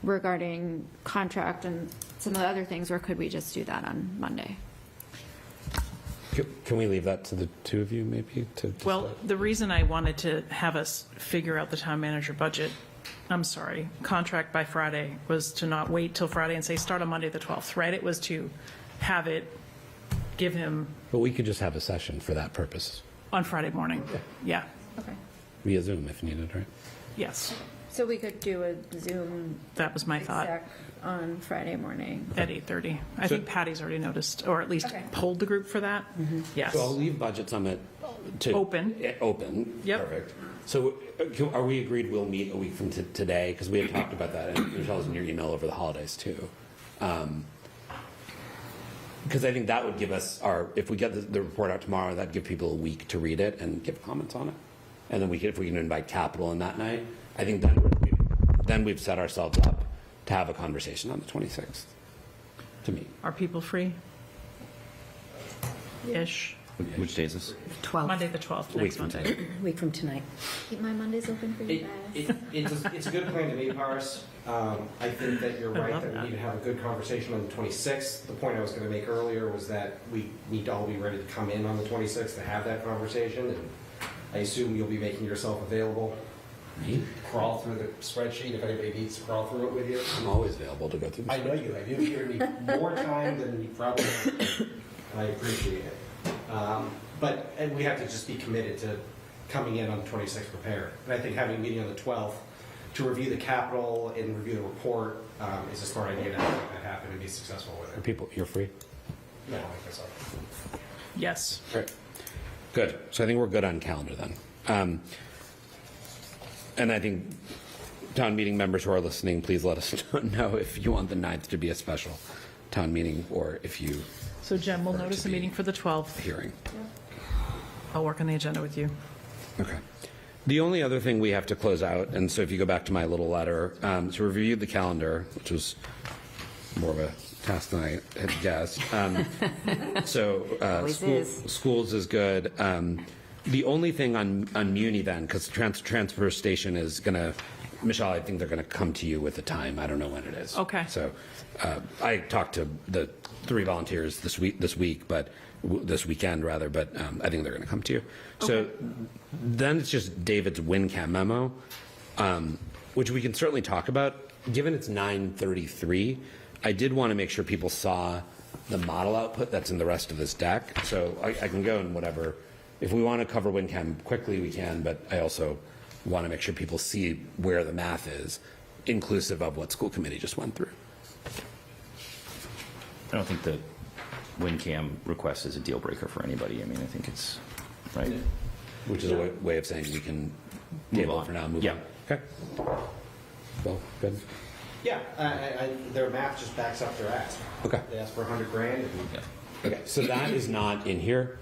Speaker 2: regarding contract and some of the other things, or could we just do that on Monday?
Speaker 3: Can we leave that to the two of you, maybe?
Speaker 1: Well, the reason I wanted to have us figure out the town manager budget, contract by Friday, was to not wait till Friday and say, start on Monday the 12th, right? It was to have it, give him
Speaker 3: But we could just have a session for that purpose
Speaker 1: on Friday morning. Yeah,
Speaker 2: Okay.
Speaker 3: via Zoom if needed, right?
Speaker 1: yes,
Speaker 2: So we could do a Zoom
Speaker 1: that was my thought,
Speaker 2: exec on Friday morning.
Speaker 1: at 8:30. I think Patty's already noticed, or at least
Speaker 2: Okay.
Speaker 1: polled the group for that. Yes.
Speaker 3: So I'll leave budget summit to
Speaker 1: Open.
Speaker 3: Open.
Speaker 1: Yep.
Speaker 3: Perfect. So are we agreed we'll meet a week from today? Because we had talked about that, and Michelle's in your email over the holidays too. Because I think that would give us if we get the report out tomorrow, that'd give people a week to read it and give comments on it. And then if we can invite capital in that night, I think then we've set ourselves up to have a conversation on the 26th to meet.
Speaker 1: Are people free? Ish.
Speaker 17: Which day is this?
Speaker 16: 12th.
Speaker 1: Monday the 12th,
Speaker 3: Week
Speaker 1: next
Speaker 3: from
Speaker 1: Monday.
Speaker 16: Week from tonight.
Speaker 2: Keep my Mondays open for you guys.
Speaker 10: It's a good plan to me, Paris. I think that you're
Speaker 1: I
Speaker 10: right
Speaker 1: love
Speaker 10: that we
Speaker 1: that.
Speaker 10: need to have a good conversation on the 26th. The point I was going to make earlier was that we need to all be ready to come in on the 26th to have that conversation, and I assume you'll be making yourself available. Crawl through the spreadsheet if anybody needs to crawl through it with you.
Speaker 3: I'm always available to go through this.
Speaker 10: I know you. I do. You need more time than you probably have. And I appreciate it. And we have to just be committed to coming in on the 26th prepared. And I think having a meeting on the 12th to review the capital and review the report is a smart idea to have that happen and be successful with it.
Speaker 3: People, you're free?
Speaker 10: No, I like myself.
Speaker 1: Yes.
Speaker 3: Great. Good. So I think we're good on calendar then. And I think town meeting members who are listening, please let us know if you want the 9th to be a special town meeting or if you
Speaker 1: So Jen, we'll
Speaker 3: Or to
Speaker 1: notice a
Speaker 3: be
Speaker 1: meeting for the 12th.
Speaker 3: hearing.
Speaker 1: I'll work on the agenda with you.
Speaker 3: Okay. The only other thing we have to close out, and so if you go back to my little letter, so reviewed the calendar, which was more of a task than I had guessed.
Speaker 16: Always is.
Speaker 3: Schools is good. The only thing on Muni then, because transfer station is going to, Michelle, I think they're going to come to you with a time. I don't know when it is.
Speaker 1: Okay.
Speaker 3: So I talked to the 3 volunteers this weekend, but I think they're going to come to you. So then it's just David's WinCam memo, which we can certainly talk about. Given it's 9:33, I did want to make sure people saw the model output that's in the rest of this deck. So I can go in whatever. If we want to cover WinCam quickly, we can, but I also want to make sure people see where the math is, inclusive of what school committee just went through.
Speaker 17: I don't think the WinCam request is a deal breaker for anybody. I mean, I think it's right.
Speaker 3: Which is a way of saying we can table it for now, move on. Okay. Well, good.
Speaker 10: Yeah, their math just backs up their ask.
Speaker 3: Okay.
Speaker 10: They ask for $100,000.
Speaker 3: Okay, so that is not in here.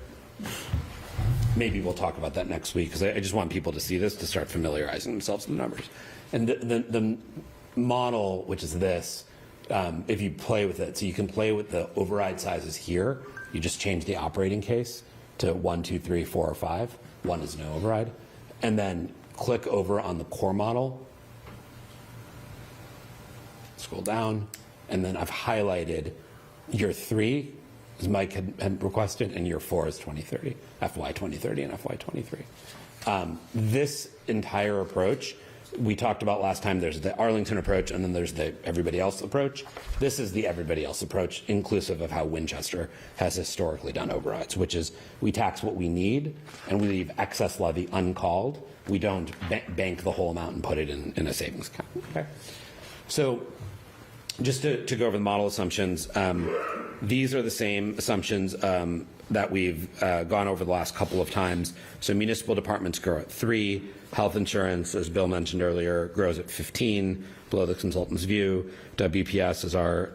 Speaker 3: Maybe we'll talk about that next week, because I just want people to see this to start familiarizing themselves with the numbers. And the model, which is this, if you play with it. So you can play with the override sizes here. You just change the operating case to 1, 2, 3, 4, or 5. 1 is no override. And then click over on the core model. Scroll down. And then I've highlighted year 3, as Mike had requested, and year 4 is 2030, FY 2030 and FY 23. This entire approach, we talked about last time, there's the Arlington approach and then there's the everybody else approach. This is the everybody else approach, inclusive of how Winchester has historically done overrides, which is we tax what we need and we leave excess levy uncalled. We don't bank the whole amount and put it in a savings account. Okay? So just to go over the model assumptions, these are the same assumptions that we've gone over the last couple of times. So municipal departments grow at 3, health insurance, as Bill mentioned earlier, grows at 15, below the consultant's view. WPS, as our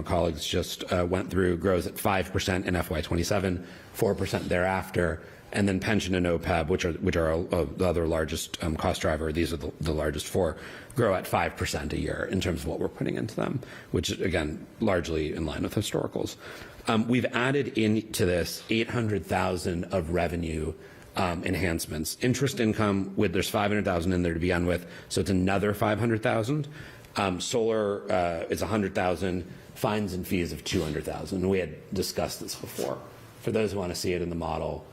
Speaker 3: colleagues just went through, grows at 5% in FY27, 4% thereafter. And then pension and OPEB, which are the other largest cost driver, these are the largest 4, grow at 5% a year in terms of what we're putting into them, which is, again, largely in line with historicals. We've added into this 800,000 of revenue enhancements. Interest income, there's 500,000 in there to begin with, so it's another 500,000. Solar is 100,000. Fines and fees of 200,000. We had discussed this before. For those who want to see it in the model,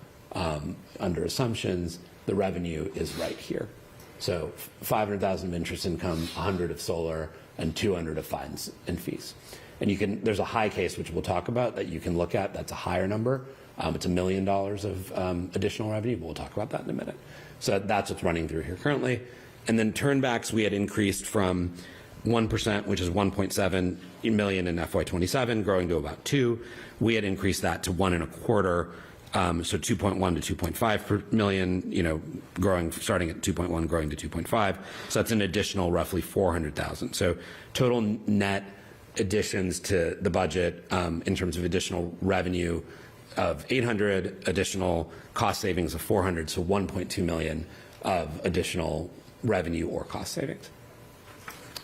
Speaker 3: under assumptions, the revenue is right here. So 500,000 of interest income, 100 of solar, and 200 of fines and fees. And there's a high case, which we'll talk about, that you can look at. That's a higher number. It's $1 million of additional revenue, but we'll talk about that in a minute. So that's what's running through here currently. And then turnbacks, we had increased from 1%, which is 1.7 million in FY27, growing to about 2. We had increased that to 1.25. So 2.1 to 2.5 million, growing, starting at 2.1, growing to 2.5. So that's an additional roughly 400,000. So total net additions to the budget in terms of additional revenue of 800, additional cost savings of 400, so 1.2 million of additional revenue or cost savings.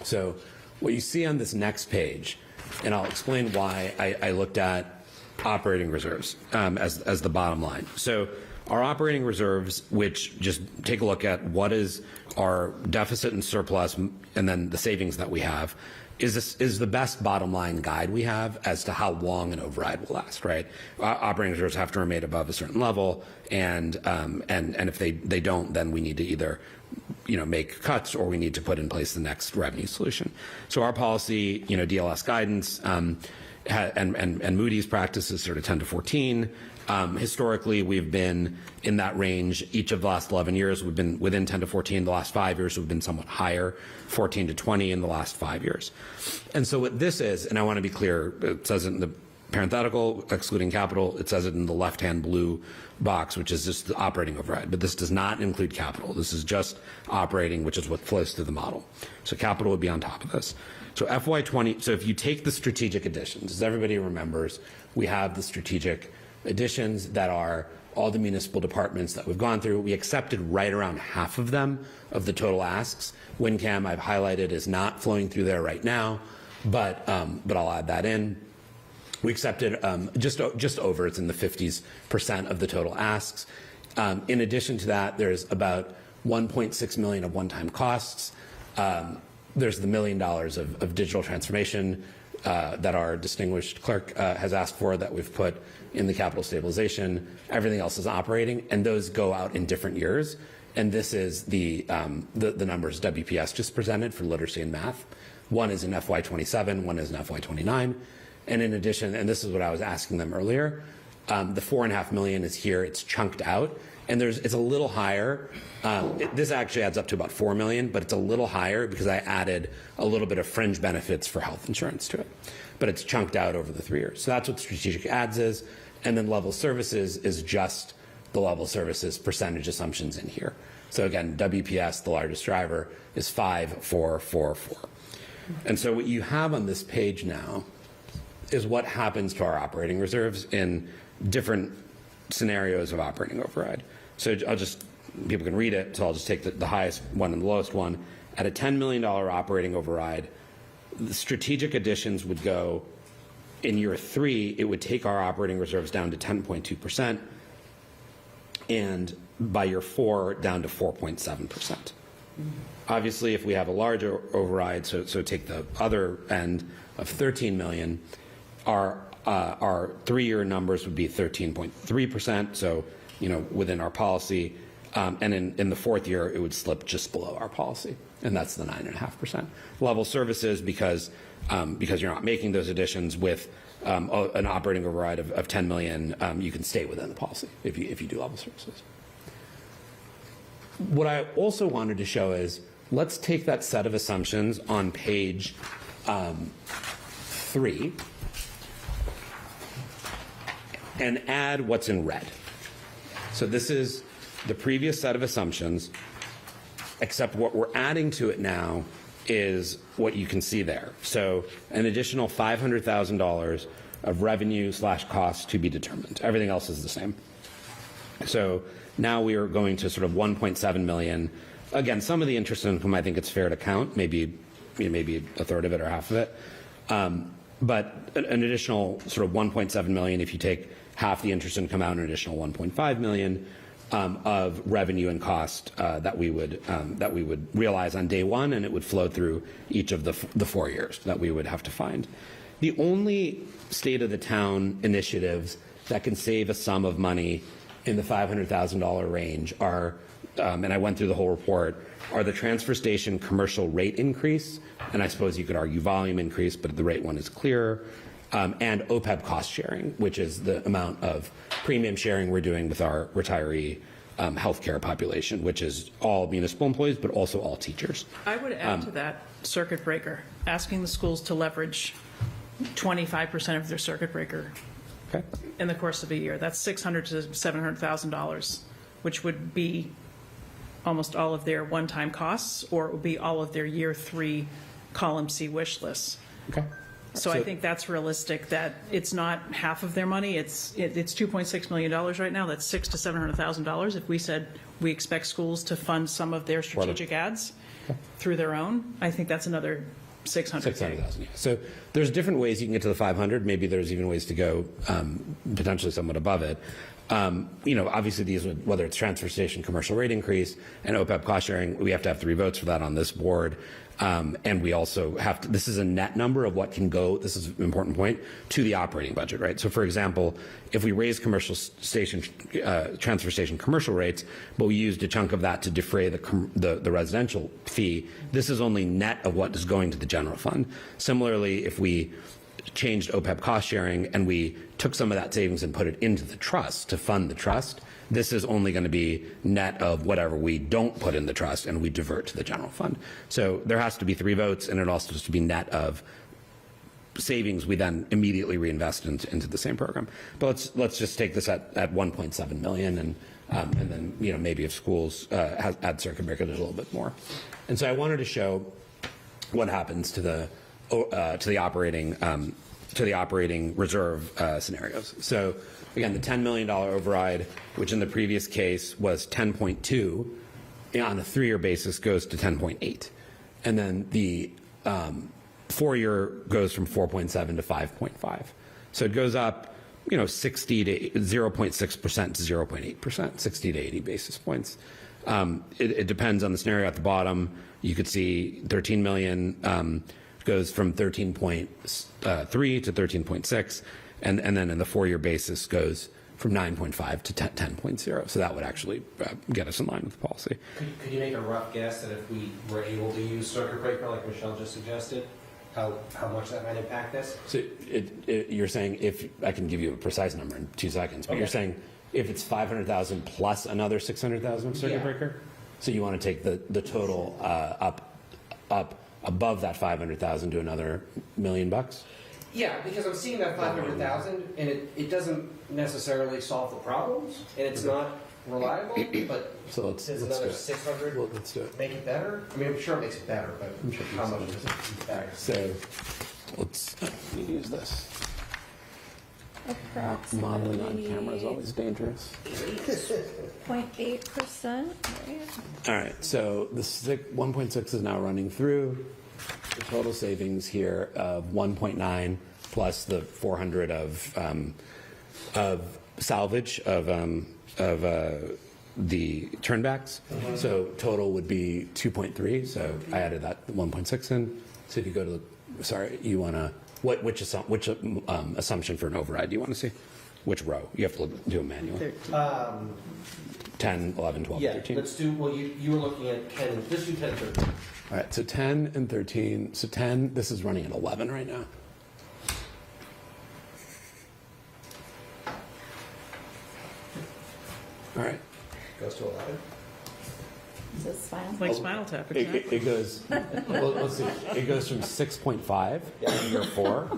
Speaker 3: So what you see on this next page, and I'll explain why I looked at operating reserves as the bottom line. So our operating reserves, which just take a look at what is our deficit and surplus and then the savings that we have, is the best bottom line guide we have as to how long an override will last, right? Operating reserves have to remain above a certain level, and if they don't, then we need to either make cuts or we need to put in place the next revenue solution. So our policy, DLS guidance, and Moody's practice is sort of 10 to 14. Historically, we've been in that range. Each of the last 11 years, we've been within 10 to 14. The last 5 years, we've been somewhat higher, 14 to 20 in the last 5 years. And so what this is, and I want to be clear, it says it in the parenthetical, excluding capital, it says it in the left-hand blue box, which is just the operating override. But this does not include capital. This is just operating, which is what flows through the model. So capital would be on top of this. So FY20, so if you take the strategic additions, as everybody remembers, we have the strategic additions that are all the municipal departments that we've gone through. We accepted right around half of them, of the total asks. WinCam, I've highlighted, is not flowing through there right now, but I'll add that in. We accepted just over, it's in the 50% of the total asks. In addition to that, there's about 1.6 million of one-time costs. There's the $1 million of digital transformation that our distinguished clerk has asked for that we've put in the capital stabilization. Everything else is operating, and those go out in different years. And this is the numbers WPS just presented for literacy and math. One is in FY27, one is in FY29. And in addition, and this is what I was asking them earlier, the $4.5 million is here. It's chunked out, and it's a little higher. This actually adds up to about $4 million, but it's a little higher because I added a little bit of fringe benefits for health insurance to it. But it's chunked out over the 3 years. So that's what strategic adds is. And then level services is just the level services percentage assumptions in here. So again, WPS, the largest driver, is 5,444. And so what you have on this page now is what happens to our operating reserves in different scenarios of operating override. So people can read it, so I'll just take the highest one and the lowest one. At a $10 million operating override, The strategic additions would go in year 3, it would take our operating reserves down to 10.2%, and by year 4, down to 4.7%. Obviously, if we have a larger override, so take the other end of 13 million, our 3-year numbers would be 13.3%, so, within our policy, and in the 4th year, it would slip just below our policy, and that's the 9.5%. Level services, because you're not making those additions with an operating override of 10 million, you can stay within the policy if you do level services. What I also wanted to show is, let's take that set of assumptions on page 3 and add what's in red. So this is the previous set of assumptions, except what we're adding to it now is what you can see there. So an additional $500,000 of revenue/cost to be determined. Everything else is the same. So now we are going to sort of 1.7 million. Again, some of the interest income, I think it's fair to count, maybe a third of it or half of it. But an additional sort of 1.7 million, if you take half the interest income out, an additional 1.5 million of revenue and cost that we would realize on day 1, and it would flow through each of the 4 years that we would have to find. The only state of the town initiatives that can save a sum of money in the $500,000 range are, and I went through the whole report, are the transfer station commercial rate increase, and I suppose you could argue volume increase, but the rate one is clearer, and OPEB cost sharing, which is the amount of premium sharing we're doing with our retiree healthcare population, which is all municipal employees, but also all teachers.
Speaker 1: I would add to that circuit breaker, asking the schools to leverage 25% of their circuit breaker in the course of a year. That's $600,000 to $700,000, which would be almost all of their one-time costs, or it would be all of their year 3 column C wish lists.
Speaker 3: Okay.
Speaker 1: So I think that's realistic, that it's not half of their money. It's $2.6 million right now. That's $600,000 to $700,000. If we said we expect schools to fund some of their strategic ads through their own, I think that's another $600,000.
Speaker 3: Yeah. So there's different ways you can get to the 500. Maybe there's even ways to go potentially somewhat above it. Obviously these would, whether it's transfer station commercial rate increase and OPEB cost sharing, we have to have 3 votes for that on this board. And we also have to, this is a net number of what can go, this is an important point, to the operating budget, right? So for example, if we raise commercial station, transfer station commercial rates, but we used a chunk of that to defray the residential fee, this is only net of what is going to the general fund. Similarly, if we changed OPEB cost sharing and we took some of that savings and put it into the trust to fund the trust, this is only going to be net of whatever we don't put in the trust and we divert to the general fund. So there has to be 3 votes, and it also has to be net of savings we then immediately reinvest into the same program. But let's just take this at 1.7 million, and then maybe if schools add circuit breaker, there's a little bit more. And so I wanted to show what happens to the operating reserve scenarios. So again, the $10 million override, which in the previous case was 10.2, on a 3-year basis goes to 10.8, and then the 4-year goes from 4.7 to 5.5. So it goes up, 60 to 0.6% to 0.8%, 60 to 80 basis points. It depends on the scenario at the bottom. You could see 13 million. Goes from 13.3 to 13.6, and then in the 4-year basis goes from 9.5 to 10.0. So that would actually get us in line with the policy.
Speaker 10: Could you make a rough guess that if we were able to use circuit breaker like Michelle just suggested, how much that might impact this?
Speaker 3: So you're saying, if I can give you a precise number in 2 seconds, but you're saying if it's 500,000 plus another 600,000 of circuit breaker, so you want to take the total up above that 500,000 to another $1 million?
Speaker 10: Yeah, because I'm seeing that 500,000, and it doesn't necessarily solve the problems, and it's not reliable, but
Speaker 3: so let's
Speaker 10: another
Speaker 3: do it.
Speaker 10: 600
Speaker 3: Well, let's do it.
Speaker 10: make it better? I mean, I'm sure it makes it better, but how much does it make it better?
Speaker 3: So let's use this.
Speaker 2: Approximately
Speaker 3: Modeling on camera is always dangerous.
Speaker 2: 0.8%.
Speaker 3: All right, so the 1.6 is now running through. the total savings here of 1.9 plus the 400 of salvage of the turnbacks. So total would be 2.3. So I added that 1.6 in. So if you go to the, sorry, you want to, which assumption for an override do you want to see? Which row? You have to do them manually. 10, 11, 12,
Speaker 10: Yeah,
Speaker 3: 13.
Speaker 10: let's do, well, you were looking at 10, let's do 10 and 13.
Speaker 3: All right, so 10 and 13. So 10, this is running at 11 right now. All right.
Speaker 10: Goes to 11.
Speaker 2: Is this final?
Speaker 1: Like Spinal Tap,
Speaker 3: It
Speaker 1: exactly.
Speaker 3: goes, well, let's see. It goes from 6.5 in year 4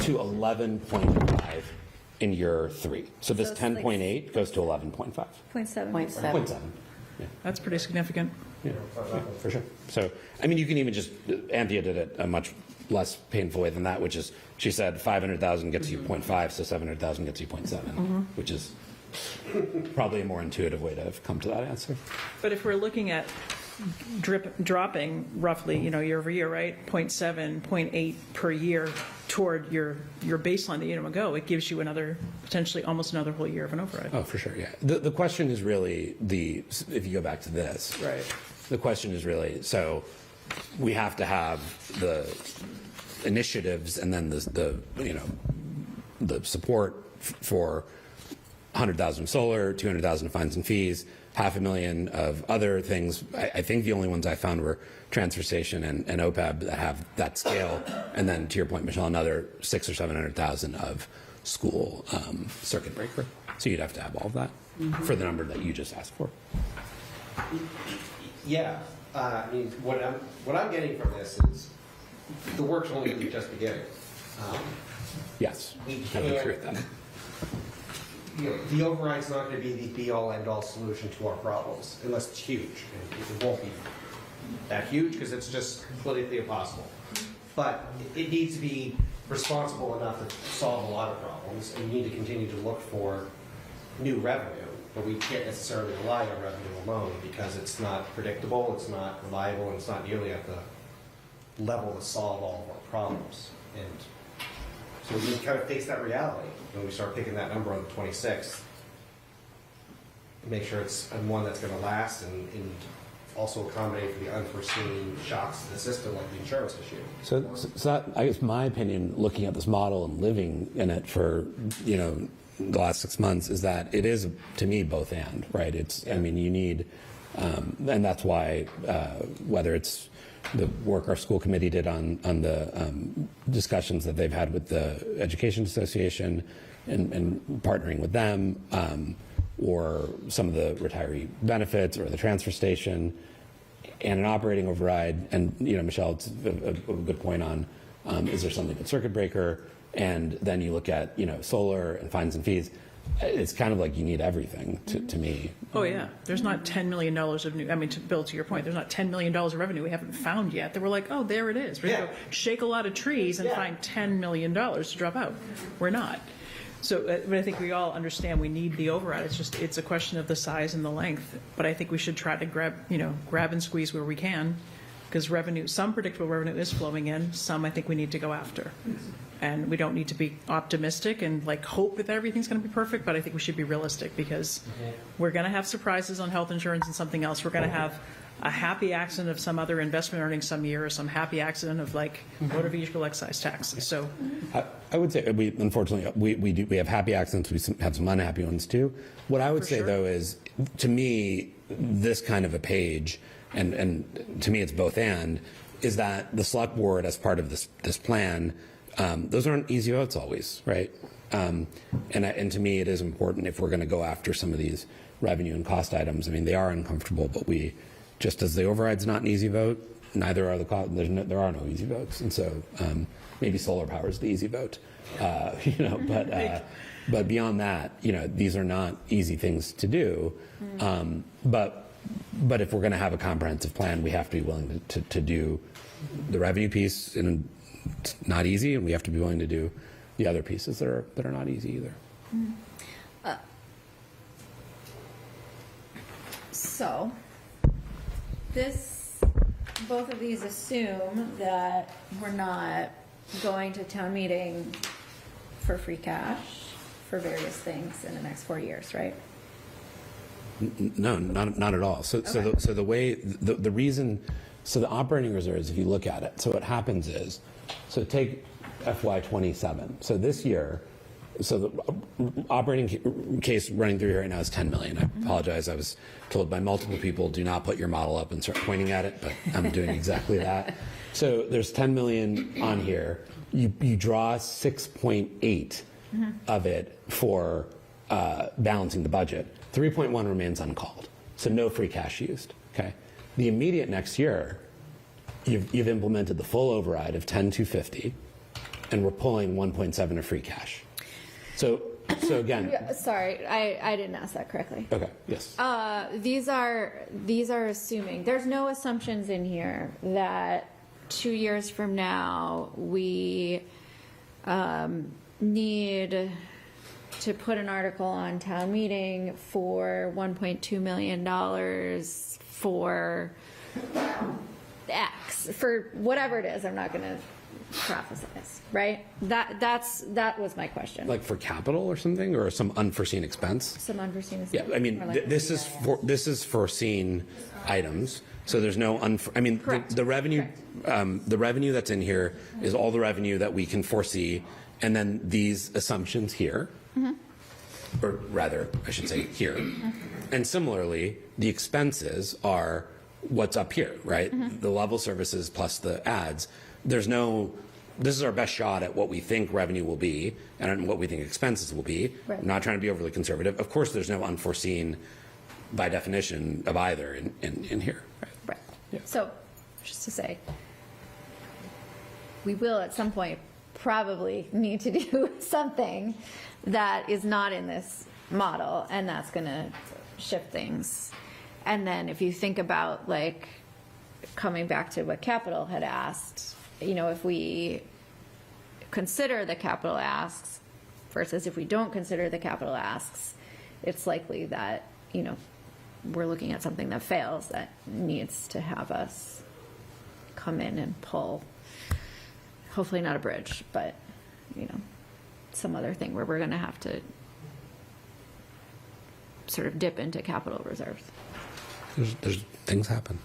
Speaker 3: to 11.5 in year 3. So this
Speaker 2: So it's like
Speaker 3: 10.8 goes to 11.5.
Speaker 2: 0.7.
Speaker 3: 0.7. Yeah.
Speaker 1: That's pretty significant.
Speaker 3: Yeah, for sure. So, I mean, you can even just, Anthea did it a much less painful way than that, which is, she said 500,000 gets you 0.5, so 700,000 gets you 0.7, which is probably a more intuitive way to have come to that answer.
Speaker 1: But if we're looking at dropping roughly, year over year, right, 0.7, 0.8 per year toward your baseline that you don't go, it gives you potentially almost another whole year of an override.
Speaker 3: Oh, for sure, yeah. The question is really if you go back to this,
Speaker 1: Right.
Speaker 3: the question is really, so we have to have the initiatives and then the support for 100,000 solar, 200,000 fines and fees, $500,000 of other things. I think the only ones I found were transfer station and OPEB that have that scale, and then to your point, Michelle, another 600,000 or 700,000 of school circuit breaker. So you'd have to have all of that for the number that you just asked for.
Speaker 10: Yeah, I mean, what I'm getting from this is the work's only going to be just beginning.
Speaker 3: Yes,
Speaker 10: We
Speaker 3: I would
Speaker 10: can't,
Speaker 3: agree with that.
Speaker 10: The override's not going to be the be-all, end-all solution to our problems, unless it's huge. And it won't be that huge because it's just politically impossible. But it needs to be responsible enough to solve a lot of problems, and we need to continue to look for new revenue. But we can't necessarily rely on revenue alone because it's not predictable, it's not reliable, and it's not nearly at the level to solve all of our problems. And so we need to kind of face that reality when we start picking that number on the 26th. Make sure it's one that's going to last and also accommodate for the unforeseen shocks to the system like the insurance issue.
Speaker 3: So that, I guess my opinion, looking at this model and living in it for, the last 6 months, is that it is, to me, both and, right? It's, I mean, you need, and that's why, whether it's the work our school committee did on the discussions that they've had with the Education Association and partnering with them, or some of the retiree benefits or the transfer station and an operating override. And, Michelle, it's a good point on, is there something with circuit breaker? And then you look at, solar and fines and fees. It's kind of like you need everything to me.
Speaker 1: Oh, yeah. There's not $10 million of new, to Bill, to your point, there's not $10 million of revenue we haven't found yet that we're like, oh, there it is. We're going to go shake a lot of trees and find $10 million to drop out. We're not. So but I think we all understand we need the override. It's a question of the size and the length. But I think we should try to grab and squeeze where we can, because some predictable revenue is flowing in. Some I think we need to go after. And we don't need to be optimistic and hope that everything's going to be perfect, but I think we should be realistic, because we're going to have surprises on health insurance and something else. We're going to have a happy accident of some other investment earnings some year, or some happy accident of motor vehicle excise tax. So
Speaker 3: I would say unfortunately we have happy accidents. We have some unhappy ones too. What I would say though is, to me, this kind of a page, and to me it's both and, is that the select board, as part of this plan, those aren't easy votes always, right? And to me, it is important, if we're going to go after some of these revenue and cost items. I mean, they are uncomfortable, but just as the override's not an easy vote, neither are the cost. There are no easy votes, and so maybe solar power is the easy vote, But beyond that, these are not easy things to do. But if we're going to have a comprehensive plan, we have to be willing to do the revenue piece, and it's not easy, and we have to be willing to do the other pieces that are not easy either.
Speaker 2: So, this both of these assume that we're not going to town meeting for free cash for various things in the next 4 years, right?
Speaker 3: No, not at all. So the way the reason, so the operating reserves, if you look at it, so what happens is, so take FY27. So this year, so the operating case running through here right now is 10 million. I apologize. I was told by multiple people, do not put your model up and start pointing at it, but I'm doing exactly that. So there's 10 million on here. You draw 6.8 of it for balancing the budget. 3.1 remains uncalled, so no free cash used. Okay, the immediate next year, you've implemented the full override of 10,250, and we're pulling 1.7 of free cash. So again,
Speaker 2: Sorry, I didn't ask that correctly.
Speaker 3: okay, yes.
Speaker 2: These are assuming, there's no assumptions in here that 2 years from now, we need to put an article on town meeting for $1.2 million for X, for whatever it is. I'm not going to prophesize, right? That was my question.
Speaker 3: Like for capital or something, or some unforeseen expense?
Speaker 2: Some unforeseen
Speaker 3: Yeah, I mean, this is foreseen items. So there's no the revenue, the revenue that's in here is all the revenue that we can foresee, and then these assumptions here, or rather, I should say here, and similarly, the expenses are what's up here, right? The level services plus the ads. There's no. This is our best shot at what we think revenue will be and what we think expenses will be.
Speaker 2: Right.
Speaker 3: I'm not trying to be overly conservative. Of course, there's no unforeseen, by definition, of either in here.
Speaker 2: Right. Yeah. So, just to say, we will at some point probably need to do something that is not in this model, and that's going to shift things. And then if you think about, like, coming back to what Capital had asked, you know, if we consider the capital asks versus if we don't consider the capital asks, it's likely that, you know, we're looking at something that fails that needs to have us come in and pull, hopefully not a bridge, but, you know, some other thing where we're going to have to sort of dip into capital reserves.
Speaker 3: There's things happen.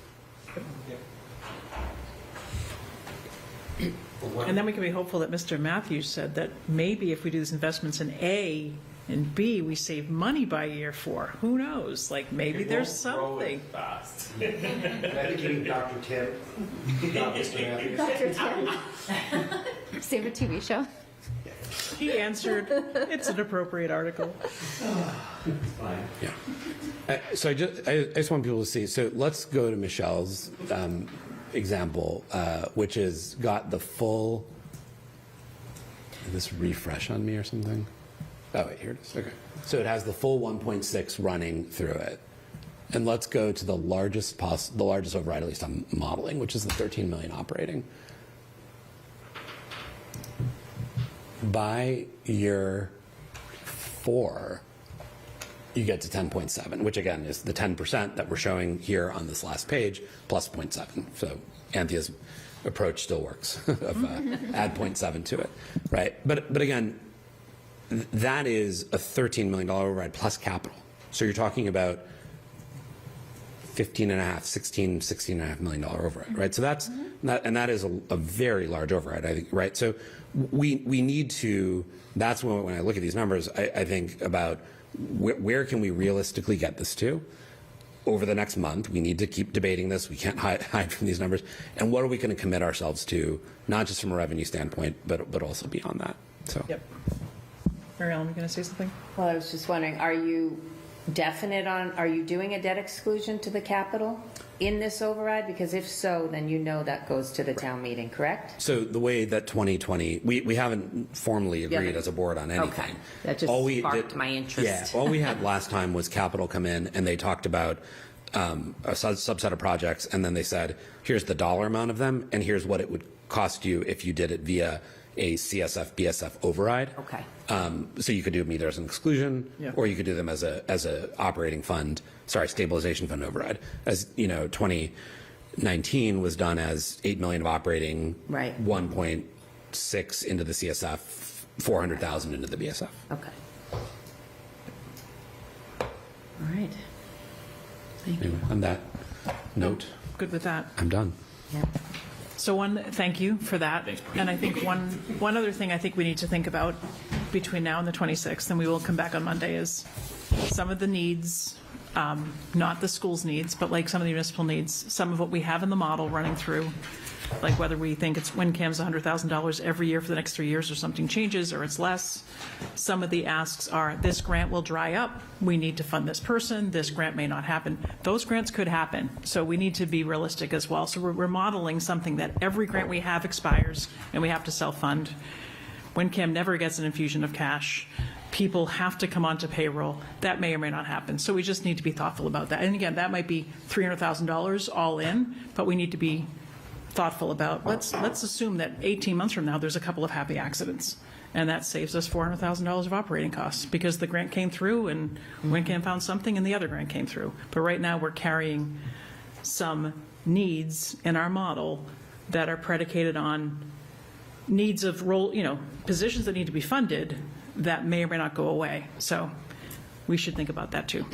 Speaker 1: And then we can be hopeful that Mr. Matthews said that maybe if we do these investments in A and B, we save money by year 4. Who knows? Like, maybe there's something.
Speaker 10: Fast. Medicating Dr. Tim. Mr. Matthews.
Speaker 2: Dr. Tim. Save a TV show.
Speaker 1: He answered, it's an appropriate article.
Speaker 3: Yeah. So I just want people to see. So let's go to Michelle's example, which has got the full. Did this refresh on me or something? Oh wait, here it is. Okay. So it has the full 1.6 running through it, and let's go to the largest override, at least I'm modeling, which is the 13 million operating. By year 4, you get to 10.7, which again is the 10% that we're showing here on this last page, plus 0.7. So Anthea's approach still works of add 0.7 to it, right? But again, that is a $13 million override plus capital. So you're talking about $16.5 million override, right? So that's and that is a very large override, I think, right? So we need to. That's when I look at these numbers, I think about where can we realistically get this to over the next month. We need to keep debating this. We can't hide from these numbers. And what are we going to commit ourselves to, not just from a revenue standpoint, but also beyond that. So.
Speaker 1: Yep. Mary Ellen, you going to say something?
Speaker 16: Well, I was just wondering, are you definite on, are you doing a debt exclusion to the capital in this override? Because if so, then you know that goes to the town meeting, correct?
Speaker 3: So the way that 2020, we haven't formally agreed as a board on anything.
Speaker 16: Okay, that just sparked my interest.
Speaker 3: Yeah, all we had last time was capital come in and they talked about a subset of projects, and then they said, here's the dollar amount of them, and here's what it would cost you if you did it via a CSF BSF override.
Speaker 16: Okay.
Speaker 3: So you could do them either as an exclusion, or you could do them as a operating fund. Sorry, stabilization fund override. As you know, 19 was done as 8 million of operating,
Speaker 16: Right.
Speaker 3: 1.6 into the CSF, 400,000 into the BSF.
Speaker 16: Okay. All right. Thank you.
Speaker 3: Anyway, on that note,
Speaker 1: Good with that.
Speaker 3: I'm done.
Speaker 16: Yeah.
Speaker 1: So thank you for that. And I think one other thing I think we need to think about between now and the 26th, and we will come back on Monday, is some of the needs, not the school's needs, but like some of the municipal needs, some of what we have in the model running through, like whether we think it's WinCam's $100,000 every year for the next 3 years or something changes or it's less. Some of the asks are, this grant will dry up, we need to fund this person, this grant may not happen. Those grants could happen, so we need to be realistic as well. So we're modeling something that every grant we have expires and we have to self-fund. WinCam never gets an infusion of cash. People have to come onto payroll. That may or may not happen. So we just need to be thoughtful about that. And again, that might be $300,000 all in, but we need to be thoughtful about, let's assume that 18 months from now, there's a couple of happy accidents. And that saves us $400,000 of operating costs because the grant came through and WinCam found something and the other grant came through. But right now, we're carrying some needs in our model that are predicated on needs of positions that need to be funded that may or may not go away. So we should think about that too.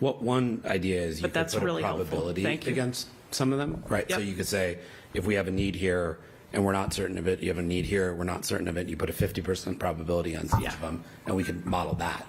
Speaker 3: What one idea is you
Speaker 1: But
Speaker 3: could
Speaker 1: that's
Speaker 3: put
Speaker 1: really
Speaker 3: a
Speaker 1: helpful.
Speaker 3: probability
Speaker 1: Thank you.
Speaker 3: against some of them, right? So
Speaker 1: Yep.
Speaker 3: you could say, if we have a need here and we're not certain of it, you have a need here, we're not certain of it, you put a 50% probability on each of them, and we could model that.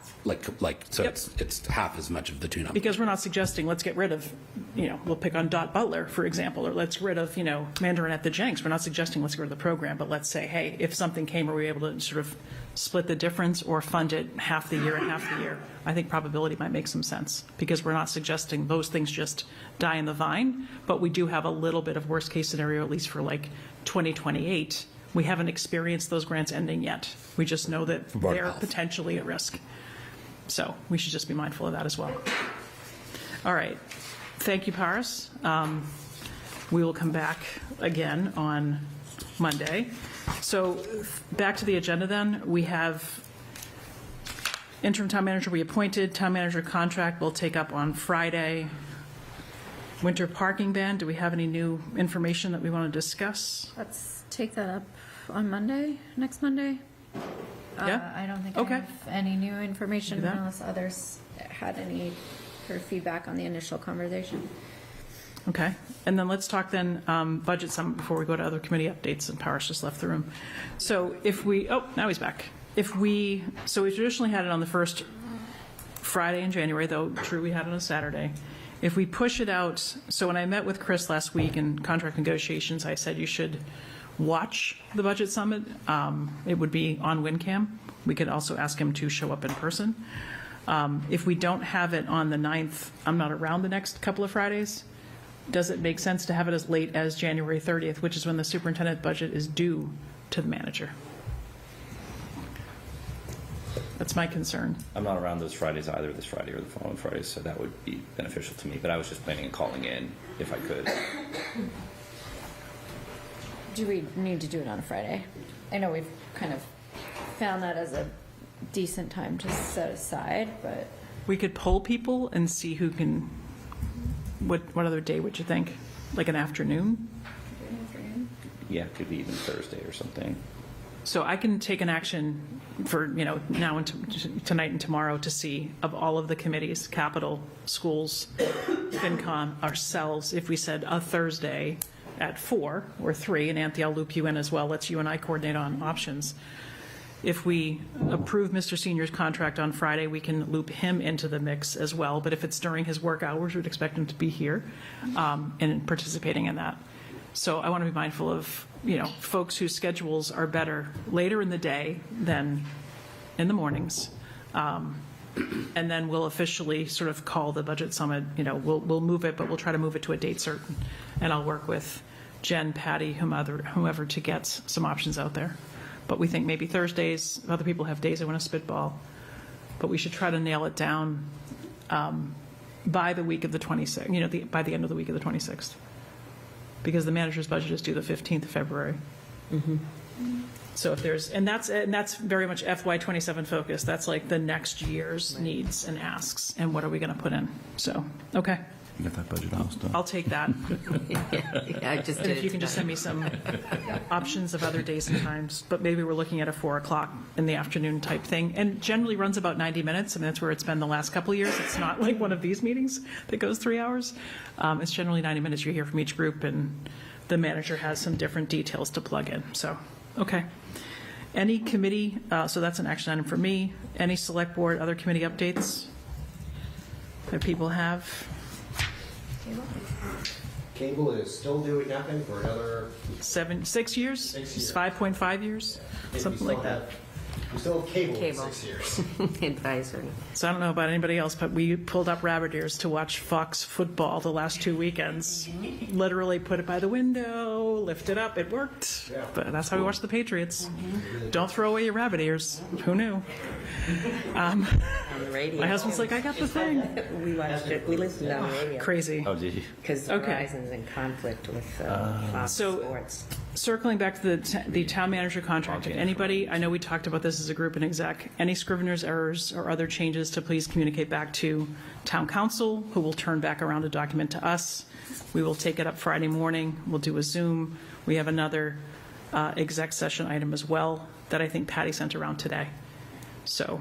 Speaker 3: So
Speaker 1: Yep.
Speaker 3: it's half as much of the two numbers.
Speaker 1: Because we're not suggesting let's get rid of, we'll pick on Dot Butler, for example, or let's get rid of, Mandarin at the Jenks. We're not suggesting let's get rid of the program, but let's say, hey, if something came, are we able to sort of split the difference or fund it half the year and half the year? I think probability might make some sense because we're not suggesting those things just die in the vine, but we do have a little bit of worst case scenario, at least for like 2028. We haven't experienced those grants ending yet. We just know that
Speaker 3: Board
Speaker 1: they're
Speaker 3: health.
Speaker 1: potentially at risk. So we should just be mindful of that as well. All right. Thank you, Paris. We will come back again on Monday. So back to the agenda then. We have interim town manager reappointed. Town manager contract will take up on Friday. Winter parking ban. Do we have any new information that we want to discuss?
Speaker 2: Let's take that up on Monday, next Monday.
Speaker 1: Yeah?
Speaker 2: I don't think
Speaker 1: Okay.
Speaker 2: I have any new information
Speaker 1: Do that.
Speaker 2: unless others had any feedback on the initial conversation.
Speaker 1: Okay. And then let's talk then budget summit before we go to other committee updates, and Paris just left the room. So now he's back. So we traditionally had it on the first Friday in January, though true we had it on a Saturday. If we push it out, so when I met with Chris last week in contract negotiations, I said you should watch the budget summit. It would be on WinCam. We could also ask him to show up in person. If we don't have it on the 9th, I'm not around the next couple of Fridays. Does it make sense to have it as late as January 30th, which is when the superintendent budget is due to the manager? That's my concern.
Speaker 17: I'm not around those Fridays either, this Friday or the following Friday, so that would be beneficial to me. But I was just planning on calling in if I could.
Speaker 2: Do we need to do it on a Friday? I know we've kind of found that as a decent time to set aside, but
Speaker 1: We could poll people and see who can, what other day would you think? Like an afternoon?
Speaker 17: Yeah, it could be even Thursday or something.
Speaker 1: So I can take an action for, now and tonight and tomorrow to see of all of the committees, capital, schools, FinCom, ourselves, if we said a Thursday at 4 or 3, and Anthony, I'll loop you in as well, let's you and I coordinate on options. If we approve Mr. Senior's contract on Friday, we can loop him into the mix as well, but if it's during his work hours, we'd expect him to be here and participating in that. So I want to be mindful of, folks whose schedules are better later in the day than in the mornings. And then we'll officially sort of call the budget summit, we'll move it, but we'll try to move it to a date certain. And I'll work with Jen, Patty, whomever to get some options out there. But we think maybe Thursdays, other people have days they want to spitball. But we should try to nail it down by the week of the 26th, by the end of the week of the 26th. Because the manager's budget is due the 15th of February.
Speaker 16: Mm-hmm.
Speaker 1: So if that's very much FY27 focused. That's like the next year's needs and asks and what are we going to put in. So, okay.
Speaker 14: Get that budget almost done.
Speaker 1: I'll take that.
Speaker 16: I just
Speaker 1: And
Speaker 16: did
Speaker 1: if you
Speaker 16: it
Speaker 1: can just send
Speaker 16: tonight.
Speaker 1: me some options of other days and times, but maybe we're looking at a 4 o'clock in the afternoon type thing, and generally runs about 90 minutes, and that's where it's been the last couple of years. It's not like one of these meetings that goes 3 hours. It's generally 90 minutes. You hear from each group, and the manager has some different details to plug in. So, okay. Any committee, so that's an action item for me. Any select board, other committee updates that people have?
Speaker 10: Cable is still doing nothing for another
Speaker 1: 6 years?
Speaker 10: 6 years.
Speaker 1: 5.5 years? Something like that.
Speaker 10: We still have cable,
Speaker 16: Cable.
Speaker 10: in 6 years.
Speaker 16: Advisory.
Speaker 1: So I don't know about anybody else, but we pulled up rabbit ears to watch Fox football the last 2 weekends. Literally put it by the window, lift it up, it worked. But that's how we watch the Patriots. Don't throw away your rabbit ears. Who knew?
Speaker 16: On the radio.
Speaker 1: My husband's like, I got the thing.
Speaker 16: We watched it, we listened on the radio.
Speaker 1: Crazy.
Speaker 17: Oh, did you?
Speaker 16: Because
Speaker 1: Okay.
Speaker 16: Verizon's in conflict with Fox
Speaker 1: So-
Speaker 16: Sports.
Speaker 1: Circling back to the town manager contract, anybody, I know we talked about this as a group and exec, any scrivener's errors or other changes to please communicate back to town council, who will turn back around a document to us. We will take it up Friday morning. We'll do a Zoom. We have another exec session item as well that I think Patty sent around today. So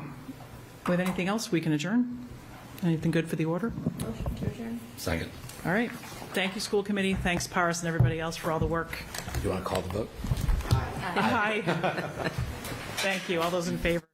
Speaker 1: with anything else, we can adjourn. Anything good for the order?
Speaker 2: Motion to adjourn.
Speaker 3: Second.
Speaker 1: All right. Thank you, school committee. Thanks, Paris, and everybody else for all the work.
Speaker 3: You want to call the vote?
Speaker 1: Aye. Thank you. All those in favor?